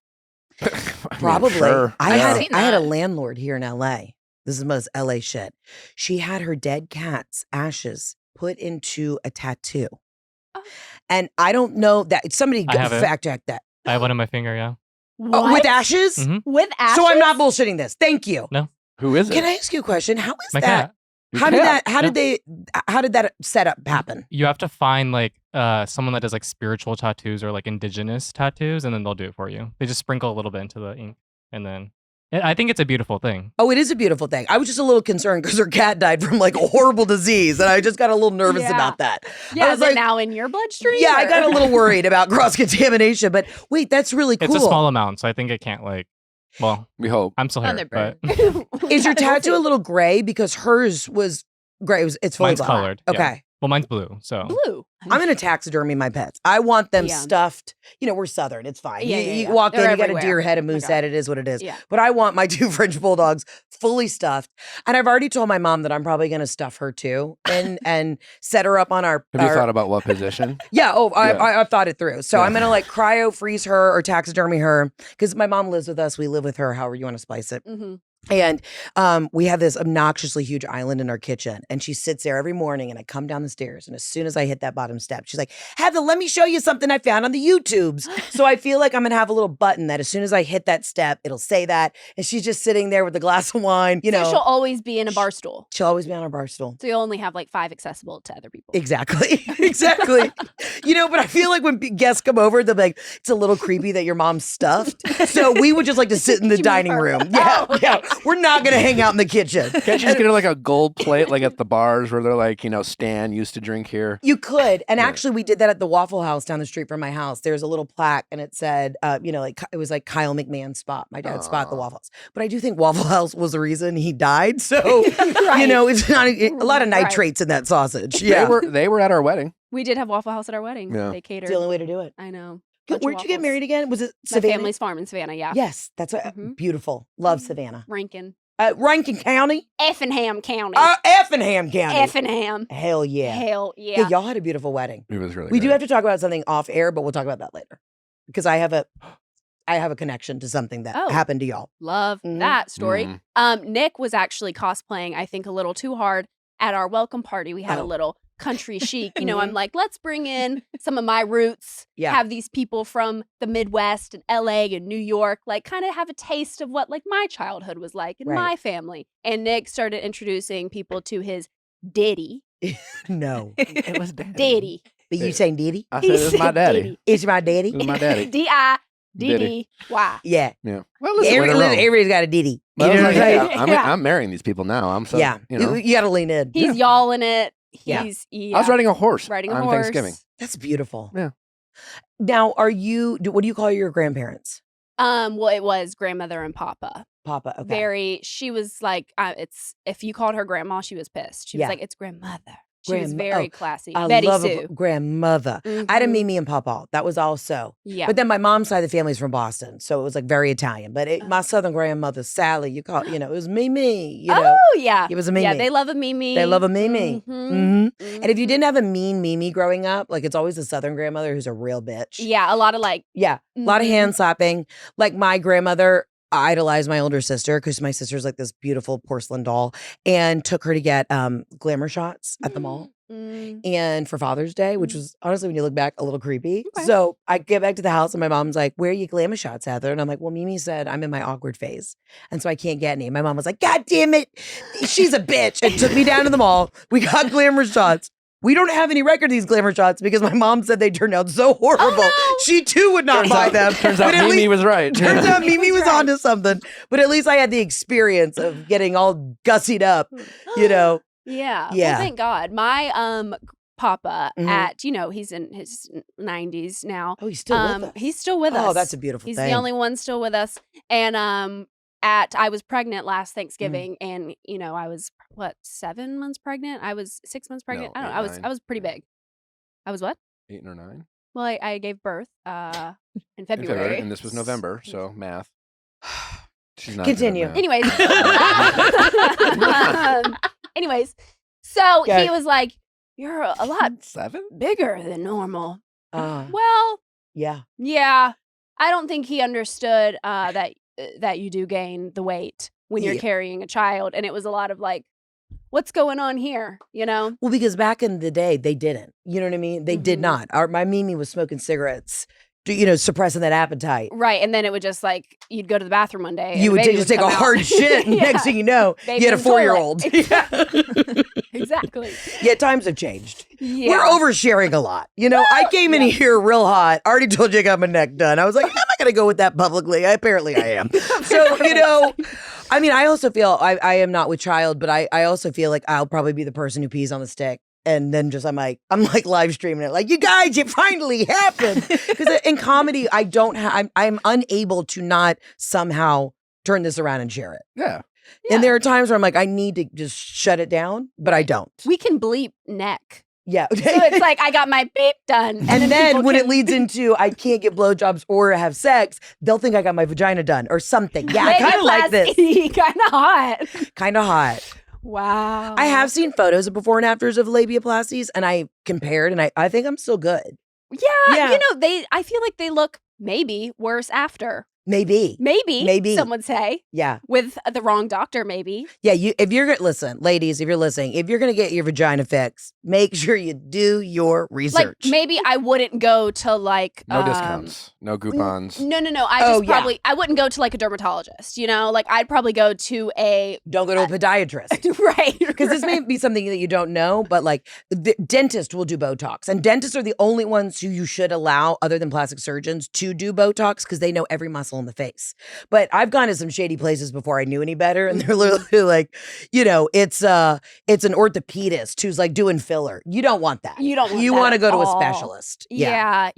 I mean, Probably. sure. I I've had seen I had a that. landlord here in LA. This is the most LA shit. She had her dead cat's ashes put into a tattoo. Oh. And I don't know that somebody I have it. fact check that. I have one in my finger, yeah. Oh, with What? ashes? Mhm. With ashes? So I'm not bullshitting this. Thank you. Who is it? Can I ask you a question? How is My that? cat. Your How did cat. that? How did that setup happen? You have to find like someone that does like spiritual tattoos or like indigenous tattoos, and then they'll do it for you. They just sprinkle a little bit into the ink, and then I think it's a beautiful thing. Oh, it is a beautiful thing. I was just a little concerned because her cat died from like a horrible disease, and I just got a little nervous Yeah. about that. Yeah, I is was it like, now in your bloodstream? yeah, I got a or- little worried about cross contamination, but wait, that's really cool. It's a small amount, so I think it can't like. Well, We hope. I'm still On here, their but Is your Yeah, we'll tattoo a see. little gray because hers was gray? It's fully mine's black. colored. yeah. Okay. Well, mine's blue, so blue? I'm gonna taxidermy my pets. I want them Yeah. stuffed. We're Southern. It's fine. Yeah, you yeah, you yeah. walk They're in, you got a everywhere. deer head, a Oh my moose God. head. It is what it is. Yeah. But I want my 2 French bulldogs fully stuffed. And I've already told my mom that I'm probably gonna stuff her too and set her up on our. Have you our- thought about what position? Yeah. Oh, Yeah. I've thought it through. So Yeah. I'm gonna like cryo freeze her or taxidermy her because my mom lives with us. We live with her. However you want to splice it. Mm-hmm. And we have this obnoxiously huge island in our kitchen. And she sits there every morning and I come down the stairs. And as soon as I hit that bottom step, she's like, Heather, let me show you something I found on the YouTubes. So I feel like I'm going to have a little button that as soon as I hit that step, it'll say that. And she's just sitting there with a glass of wine, So she'll always be in a bar stool. she'll always be on our bar stool. So you'll only have like 5 accessible to other people. Exactly. Exactly. But I feel like when guests come over, they'll be like, it's a little creepy that your mom's stuffed. So we would just like to sit in the You move dining her. room. Yeah. Oh, okay. Yeah. We're not going to hang out in the kitchen. Can't you just get her like a gold plate, like at the bars where they're like, Stan used to drink here? You could. And Yeah. actually, we did that at the Waffle House down the street from my house. There's a little plaque and it said, it was like Kyle McMahon's spot, my dad's spot at the Aw. Waffle House. But I do think Waffle House was the reason he died. So, Right. it's not a lot of Right. nitrates in that sausage. Yeah. They were at our wedding. We did have Waffle House at our wedding. Yeah. They It's catered. the only way to do it. I know. Where'd Bunch of you get waffles. married again? Was it My Savannah? family's farm in Savannah, yeah. Yes. That's Mhm. beautiful. Love Mhm. Savannah. Rankin. Rankin County? Effingham County. Effingham County. Effingham. Hell yeah. Hell yeah. Y'all had a beautiful wedding. It was really We do great. have to talk about something off air, but we'll talk about that later. Because I have a connection to something that Oh. happened to y'all. Love Mhm. that story. Mhm. Nick was actually cosplaying, I think, a little too hard at our welcome party. We had a Oh. little country chic. I'm Mhm. like, let's bring in some of my roots. Yeah. Have these people from the Midwest and LA and New York, like kind of have a taste of what like my childhood was like in Right. my family. And Nick started introducing people to his daddy. No. It was daddy. Daddy. But you saying Diddy? I He said it was my said daddy. It's my daddy? It was my daddy. D-I-D-D-Y. Yeah. Yeah. Well, listen, when in Rome. Everybody's got a Diddy. Well, You know what I'm yeah, saying? I mean, Yeah. I'm marrying these people now. I'm so, Yeah. You got to lean in. He's y'alling it. Yeah. He's I was riding a horse riding a on horse. Thanksgiving. That's beautiful. Yeah. Now, what do you call your grandparents? Well, it was grandmother and papa. Papa. Okay. She was like, it's if you called her grandma, she was pissed. She was Yeah. like, it's grandmother. She was very classy. I Betty love Sue. a grandmother. I had a Mhm. Mimi and Papa. That was also. Yeah. But then my mom's side of the family's from Boston, so it was like very Italian. But my southern grandmother, Sally, it was Mimi. You know, Oh yeah. it was a Mimi. Yeah, they love a Mimi. They love a Mimi. Mhm. And if you didn't have a mean Mimi growing up, like it's always a southern grandmother who's a real bitch. Yeah, a lot of like. Yeah, a lot of Mhm. hand slapping. Like my grandmother idolized my older sister because my sister's like this beautiful porcelain doll and took her to get glamour shots at the mall. Mm. And for Father's Day, which was honestly, when you look back, a little creepy. Okay. So I get back to the house and my mom's like, "Where are you glamour shots, Heather?" And I'm like, "Well, Mimi said I'm in my awkward phase. And so I can't get any." And my mom was like, "God damn it. She's a bitch." And took me down to the mall. We got glamour shots. We don't have any record of these glamour shots because my mom said they turned out so horrible. no. She too would not buy them. Turns out But at Mimi least- was right. Turns out Mimi was right. onto something. But at least I had the experience of getting all gussied up, you know. Yeah. Yeah. Well, thank God. My papa Mhm. at he's in his 90s now. Oh, he's still with us. He's still with us. Oh, that's a beautiful He's thing. the only one still with us. And I was pregnant last Thanksgiving, and I was 7 months pregnant. I was 6 months pregnant. No, I don't know. 8, I was 9. I was pretty big. I was what? 8 or 9 Well, I gave birth in in February. February, and this was November, so math. She's not Continue. good at math. Anyways, anyways, so Okay. he was like, "You're a lot 7? bigger than normal." Uh, Well, yeah. yeah, I don't think he understood that you do gain the weight when you're Yeah. carrying a child, and it was a lot of like, "What's going on here?" You know? Well, because back in the day, they didn't. You know what I mean? They did Mhm. not. My Mimi was smoking cigarettes, suppressing that appetite. Right, and then it would just like you'd go to the bathroom one day. and You the would baby just take a come out. hard shit, and Yeah, next thing you know, baby you had a in the toilet. 4-year-old. Yeah. Exactly. Yeah, times have changed. Yeah. We're oversharing a lot. I came in here real hot. Already told you I got my neck done. I was like, I'm not going to go with that publicly. Apparently I am. So, I mean, I also feel I am not with child, but I also feel like I'll probably be the person who pees on the stick. And then I'm like live streaming it. Like, you guys, it finally happened. Because in comedy, I'm unable to not somehow turn this around and share it. Yeah. And there are times where I'm like, I need to just shut it down, but I don't. We can bleep neck. Yeah. So it's like I got my beep done. And then people when it can- leads into I can't get blowjobs or have sex, they'll think I got my vagina done or something. Yeah, I kind of like this. Kind of hot. Kind of hot. Wow. I have seen photos of before and afters of labiaplasties, and I compared, and I think I'm still good. Yeah, Yeah. I feel like they look maybe worse after. Maybe. Maybe. Some would say. Yeah. With the wrong doctor, maybe. Yeah, if you're gonna listen, ladies, if you're listening, if you're gonna get your vagina fixed, make sure you do your research. Like maybe I wouldn't go to like No discounts. No coupons. No. I Oh, just yeah. I wouldn't go to like a dermatologist, Like I'd probably go to a Don't go to a podiatrist. right. Because this may be something that you don't know, but like the dentist will do Botox. And dentists are the only ones who you should allow, other than plastic surgeons, to do Botox because they know every muscle in the face. But I've gone to some shady places before I knew any better. And they're literally like, it's an orthopedist who's like doing filler. You don't want that. You don't want You that want to at go to a all. specialist. Yeah.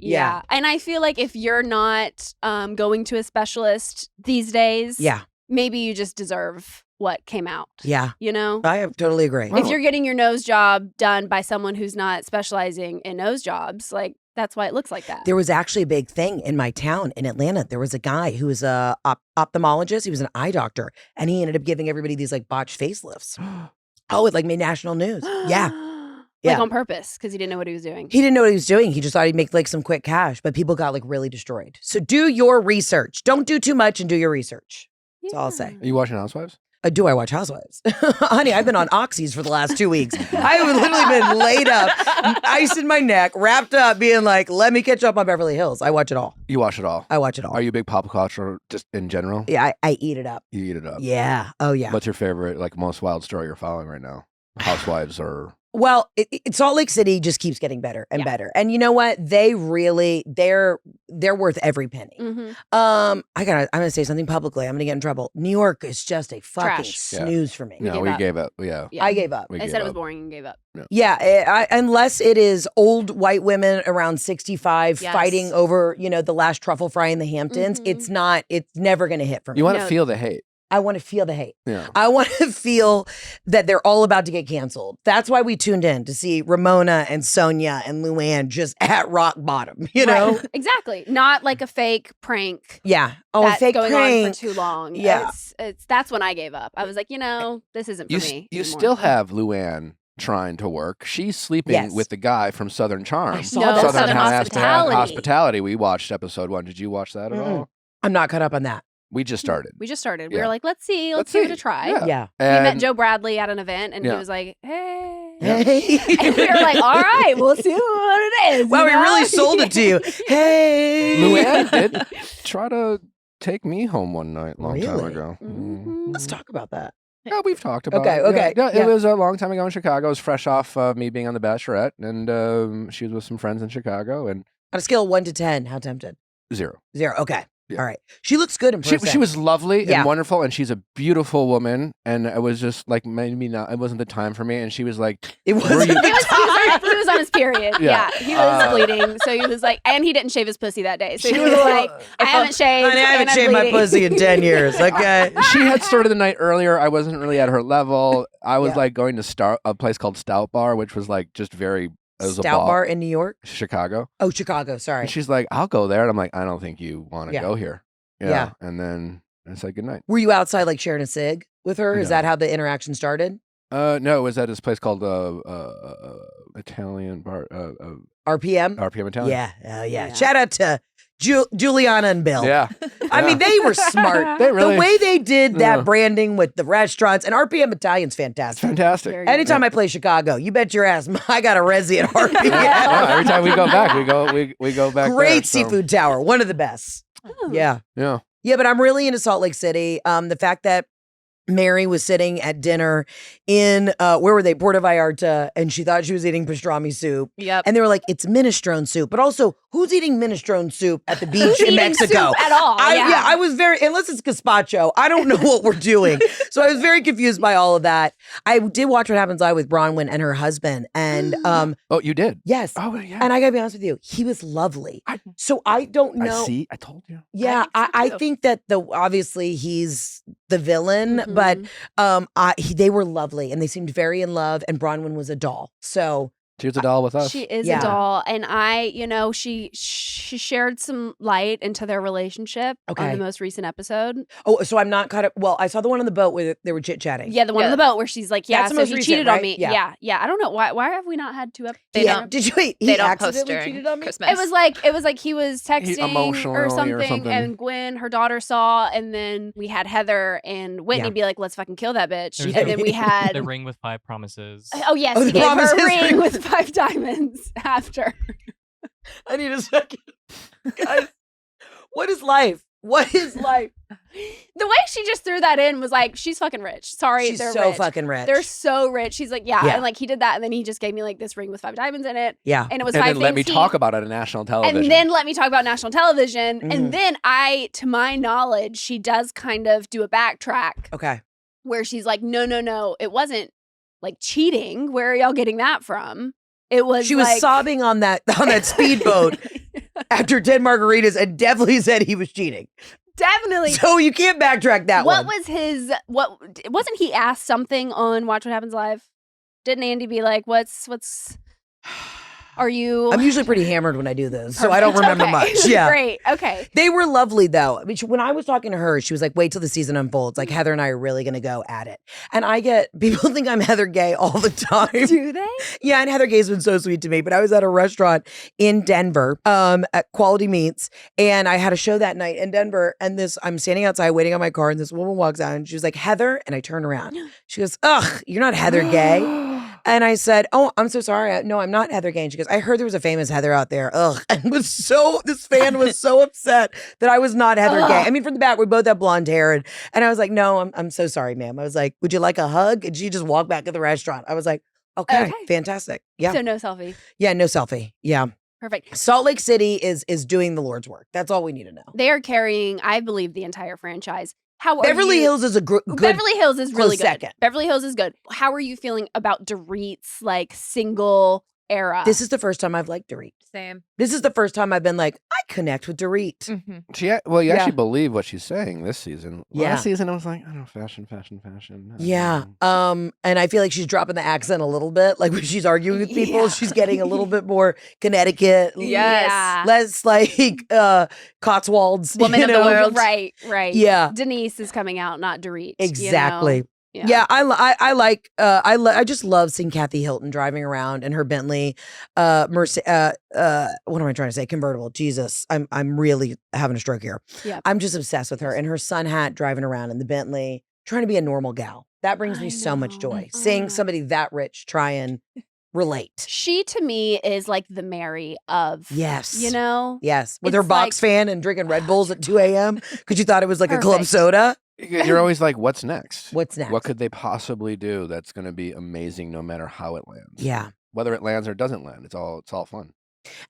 And I feel like if you're not going to a specialist these days, Yeah. maybe you just deserve what came out. Yeah. I totally agree. If you're getting your nose job done by someone who's not specializing in nose jobs, like that's why it looks like that. There was actually a big thing in my town in Atlanta. There was a guy who was a ophthalmologist. He was an eye doctor, and he ended up giving everybody these like botched facelifts. Oh, it like made national news. Yeah. Like Yeah. on purpose because he didn't know what he was doing. He didn't know what he was doing. He just thought he'd make like some quick cash, but people got like really destroyed. So do your research. Don't do too much and do your research. That's all I'll say. Are you watching Housewives? Do I watch Housewives? Honey, I've been on oxys for the last 2 weeks. I have literally been laid up, ice in my neck, wrapped up, being like, let me catch up on Beverly Hills. I watch it all. You watch it all. I watch it all. Are you a big pop culture just in general? Yeah, I eat it up. You eat it up. Yeah. Oh, yeah. What's your favorite, like, most wild story you're following right now? Housewives or... Well, Salt Lake City just keeps getting better and better. And you know what? They really, they're worth every penny. Mhm. I'm gonna say something publicly. I'm gonna get in trouble. New York is just a fucking Trash. snooze for me. No, we gave up. Yeah. Yeah. I gave up. We I gave said it was up. boring and gave up. Yeah, unless it is old white women around 65 Yes. fighting over, the last truffle fry in the Hamptons, Mhm. it's never gonna hit for me. You want to No. feel the hate. I want to feel the hate. Yeah. I want to feel that they're all about to get canceled. That's why we tuned in to see Ramona and Sonia and Luann just at rock bottom, you know? Right. Exactly. Not like a fake prank. Yeah. Oh, a That's fake going prank. on for too long. Yeah. It's that's when I gave up. I was like, this isn't for me. You anymore. still have Luann trying to work. She's sleeping Yes. with the guy from Southern Charm. I saw No, that. Southern Hospitality. Hospitality. We watched episode 1. Did you watch that at Mm-mm. all? I'm not caught up on that. We just started. We just started. We Yeah. were like, let's see, Let's give it see. a try. Yeah. Yeah. We met And- Joe Bradley at an event, and he Yeah. was like, "Hey," Hey. and we were like, "All right, we'll see what it is." Wow, you we know? really sold it to you. Hey. Luann did try to take me home one night long time Really? ago. Mhm. Let's talk about that. Yeah, we've talked about Okay, it. okay, Yeah, yeah. it was a long time ago in Chicago. It was fresh off me being on The Bachelorette, and she was with some friends in Chicago, and On a scale of 1 to 10, how tempted? 0. 0. Okay. Yeah. All right. She looks good in She person. was lovely Yeah. and wonderful, and she's a beautiful woman. And it was just like maybe not. It wasn't the time for me. And she was like, It Were was. you- He was on his period. Yeah. Yeah, he was bleeding, so he was like, and he didn't shave his pussy that day. So She he was was a like, little- I haven't shaved. Honey, I haven't and I'm shaved my bleeding. pussy in 10 years. Okay. she had started the night earlier. I wasn't really at her level. I was Yeah. like going to a place called Stout Bar, which was like just very. It was a Stout bar in New York? Chicago. Oh, Chicago. Sorry. And she's like, I'll go there. And I'm like, I don't think you want to Yeah. go here. Yeah. And then I said goodnight. Were you outside like sharing a cig with her? Is No. that how the interaction started? No, it was at this place called Italian bar, RPM? RPM Italian. Yeah. Oh, yeah. Yeah. Shout out to Juliana and Bill. Yeah. I mean, they were smart. They really. The way they did that Yeah. branding with the restaurants and RPM Italian's It's fantastic. fantastic. Very Anytime I play Chicago, you bet your ass I got a resi at RPM. Yeah, every time we go back, we go back. Great there, so, seafood tower, one of the best. Oh. Yeah. Yeah. Yeah, but I'm really into Salt Lake City. The fact that Mary was sitting at dinner in where were they? Puerto Vallarta, and she thought she was eating pastrami soup. Yep. And they were like, it's minestrone soup. But also, who's eating minestrone soup at the beach Who's in eating Mexico? soup at all? I was very, unless it's gazpacho, I don't know what we're doing. So I was very confused by all of that. I did watch What Happens Live with Bronwyn and her husband. And Oh, you did. yes. Oh, yeah. And I gotta be honest with you, he was lovely. So I don't know. I see. I told you. Yeah, I I think so, too. think that obviously he's the villain, Mhm. but they were lovely and they seemed very in love. And Bronwyn was a doll. So She was a doll with us. She is Yeah. a doll, and she shared some light into their relationship on Okay. the most recent episode. so I'm not caught up. Well, I saw the one on the boat where they were chit chatting. Yeah, the one on Yeah. the boat where she's like, "Yeah, That's the so most he recent, cheated on right? me." Yeah. Yeah. I don't know why have we not had 2 episodes? They Yeah. don't- Did you wait? They He don't post accidentally during cheated on me. Christmas. It was like he was texting emotionally or or something, something. and Gwen, her daughter, saw, and then we had Heather and Whitney Yeah. be like, "Let's fucking kill that bitch," There's and the- then we had. The ring with 5 promises. Oh yes, Oh, he the gave her promises a ring ring. with 5 diamonds after. I need a second, guys. What is life? What is life? The way she just threw that in was like, she's fucking rich. Sorry, She's they're so rich. fucking rich. They're so rich. She's like, yeah. Yeah. And like he did that, and then he just gave me like this ring with 5 diamonds in it. Yeah. And it was and 5 then let me things he- talk about it on national television. And then let me talk about national television. Mhm. And then to my knowledge, she does kind of do a backtrack Okay. where she's like, no, it wasn't like cheating. Where are y'all getting that from? It was She was like, sobbing on that speedboat after 10 margaritas and definitely said he was cheating. Definitely. So you can't backtrack that What one. was his? What wasn't he asked something on Watch What Happens Live? Didn't Andy be like, "What's? Are you?" I'm usually pretty hammered when I do this, so I don't remember Okay. much. Yeah. Great. Okay. They were lovely though. I mean, when I was talking to her, she was like, wait till the season unfolds. Like Heather and I are really going to go at it. And people think I'm Heather Gay all the time. Do they? Yeah, and Heather Gay's been so sweet to me. But I was at a restaurant in Denver at Quality Meats, and I had a show that night in Denver. And I'm standing outside waiting on my car, and this woman walks out, and she was like, Heather, and I turn around. She goes, ugh, you're not Heather Gay. And I said, oh, I'm so sorry. No, I'm not Heather Gay. And she goes, I heard there was a famous Heather out there. Ugh. And this fan was so upset that I was not Heather Gay. I mean, from the back, we both have blonde hair. And I was like, no, I'm so sorry, ma'am. I was like, would you like a hug? And she just walked back to the restaurant. I was like, okay. Fantastic. Yeah. So no selfie. Yeah, no selfie. Yeah. Perfect. Salt Lake City is doing the Lord's work. That's all we need to know. They are carrying, I believe, the entire franchise. How are Beverly you- Hills is a good Beverly Hills is really close good. second. Beverly Hills is good. How are you feeling about Dorit's like single era. This is the first time I've liked Dorit. Same. This is the first time I've been like, I connect with Dorit. Mm-hmm. You Yeah. actually believe what she's saying this season. Yeah. Last season, I was like, I don't know, fashion. I don't Yeah. know. And I feel like she's dropping the accent a little bit. Like when she's arguing with people, Yeah. she's getting a little bit more Connecticut. Yes. Less like Cotswolds. Woman you of the know? world. Right. Yeah. Denise is coming out, not Dorit. Exactly. You know? Yeah, I just love seeing Kathy Hilton driving around in her Bentley, what am I trying to say? Convertible. Jesus, I'm really having a stroke here. Yep. I'm just obsessed with her and her sun hat driving around in the Bentley, trying to be a normal gal. That brings me I so much know. joy. I Seeing know. somebody that rich try and relate. She to me is like the Mary of, Yes. you know? Yes, with It's her box like- fan and drinking Red Bulls at 2 a.m. because you thought it was like a club Perfect. soda. Because you're always like, what's next? What's next? What could they possibly do that's going to be amazing no matter how it lands? Yeah. Whether it lands or doesn't land, it's all fun.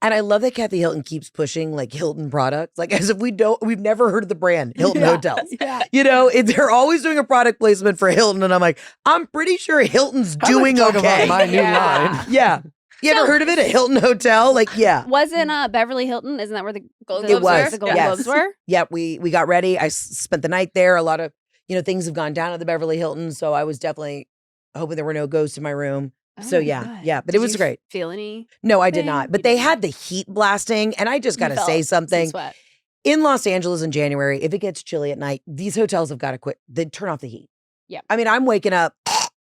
And I love that Kathy Hilton keeps pushing like Hilton products, like as if we've never heard of the brand Hilton Hotels. Yeah. You know, they're always doing a product placement for Hilton, and I'm like, I'm pretty sure Hilton's I'd like doing to talk okay. about my new Yeah. line. Yeah, you ever heard of it? A Hilton Hotel? Like, yeah, Wasn't Beverly Hilton? Isn't that where the Golden It Globes was, were? The Golden yes. Globes were? yeah. We got ready. I spent the night there. A lot of things have gone down at the Beverly Hilton, so I was definitely hoping there were no ghosts in my room. Oh So my yeah, God. yeah, but Did it was you great. Feel any? No, I did thing? not. But You they didn't. had the heat blasting, and I just got to You say felt some something. sweat. In Los Angeles in January, if it gets chilly at night, these hotels have got to quit. They turn off the heat. Yep. I mean, I'm waking up,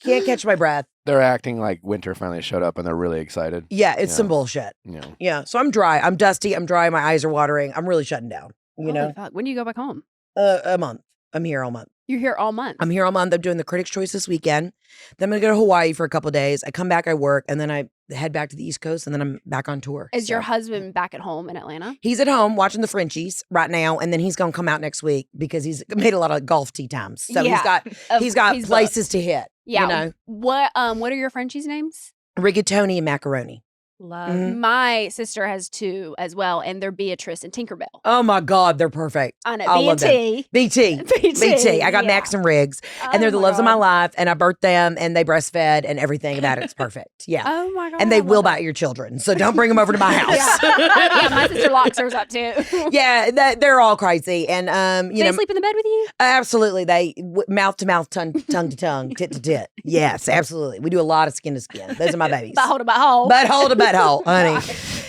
can't catch my breath. They're acting like winter finally showed up and they're really excited. Yeah, it's some Yeah. bullshit. You know. Yeah. So I'm dry. I'm dusty. I'm dry. My eyes are watering. I'm really shutting down. You Holy know, fuck. When do you go back home? a month. I'm here all month. You're here all month. I'm here all month. I'm doing the Critics' Choice this weekend. Then I'm going to go to Hawaii for a couple days. I come back, I work, and then I head back to the East Coast, and then I'm back on tour. Is your So- husband back at home in Atlanta? He's at home watching the Frenchies right now, and then he's going to come out next week because he's made a lot of golf tee times. So Yeah. he's got He's places to hit. Yeah. You know, What are your Frenchies' names? rigatoni and macaroni. Love. Mhm. My sister has two as well, and they're Beatrice and Tinkerbell. Oh my God, they're perfect. I know. I love them. B&T. BT. BT. I got yeah. Max and Riggs, and they're Oh the my loves of my God. life, and I birthed them, and they breastfed, and everything about it's perfect. Yeah. Oh my God. And I they love will it. bite your children, so don't bring them over to my house. Yeah, my sister locks hers up too. Yeah, they're all crazy, and you They know, sleep in the bed with you? absolutely, they mouth to mouth, tongue to tongue, tit to tit. Yes, absolutely. We do a lot of skin to skin. Those are my babies. Butthole to butthole. Butthole to butthole, honey.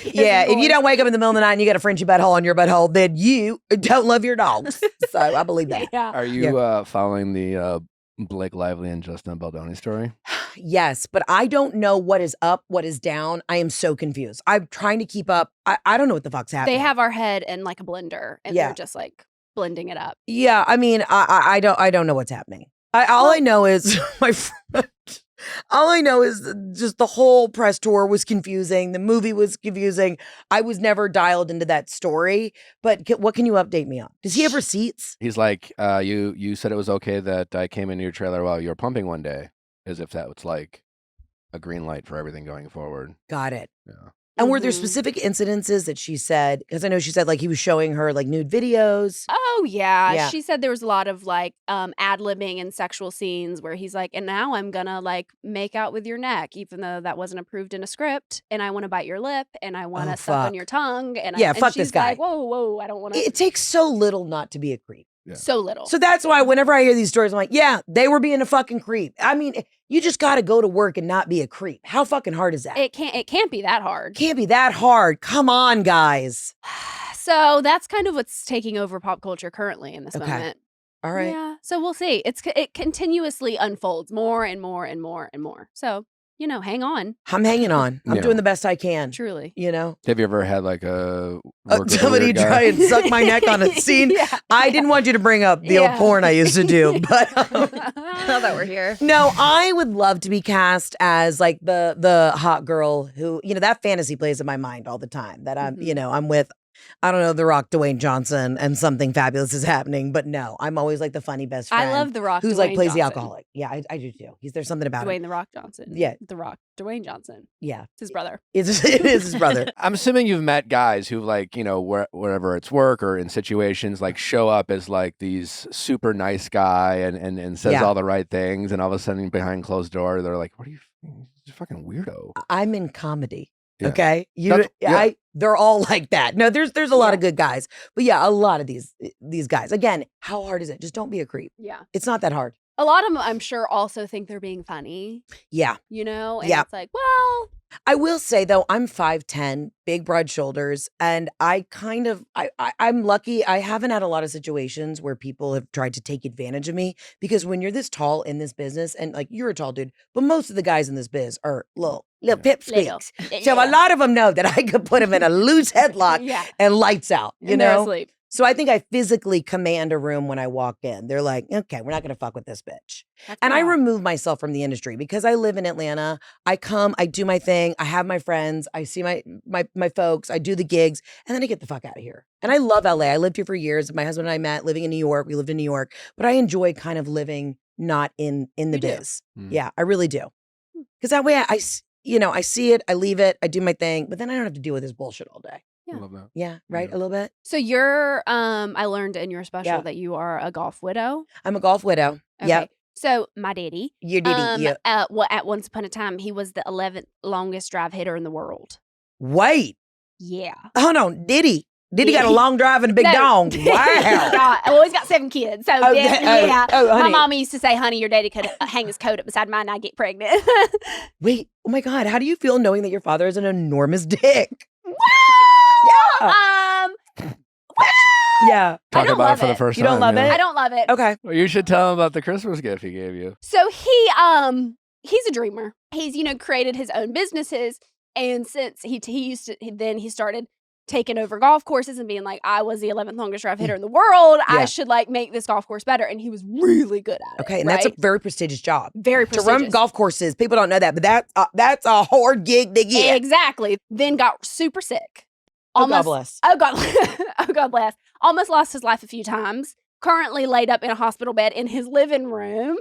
Yeah, if you boys. don't wake up in the middle of the night and you got a Frenchy butthole on your butthole, then you don't love your dogs. So I believe that. Yeah. Are you following the Blake Lively and Justin Baldoni story? Yes, but I don't know what is up, what is down. I am so confused. I'm trying to keep up. I don't know what the fuck's happening. They have our head in like a blender, and Yeah. they're just like blending it up. Yeah, I mean, I don't know what's happening. All I know is my friend. All I know is just the whole press tour was confusing. The movie was confusing. I was never dialed into that story. But what can you update me on? Does he have receipts? He's like, you said it was okay that I came into your trailer while you were pumping one day, as if that was like a green light for everything going forward. Got it. Yeah. And were there Mhm. specific incidences that she said? Because I know she said like he was showing her like nude videos. Oh yeah. Yeah. She said there was a lot of like ad-libbing and sexual scenes where he's like, and now I'm gonna like make out with your neck, even though that wasn't approved in a script, and I want to bite your lip, and I want to Oh, suck on fuck. your tongue, and Yeah, and fuck she's this guy. Like, whoa, I don't want to. It takes so little not to be a creep. Yeah. So little. So that's why whenever I hear these stories, I'm like, yeah, they were being a fucking creep. I mean, you just got to go to work and not be a creep. How fucking hard is that? it can't be that hard. Can't be that hard. Come on, guys. So that's kind of what's taking over pop culture currently in this Okay. moment. All right. Yeah. So we'll see. It continuously unfolds more and more and more and more. So, hang on. I'm hanging on. I'm Yeah. doing the best I can. Truly. You know, Have you ever had like a work with a somebody weird guy? try and suck my neck on a scene. Yeah. I didn't want you to bring up the old Yeah. porn I used to do, but Now that we're here. no, I would love to be cast as like the hot girl who, that fantasy plays in my mind all the time. That I'm, Mhm. I'm with, I don't know, The Rock, Dwayne Johnson, and something fabulous is happening. But no, I'm always like the funny best friend. I love The Rock. who's like Dwayne plays the Johnson. alcoholic. Yeah, I do too. There's something about Dwayne him. The Rock Johnson. Yeah. The Rock. Dwayne Johnson. Yeah, It's his brother. it is his brother. I'm assuming you've met guys who like, wherever it's work or in situations like show up as like these super nice guy and says Yeah. all the right things. And all of a sudden behind closed door, they're like, what are you fucking weirdo. I'm in comedy. Yeah. Okay. Yeah. They're all like that. No, there's a lot of good guys. But yeah, a lot of these guys. Again, how hard is it? Just don't be a creep. Yeah. It's not that hard. A lot of them, I'm sure, also think they're being funny, Yeah. you know? And Yeah. it's like, well, I will say though, I'm 5'10", big broad shoulders, and I'm lucky. I haven't had a lot of situations where people have tried to take advantage of me, because when you're this tall in this business, and like you're a tall dude, but most of the guys in this biz are little pipsqueaks. So a lot of them know that I could put them in a loose headlock yeah. and lights out, you And they're know? asleep. So I think I physically command a room when I walk in. They're like, okay, we're not going to fuck with this bitch. That's And I wild. remove myself from the industry because I live in Atlanta. I come, I do my thing. I have my friends. I see my folks. I do the gigs, and then I get the fuck out of here. And I love LA. I lived here for years. My husband and I met living in New York. We lived in New York, but I enjoy kind of living not in the You do. biz. Mm. Yeah, I really do. Because that way I see it, I leave it, I do my thing, but then I don't have to deal with this bullshit all day. Yeah. I love that. Yeah, right? Yeah. A little bit. So you're, I learned in your special Yeah. that you are a golf widow. I'm a golf widow. Okay. Yep. So my daddy, You did it. Yeah. well, at once upon a time, he was the 11th longest drive hitter in the world. Wait. Yeah. Hold on. Diddy got a Yeah. long drive and a big No. dong. Wow. Well, he's got 7 kids. So yeah. Oh, My honey. mama used to say, honey, your daddy could hang his coat up beside mine and I'd get pregnant. Wait. Oh my God. How do you feel knowing that your father is an enormous dick? Yeah. Yeah. Talk don't about it love for the it. first You time. don't love yeah. it? I don't love it. Okay. Well, you should tell him about the Christmas gift he gave you. So he's a dreamer. He's, created his own businesses. And since he started taking over golf courses and being like, I was the 11th longest drive hitter in the world. Yeah. I should make this golf course better. And he was really good at it. Okay. And that's a right? very prestigious job. very To prestigious. run golf courses, people don't know that, but that's a hard gig to get. Exactly. Then got super sick. Oh, God bless. Oh God, oh God bless. Almost lost his life a few times. Currently laid up in a hospital bed in his living room.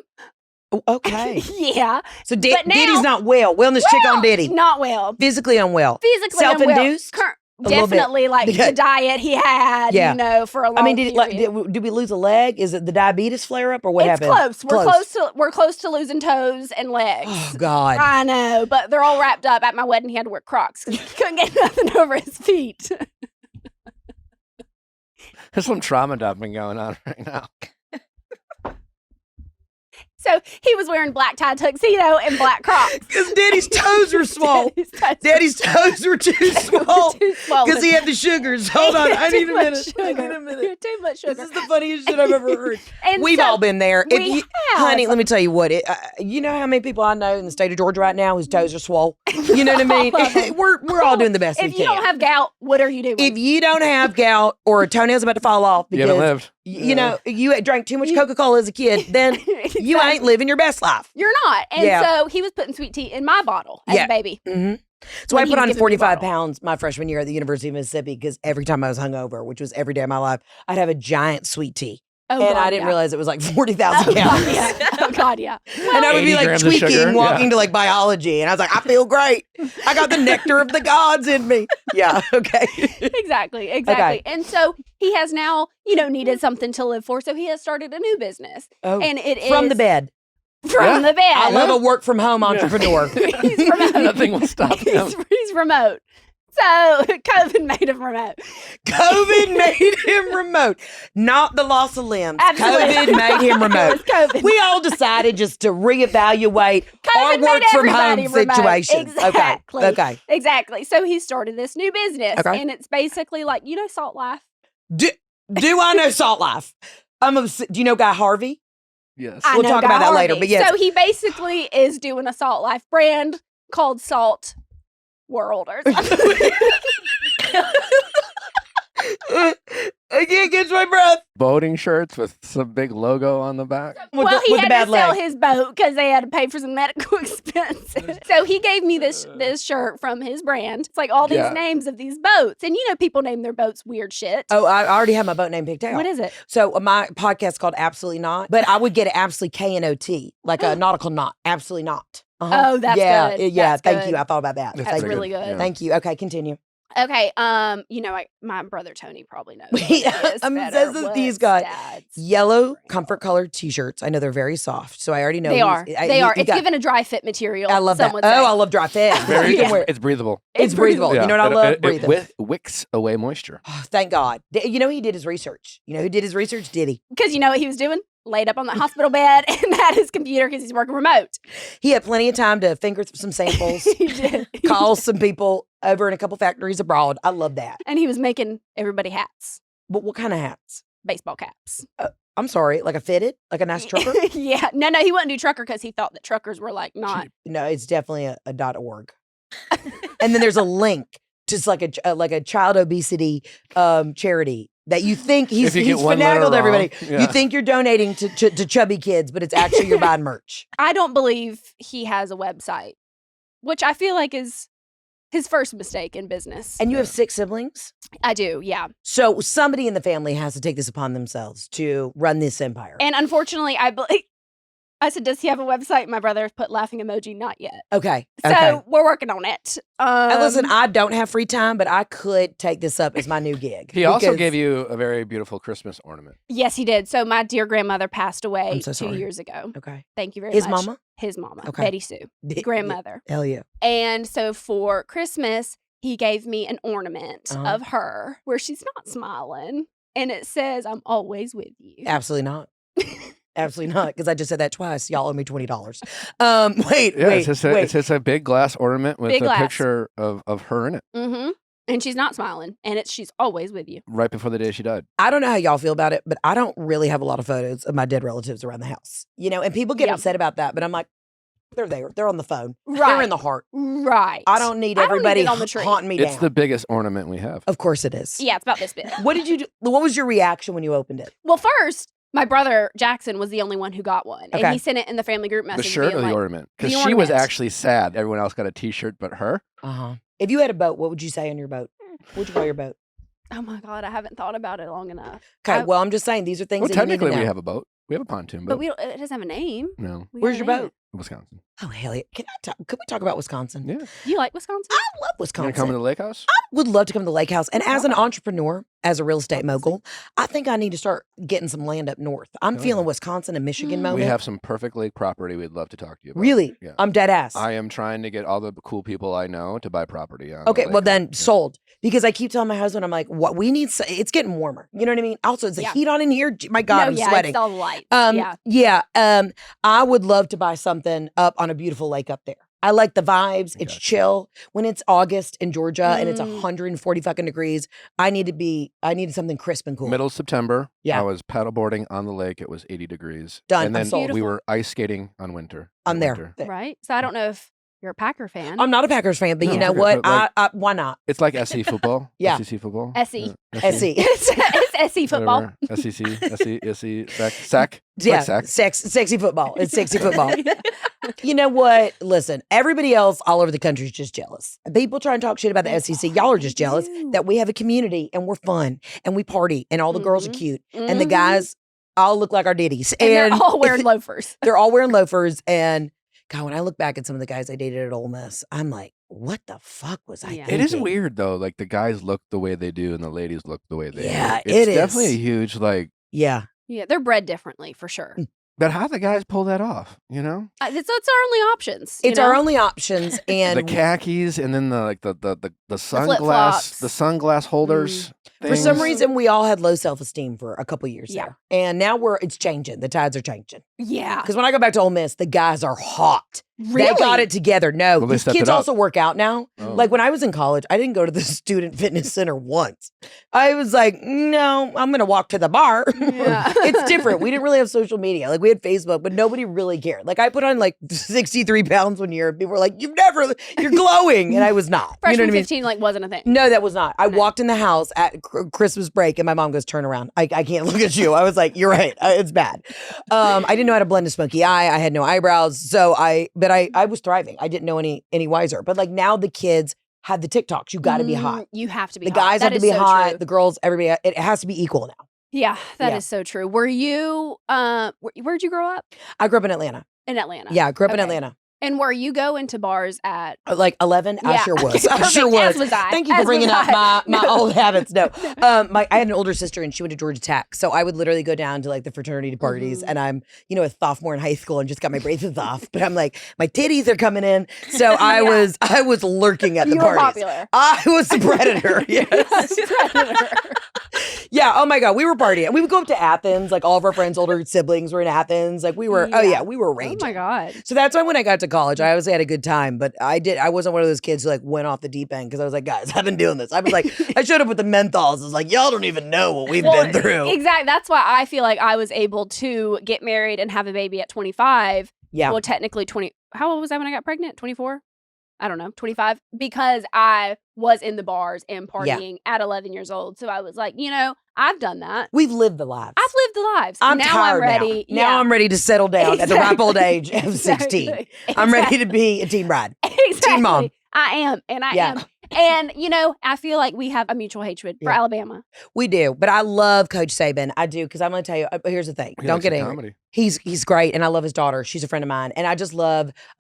Oh, okay. Yeah. So But now- Diddy's not well. Wellness chick on Diddy. Not well. Physically unwell. Physically unwell. Self-induced? A little bit. Definitely Yeah. the diet he had, Yeah. for a long I mean, period. did we lose a leg? Is it the diabetes flare up or what It's happened? close. We're close to losing toes and legs. Oh God. I know, but they're all wrapped up. At my wedding, he had to wear Crocs because he couldn't get nothing over his feet. There's some trauma dumping going on right now. So he was wearing black tie tuxedo and black Crocs. Because Daddy's toes were swole. Daddy's toes Daddy's toes were too were swole. too swollen. Because he had the sugars. Hold on. I need a minute. I need a minute. Too much sugar. This is the funniest shit I've ever heard. And We've so all been there. we have. Honey, let me tell you what. You know how many people I know in the state of Georgia right now whose toes are swole? You know what I mean? All of them. We're all doing the best we If can. you don't have gout, what are you doing? If you don't have gout or a toenail's about to fall off You haven't because lived. you know you drank too much Coca-Cola as a kid, then you ain't living your best life. You're not. And Yeah. so he was putting sweet tea in my bottle as Yeah. a baby. Mm-hmm. So When I he put was on giving me 45 bottle. pounds my freshman year at the University of Mississippi because every time I was hungover, which was every day of my life, I'd have a giant sweet tea. Oh, And God, I didn't yeah. realize it was like 40,000 Oh, God, calories. yeah. Oh, God, yeah. And I would be 80 like grams of tweaking, sugar, walking yeah. to like biology. And I was like, I feel great. I got the nectar of the gods in me. Yeah. Okay. Exactly. And so he has now, needed something to live for. So he has started a new business. Oh, And it is from the bed. From the bed. I love a work from home entrepreneur. He's remote. Nothing will stop him. He's remote. So COVID made him remote. COVID made him remote. Not the loss of limbs. Absolutely. COVID made him It remote. was COVID. We all decided just to reevaluate our COVID work made from home everybody remote. situations. Exactly. Okay. Exactly. So he started this new business. Okay. And it's basically like, Salt Life. Do I know Salt Life? Do you know Guy Harvey? Yes. I We'll know talk Guy about that later, Harvey. but yes. So he basically is doing a Salt Life brand called Salt World or something. I can't catch my breath. Boating shirts with some big logo on the back. Well, he with had the bad to sell leg. his boat because they had to pay for some medical expenses. So he gave me this shirt from his brand. It's like all these Yeah. names of these boats. And people name their boats weird shit. Oh, I already have my boat name picked out. What is it? So my podcast called Absolutely Not, but I would get it absolutely KNOT, like a nautical knot. Absolutely not. Oh, that's yeah, good. Yeah, That's thank good. you. I thought about that. That's That's Thank really you. good. Yeah. Thank you. Okay, continue. Okay, my brother Tony probably knows. This Says that these got yellow comfort colored t-shirts. I know they're very soft, so I already know They are. It's got, given a dry fit material. I love some that. would Oh, say. I love dry fit. It's breathable. It's breathable. Yeah. You know what I love? Breathable. It wicks away moisture. Oh, thank God. You know he did his research. You know who did his research? Did he? Because you know what he was doing? Laid up on the hospital bed and had his computer because he's working remote. He had plenty of time to finger some samples, He did. call some people over in a couple factories abroad. I love that. And he was making everybody hats, But what kind of hats? baseball caps. I'm sorry, like a fitted, like a nice trucker? Yeah. No, he wouldn't do trucker because he thought that truckers were like not. No, it's definitely a .org. And then there's a link to a child obesity charity that you think he's If you get one letter finagled everybody. wrong, yeah. You think you're donating to chubby kids, but it's actually you're buying merch. I don't believe he has a website, which I feel like is his first mistake in business. And you have 6 siblings? I do, yeah. So somebody in the family has to take this upon themselves to run this empire. And unfortunately, I said, does he have a website? My brother put laughing emoji, not yet. Okay. So we're working on it. Listen, I don't have free time, but I could take this up as my new gig. He also because- gave you a very beautiful Christmas ornament. Yes, he did. So my dear grandmother passed away I'm so 2 sorry. years ago. Okay. Thank you very His much. mama? His mama. Okay. Betty Sue. Grandmother. Hell yeah. And so for Christmas, he gave me an ornament Uh-huh. of her where she's not smiling. And it says, I'm always with you. Absolutely not. Absolutely not, because I just said that twice. Y'all owe me $20. Wait. It's just a big glass ornament with Big a glass. picture of her in it Mm-hmm. And she's not smiling. And she's always with you. right before the day she died. I don't know how y'all feel about it, but I don't really have a lot of photos of my dead relatives around the house. And people get Yep. upset about that, but I'm like, they're there. They're on the phone. They're Right. in the heart. Right. I don't need I don't need everybody it on the tree. haunting me It's down. the biggest ornament we have. Of course it is. Yeah, it's about this big. What did you do? What was your reaction when you opened it? Well, first, my brother Jackson was the only one who got one. Okay. And he sent it in the family group message. The shirt being or the like, ornament? Because the she was ornament. actually sad. Everyone else got a T-shirt but her. Uh-huh. If you had a boat, what would you say on your boat? What would you call your boat? Oh my God, I haven't thought about it long enough. Okay, I- well, I'm just saying these are things Well, that you need to technically, know. we have a boat. We have a pontoon boat. But it doesn't have a name. No, We Where's gotta your name boat? Wisconsin. Oh, hell yeah. Could we talk about Wisconsin? Yeah. it. You like Wisconsin? I love You gonna Wisconsin. come to the lake house? Would love to come to the lake house. And as an entrepreneur, as a real estate mogul, I think I need to start getting some land up north. I'm Oh, feeling yeah. Wisconsin and Michigan Mm. moment. We have some perfect lake property we'd love to talk to you about. Really? Yeah. I'm dead ass. I am trying to get all the cool people I know to buy property on the Okay, lake well then house. sold. Because I keep telling my husband, I'm like, what we need, it's getting warmer. You know what I mean? Also, is the Yeah. heat on in here? My God, no, I'm yeah, sweating. It's all light. Yeah. I would love to buy something up on a beautiful lake up there. I like the vibes. It's Gotcha. chill. When it's August in Georgia and it's Mm. 140 fucking degrees, I needed something crisp and cool. Middle of September, Yeah. I was paddleboarding on the lake. It was 80 degrees. Done. And I'm then sold. we were ice skating on winter. I'm in there. winter. Right? So I don't know if you're a Packer fan. I'm not a Packers fan, but you No, know what? but like- I why not? It's like SE football. Yeah. SEC football. SE. SC. it's SC football. Whatever. SEC, SE, sack. It's Yeah, like sack. sexy football. It's sexy football. You know what? Listen, everybody else all over the country is just jealous. People try and talk shit about the SEC. Y'all are just jealous do. that we have a community and we're fun and we party and all the girls are Mhm. cute and the Mhm. guys all look like our ditties. And they're all wearing loafers. they're all wearing loafers. And God, when I look back at some of the guys I dated at Ole Miss, I'm like, what the fuck was I Yeah. thinking? It is weird though. Like the guys look the way they do and the ladies look the way they Yeah, do. It's it definitely is. a huge like. Yeah. Yeah, they're bred differently for sure. But how the guys pull that off? You know, It's our only options. you It's our know? only options. And the khakis and then the sunglass, flip-flops. the sunglass holders. for some things. reason, we all had low self-esteem for a couple years Yeah. there. And now it's changing. The tides are changing. Yeah. Because when I go back to Ole Miss, the guys are hot. Really? They got it together. No, Well, they these stepped kids it up. also work out now. Oh. Like when I was in college, I didn't go to the student fitness center once. I was like, no, I'm going to walk to the bar. Yeah. It's different. We didn't really have social media. Like we had Facebook, but nobody really cared. Like I put on like 63 pounds one year. And people were like, you're glowing. And I was not. Freshman you know what I mean? 15 like wasn't a thing. No, that was not. I No. walked in the house at Christmas break and my mom goes, turn around. I can't look at you. I was like, you're right. It's bad. I didn't know how to blend a smoky eye. I had no eyebrows. So I was thriving. I didn't know any wiser. But like now the kids have the TikToks. You got to be hot. You have to be The hot. guys That have to is be so hot. true. The girls, everybody, it has to be equal now. Yeah, that is Yeah. so true. Were you where'd you grow up? I grew up in Atlanta. In Atlanta. Yeah, I grew up in Okay. Atlanta. And were you going to bars at Like 11? I Yeah. sure was. Okay, I sure perfect. was. As was I. Thank you As for bringing was up I. my old habits. No. I had an older sister and she went to Georgia Tech. So I would literally go down to like the fraternity parties and I'm, a sophomore in high school and just got my braces off. But I'm like, my titties are coming in. So I was lurking at the You were parties. popular. I was the predator. Yes. Predator. Yeah. Oh my God. We were partying. We would go up to Athens. Like all of our friends, older siblings were in Athens. Like we were, we were Oh raging. my God. So that's why when I got to college, I obviously had a good time, but I wasn't one of those kids who like went off the deep end because I was like, guys, I've been doing this. I was like, I showed up with the menthols. I was like, y'all don't even know what we've been through. Exactly. That's why I feel like I was able to get married and have a baby at 25. Yeah. Well, technically 20. How old was I when I got pregnant? 24? I don't know, 25, because I was in the bars and partying at 11 years old. So I was like, I've done that. We've lived the lives. I've lived the lives. I'm now tired I'm ready. Now I'm ready to settle down at the ripe old age of 16. Exactly. I'm ready to be a teen bride. Exactly. Teen mom. I am. And I am. And, I feel like we have a mutual hatred for Alabama. We do. But I love Coach Saban. I do. Because I'm going to tell you, here's the thing. He Don't likes get the angry. comedy. He's great. And I love his daughter. She's a friend of mine. And I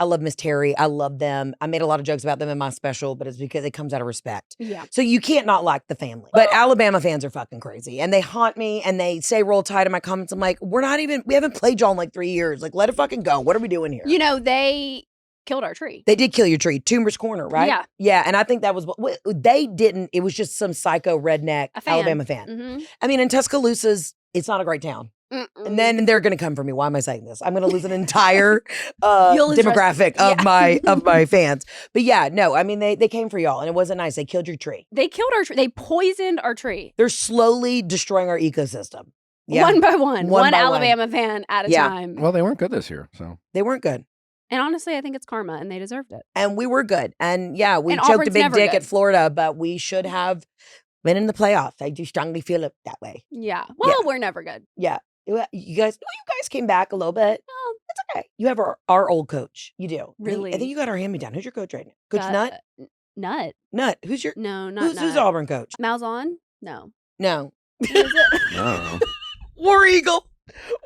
love Miss Terry. I love them. I made a lot of jokes about them in my special, but it's because it comes out of respect. Yeah. So you can't not like the family. But Alabama fans are fucking crazy. And they haunt me and they say roll tide in my comments. I'm like, we haven't played y'all in like 3 years. Like, let it fucking go. What are we doing here? They killed our tree. They did kill your tree, Toomer's Corner, right? Yeah. Yeah, and I think that was they didn't. It was just some psycho redneck Alabama fan. Mm-hmm. I mean, in Tuscaloosa's, it's not a great town. And then they're going to come for me. Why am I saying this? I'm going to lose an entire demographic of my fans. But yeah, no, I mean they came for y'all, and it wasn't nice. They killed your tree. They killed our tree. They poisoned our tree. They're slowly destroying our ecosystem. Yeah. One by one. One by Alabama fan at a time. Well, they weren't good this year, so. They weren't good. And honestly, I think it's karma, and they deserved it. And we were good. And yeah, we And choked a Auburn's big never dick good. at Florida, but we should have been in the playoffs. I do strongly feel it that way. Yeah. Well, we're never good. Yeah. You guys came back a little bit. Oh, that's okay. You have our old coach. You do. Really? I think you got our hand-me-down. Who's your coach right now? Coach Nutt? Nut. Nut. Who's your No, not who's Nut. Auburn coach? Malzahn? No. No. Who is it? No. War Eagle.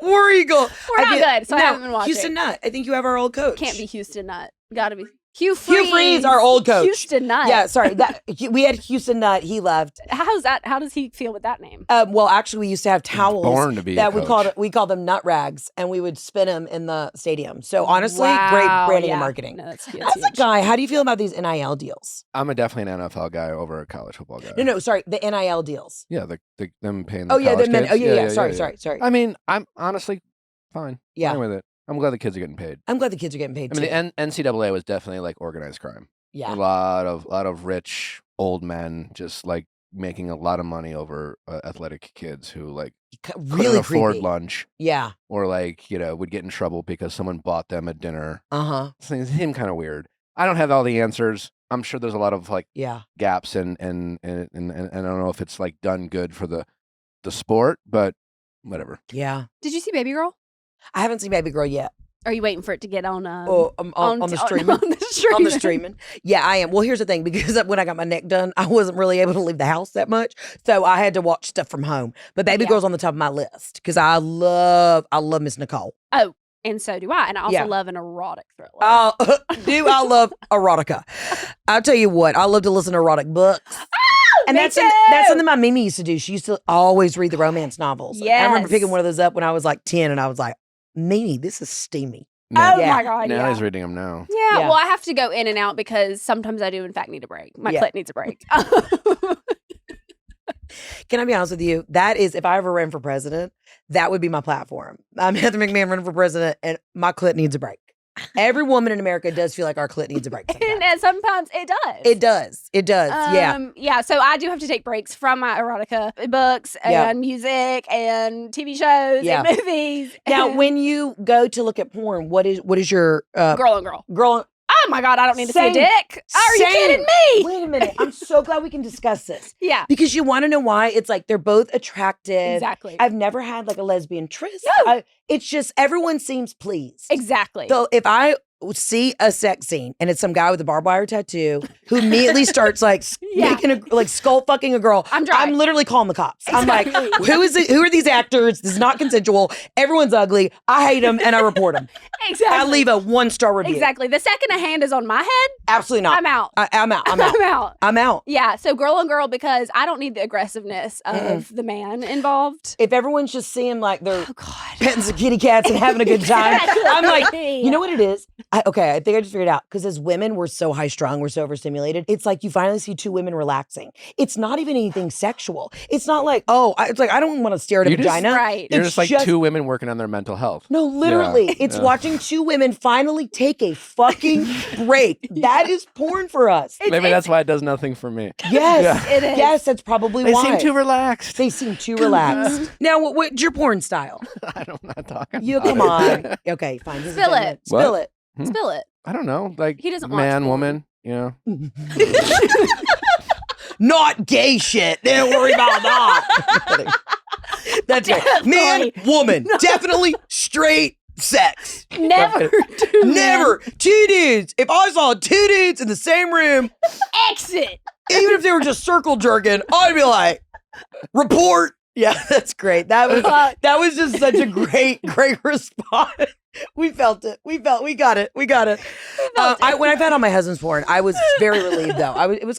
War Eagle. We're not good, so I haven't been watching. Houston Nutt. I think you have our old coach. Can't be Houston Nut. Gotta be Hugh Freeze. Hugh Freeze, our old coach. Houston Nut. Yeah, sorry. We had Houston Nutt. He left. How's that? How does he feel with that name? Well, actually, we used to have towels born to be a that coach. we called them nut rags, and we would spin them in the stadium. So honestly, Wow, great branding yeah. and marketing. No, that's As a huge. guy, how do you feel about these NIL deals? I'm definitely an NFL guy over a college football guy. No, sorry, the NIL deals. Yeah, them paying the Oh yeah, college the men. kids. Oh yeah. Sorry. I mean, I'm honestly fine. Yeah. Fine with it. I'm glad the kids are getting paid. I'm glad the kids are getting paid I too. mean, the NCAA was definitely like organized crime. Yeah. A lot of rich old men just like making a lot of money over athletic kids who like couldn't Really afford creepy. lunch Yeah. or like would get in trouble because someone bought them a dinner. Uh-huh. It seemed kind of weird. I don't have all the answers. I'm sure there's a lot of like Yeah. gaps and I don't know if it's like done good for the sport, but whatever. Yeah. Did you see Baby Girl? I haven't seen Baby Girl yet. Are you waiting for it to get on? on the streaming. On the streaming. On the streaming. Yeah, I am. Well, here's the thing, because when I got my neck done, I wasn't really able to leave the house that much. So I had to watch stuff from home. But Baby Girl's on the top of my list because I love Miss Nicole. Oh, and so do I. And I also Yeah. love an erotic thriller. I love erotica. I'll tell you what, I love to listen to erotic books. And me that's too. something my Mimi used to do. She used to always read the romance novels. I remember Yes. picking one of those up when I was like 10 and I was like, Mimi, this is steamy. Oh Yeah. my God. Now Yeah. he's reading them now. Yeah, Yeah. well, I have to go in and out because sometimes I do, in fact, need a break. My Yeah. clit needs a break. Can I be honest with you? That is, if I ever ran for president, that would be my platform. I'm Heather McMahan running for president and my clit needs a break. Every woman in America does feel like our clit needs a break sometimes. And sometimes it does. It does. It does. Yeah. Yeah. So I do have to take breaks from my erotica books and Yeah. music and TV shows Yeah. and movies. Now, and when you go to look at porn, what is your girl on girl. girl? Oh my God, I don't need to see a Same. dick. Are you Same. kidding me? Wait a minute. I'm so glad we can discuss this Yeah. because you want to know why? It's like they're both attractive. Exactly. I've never had like a lesbian tryst. No. It's just everyone seems pleased. Exactly. So if I see a sex scene and it's some guy with a barbed wire tattoo who immediately starts like making skull fucking a girl, I'm literally calling the cops. Exactly. I'm like, who are these actors? This is not consensual. Everyone's ugly. I hate them and I report them. Exactly. I leave a 1-star review. Exactly. The second a hand is on my head, absolutely not. I'm out. I'm out. I'm out. I'm out. I'm out. Yeah. So girl on girl, because I don't need the aggressiveness of the man involved. If everyone's just seeing like they're petting some kitty cats and having a good time, I'm like, you know what it is? I think I just figured it out. Because as women, we're so high strung, we're so overstimulated. It's like you finally see two women relaxing. It's not even anything sexual. It's not like, it's like I don't want to stare at a vagina. You're just like two women working on their mental health. No, literally. It's watching two women finally take a fucking break. That is porn for us. Maybe that's why it does nothing for me. Yes, it is. Yes, that's probably They why. seem too relaxed. They seem too relaxed. Now, what's your porn style? I'm not talking. You come on. Okay, fine. This is Spill 10 it. minutes. Spill it. Spill it. I don't know. Like He doesn't watch man, porn. woman, you know. Not gay shit. Don't worry about that. That's it. Man, woman, definitely straight sex. Never. Never. Two dudes. If I saw two dudes in the same room, Exit. even if they were just circle jerking, I'd be like, report. Yeah, that's great. That was just such a great response. We felt it. We got it. When I found out my husband's porn, I was very relieved though. It was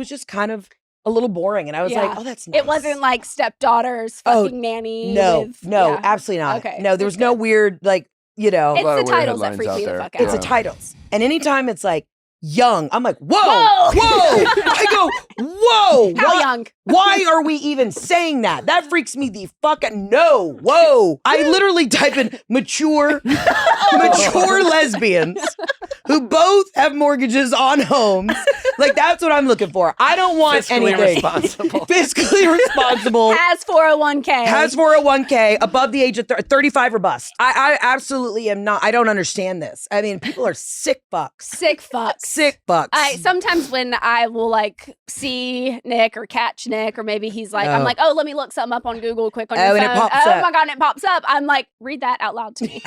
just kind of a little boring. And I was like, oh, that's nice. It wasn't like stepdaughters, fucking nanny. No, absolutely not. Okay. No, there was no weird, like, you know. It's lot the of weird titles that headlines freak out me the there. fuck out. It's the titles. And anytime it's like young, I'm like, whoa. I go, whoa. How young? Why are we even saying that? That freaks me the no. Whoa. I literally type in mature lesbians who both have mortgages on homes. Like, that's what I'm looking for. I don't want Fiscally anything. responsible. Fiscally responsible. Has 401k. Has 401k, above the age of 35 or bust. I absolutely am not. I don't understand this. I mean, people are sick fucks. Sick fucks. Sick fucks. Sometimes when I will like see Nick or catch Nick, or maybe he's like, I'm like, oh, let me look something up on Google quick on your phone. And it pops oh up. my God, and it pops up. I'm like, read that out loud to me.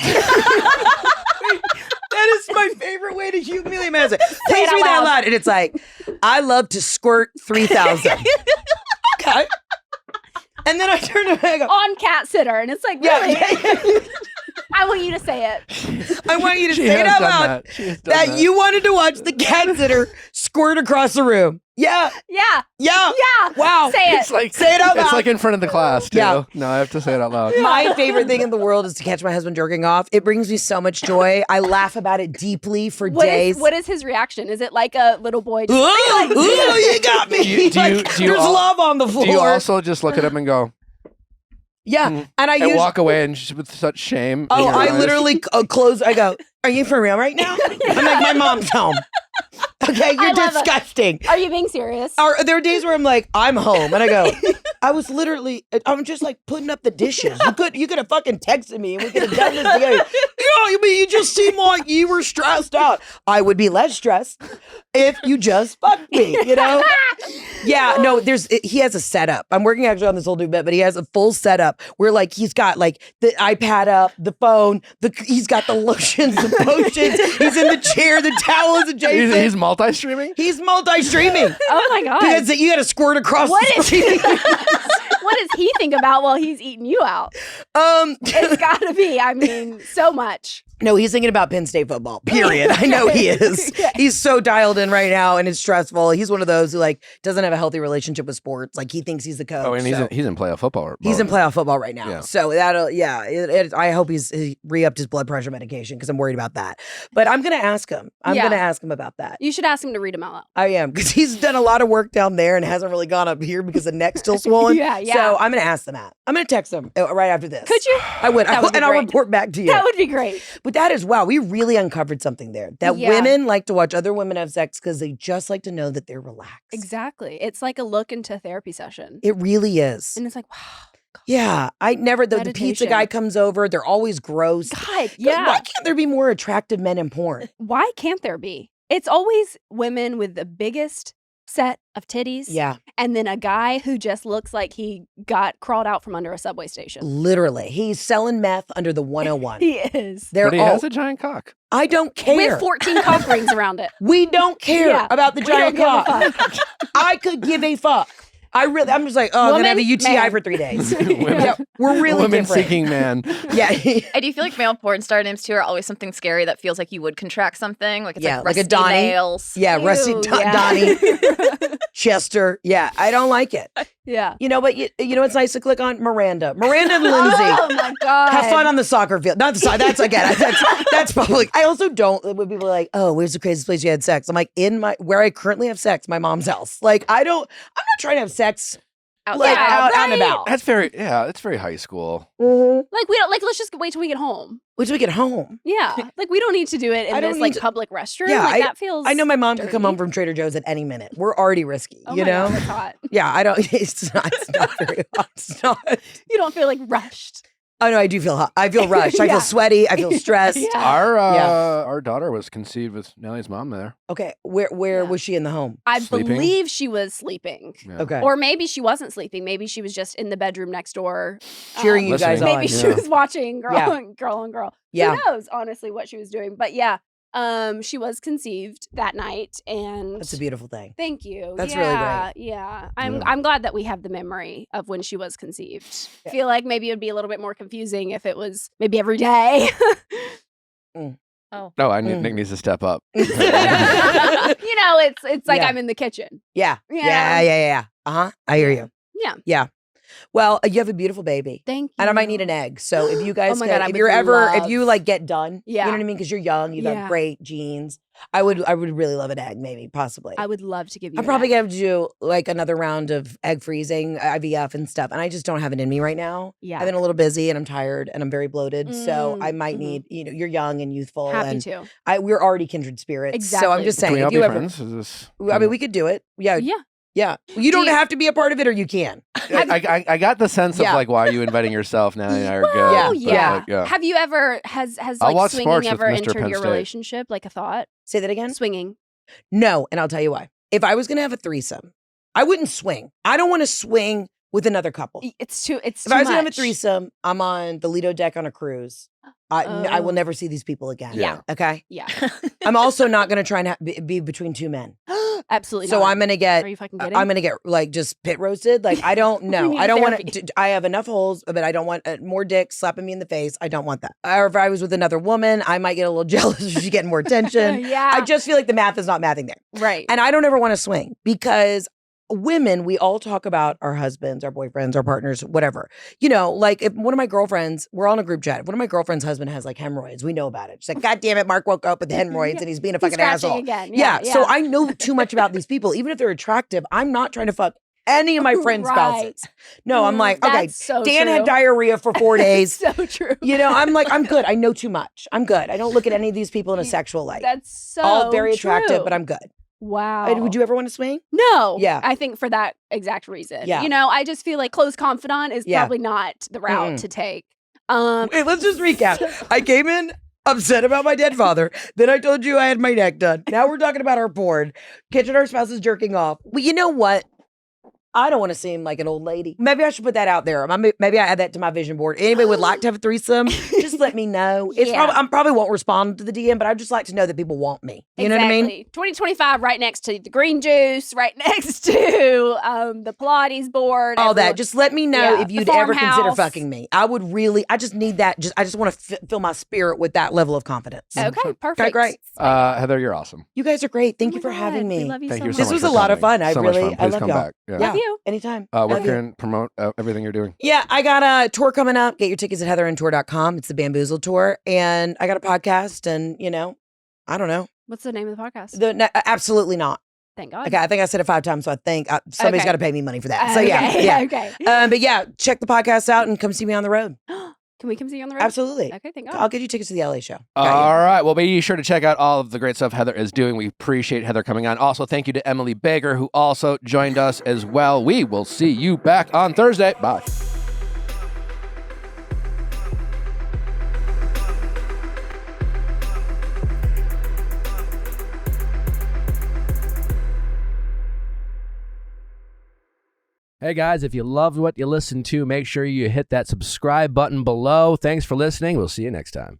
That is my favorite way to humiliate myself. Please out read that loud. loud. And it's like, I love to squirt 3,000. Okay. And then I turn to him and I go, On cat sitter. And it's like, really? I want you to say it. I want you to She say it has out done loud that. She has done that you wanted to watch the cat sitter squirt across the room. Yeah. Yeah. Yeah. Yeah. Wow. Say it. It's like Say it out It's loud. like in front of the class too. Yeah. No, I have to say it out loud. My favorite thing in the world is to catch my husband jerking off. It brings me so much joy. I laugh about it deeply for days. What is his reaction? Is it like a little boy? Just Ooh, you got me. Do you- Like, there's love on the floor. Do you also just look at him and go, Yeah. And I and usually walk away and just with such shame? in Oh, your I eyes? literally close. I go, are you for real right now? I'm like, my mom's home. Okay, you're love it. disgusting. Are you being serious? There are days where I'm like, I'm home. And I go, I'm just like putting up the dishes. You could have fucking texted me and we could have done this together. You just seem like you were stressed out. I would be less stressed if you just fucked me, you know? Yeah, no, he has a setup. I'm working actually on this whole new bit, but he has a full setup where like he's got like the iPad up, the phone, he's got the lotions, the potions, he's in the chair, the towel is adjacent. He's multi-streaming? He's multi-streaming. Oh my God. Because you got to squirt across What the is screen. What does he think about while he's eating you out? It's got to be. I mean, so much. No, he's thinking about Penn State football, period. I know he is. He's so dialed in right now and it's stressful. He's one of those who like doesn't have a healthy relationship with sports. Like he thinks he's the coach. Oh, and he's in playoff football. He's in playoff football right now. Yeah. So I hope he re-upped his blood pressure medication because I'm worried about that. But I'm going to ask him. I'm going to ask him about that. You should ask him to read them out loud. I am, because he's done a lot of work down there and hasn't really gone up here because the neck's still swollen. Yeah. So I'm going to ask them that. I'm going to text them right after this. Could you? I would. That would be and I'll great. report back to you. That would be great. But that is, wow, we really uncovered something there. That Yeah. women like to watch other women have sex because they just like to know that they're relaxed. Exactly. It's like a look into a therapy session. It really is. And it's like, wow. Yeah. I never, the pizza Meditation. guy comes over. They're always gross. God, Why yeah. can't there be more attractive men in porn? Why can't there be? It's always women with the biggest set of titties. Yeah. And then a guy who just looks like he got crawled out from under a subway station. Literally. He's selling meth under the 101. He is. They're But he all, has a giant cock. I don't care. With 14 cock rings around it. We don't care Yeah. about the We don't giant give a cock. I could give a fuck. I'm just like, oh, I'm going to have a Woman, UTI man. for 3 days. Women, Yeah, we're really woman different. seeking man. Yeah. I do feel like male porn star names too are always something scary that feels like you would contract something. Like it's Yeah, like like a rusty Donnie. nails. Yeah, Rusty Ew, yeah. Donnie, Chester. Yeah, I don't like it. Yeah. You know, but you know it's nice to click on? Miranda and Lindsay. Oh my God. Have fun on the soccer field. Not the soccer. That's again. That's public. I also don't. When people are like, "Oh, where's the craziest place you had sex?" I'm like, where I currently have sex, my mom's house. Like, I'm not trying to have sex like out and about. That's very high school. Like we don't let's just wait till we get home. Wait till we get home. Yeah. Like we don't need to do it I in don't this need like to- public restroom. Yeah, like that feels I know my mom could come dirty. home from Trader Joe's at any minute. We're already risky, Oh you my know? God, that's hot. Yeah, I don't. It's not very hot. It's not. You don't feel like rushed. Oh no, I do feel hot. I feel rushed. I Yeah. feel sweaty. I feel stressed. Yeah. Our daughter was conceived with Nellie's mom there. Okay, where was she in the home? I Sleeping? believe she was sleeping. Yeah. Okay, Or maybe she wasn't sleeping. Maybe she was just in the bedroom next door. cheering you guys Listening. on. Maybe she Yeah. was watching Girl Yeah. on Girl. Yeah. Who knows, honestly, what she was doing. But yeah, she was conceived that night. And That's a beautiful thing. thank you. That's really great. Yeah. Yeah. I'm glad that we have the memory of when she was conceived. I feel like maybe it would be a little bit more confusing if it was maybe every day. No, Nick needs to step up. You know, it's like Yeah. I'm in the kitchen. Yeah. Yeah. Yeah. I hear you. Yeah. Yeah. Well, you have a beautiful baby. Thank you. And I might need an egg. So if you guys, Oh my God, I if would you're ever, if love- you like get done, you Yeah. know what I mean? Because you're young, you've Yeah. got great genes. I would really love an egg, maybe, possibly. I would love to give you I'm an probably egg. gonna have to do like another round of egg freezing, IVF and stuff. And I just don't have it in me right now. Yeah. I've been a little busy and I'm tired and I'm very bloated. So I might mhm. need, you're young and youthful. Happy and to. we're already kindred spirits. So I'm Exactly. just Can saying, we if all you be ever, friends? Is this, I mean, we could do it. Yeah. Yeah. Yeah. You don't you- have to be a part of it or you can. I got the sense Yeah. of like, why are you inviting yourself now? Are good. Oh Yeah. yeah. Like, yeah. Have you ever has I'll like watch swinging sports with ever Mr. entered Penn your State. relationship like a thought? Say that again? Swinging. No. And I'll tell you why. If I was going to have a threesome, I wouldn't swing. I don't want to swing with another couple. It's too. It's If too I was going to have a much. threesome, I'm on the Lido deck on a cruise. I will Oh. never see these people again. Yeah. Okay. Yeah. I'm also not going to try and be between two men. Absolutely. So not. I'm going to get Are you fucking kidding? I'm gonna get like just pit roasted. Like I don't We know. need I don't want therapy. to. I have enough holes, but I don't want more dick slapping me in the face. I don't want that. Or if I was with another woman, I might get a little jealous if she's getting more attention. yeah. I just feel like the math is not mathing there, right. and I don't ever want to swing because women, we all talk about our husbands, our boyfriends, our partners, whatever. You know, like if one of my girlfriends, we're all in a group chat. If one of my girlfriend's husband has like hemorrhoids, we know about it. She's like, God damn it, Mark woke up with hemorrhoids and he's being a He's fucking scratching asshole. again. Yeah. So I know too much about these people. Even if they're attractive, I'm not trying to fuck any of my friends' Right. spouses. No, I'm like, okay, That's so Dan true. had diarrhea for 4 days. so true. You know, I'm like, I'm good. I know too much. I'm good. I don't look at any of these people in a sexual light. That's so all very attractive, true. but I'm good. Wow. Would you ever want to swing? No. Yeah. I think for that exact reason. Yeah. You know, I just feel like close confidant is Yeah. probably not the route Mm-mm. to take. Wait, let's just recap. I came in upset about my dead father. Then I told you I had my neck done. Now we're talking about our porn. Kitchen our spouse is jerking off. Well, you know what? I don't want to seem like an old lady. Maybe I should put that out there. Maybe I add that to my vision board. Anybody would like to have a threesome? Just let me know. It's Yeah. I probably won't respond to the DM, but I'd just like to know that people want me. You know what I mean? 2025, right next to the green juice, right next to the Pilates board. All that. everyone- Just let me know Yeah, if the you'd ever consider farmhouse. fucking me. I would really. I just need that. I just want to fill my spirit with that level of confidence. Okay, perfect. great. Heather, you're awesome. You guys are great. Thank Oh you my for having God, me. We love you Thank so you so This much was for a lot of coming. fun. I So much really, fun. I Please love come y'all. back. Yeah. Yeah. Love you. Anytime. Where Love you. can promote everything you're doing? Yeah, I got a tour coming up. Get your tickets at heatherandtour.com. It's the Bamboozle Tour. And I got a podcast and, I don't know. What's the name of the podcast? Absolutely not. Thank God. Okay, I think I said it 5 times, so I think somebody's Okay. got to pay me money for that. So yeah, Okay, yeah. okay. But yeah, check the podcast out and come see me on the road. Can we come see you on the road? Absolutely. Okay, thank God. I'll get you tickets to the LA show. Got you. All right. Well, be sure to check out all of the great stuff Heather is doing. We appreciate Heather coming on. Also, thank you to Emily Baker, who also joined us as well. We will see you back on Thursday. Bye. Hey guys, if you loved what you listened to, make sure you hit that subscribe button below. Thanks for listening. We'll see you next time.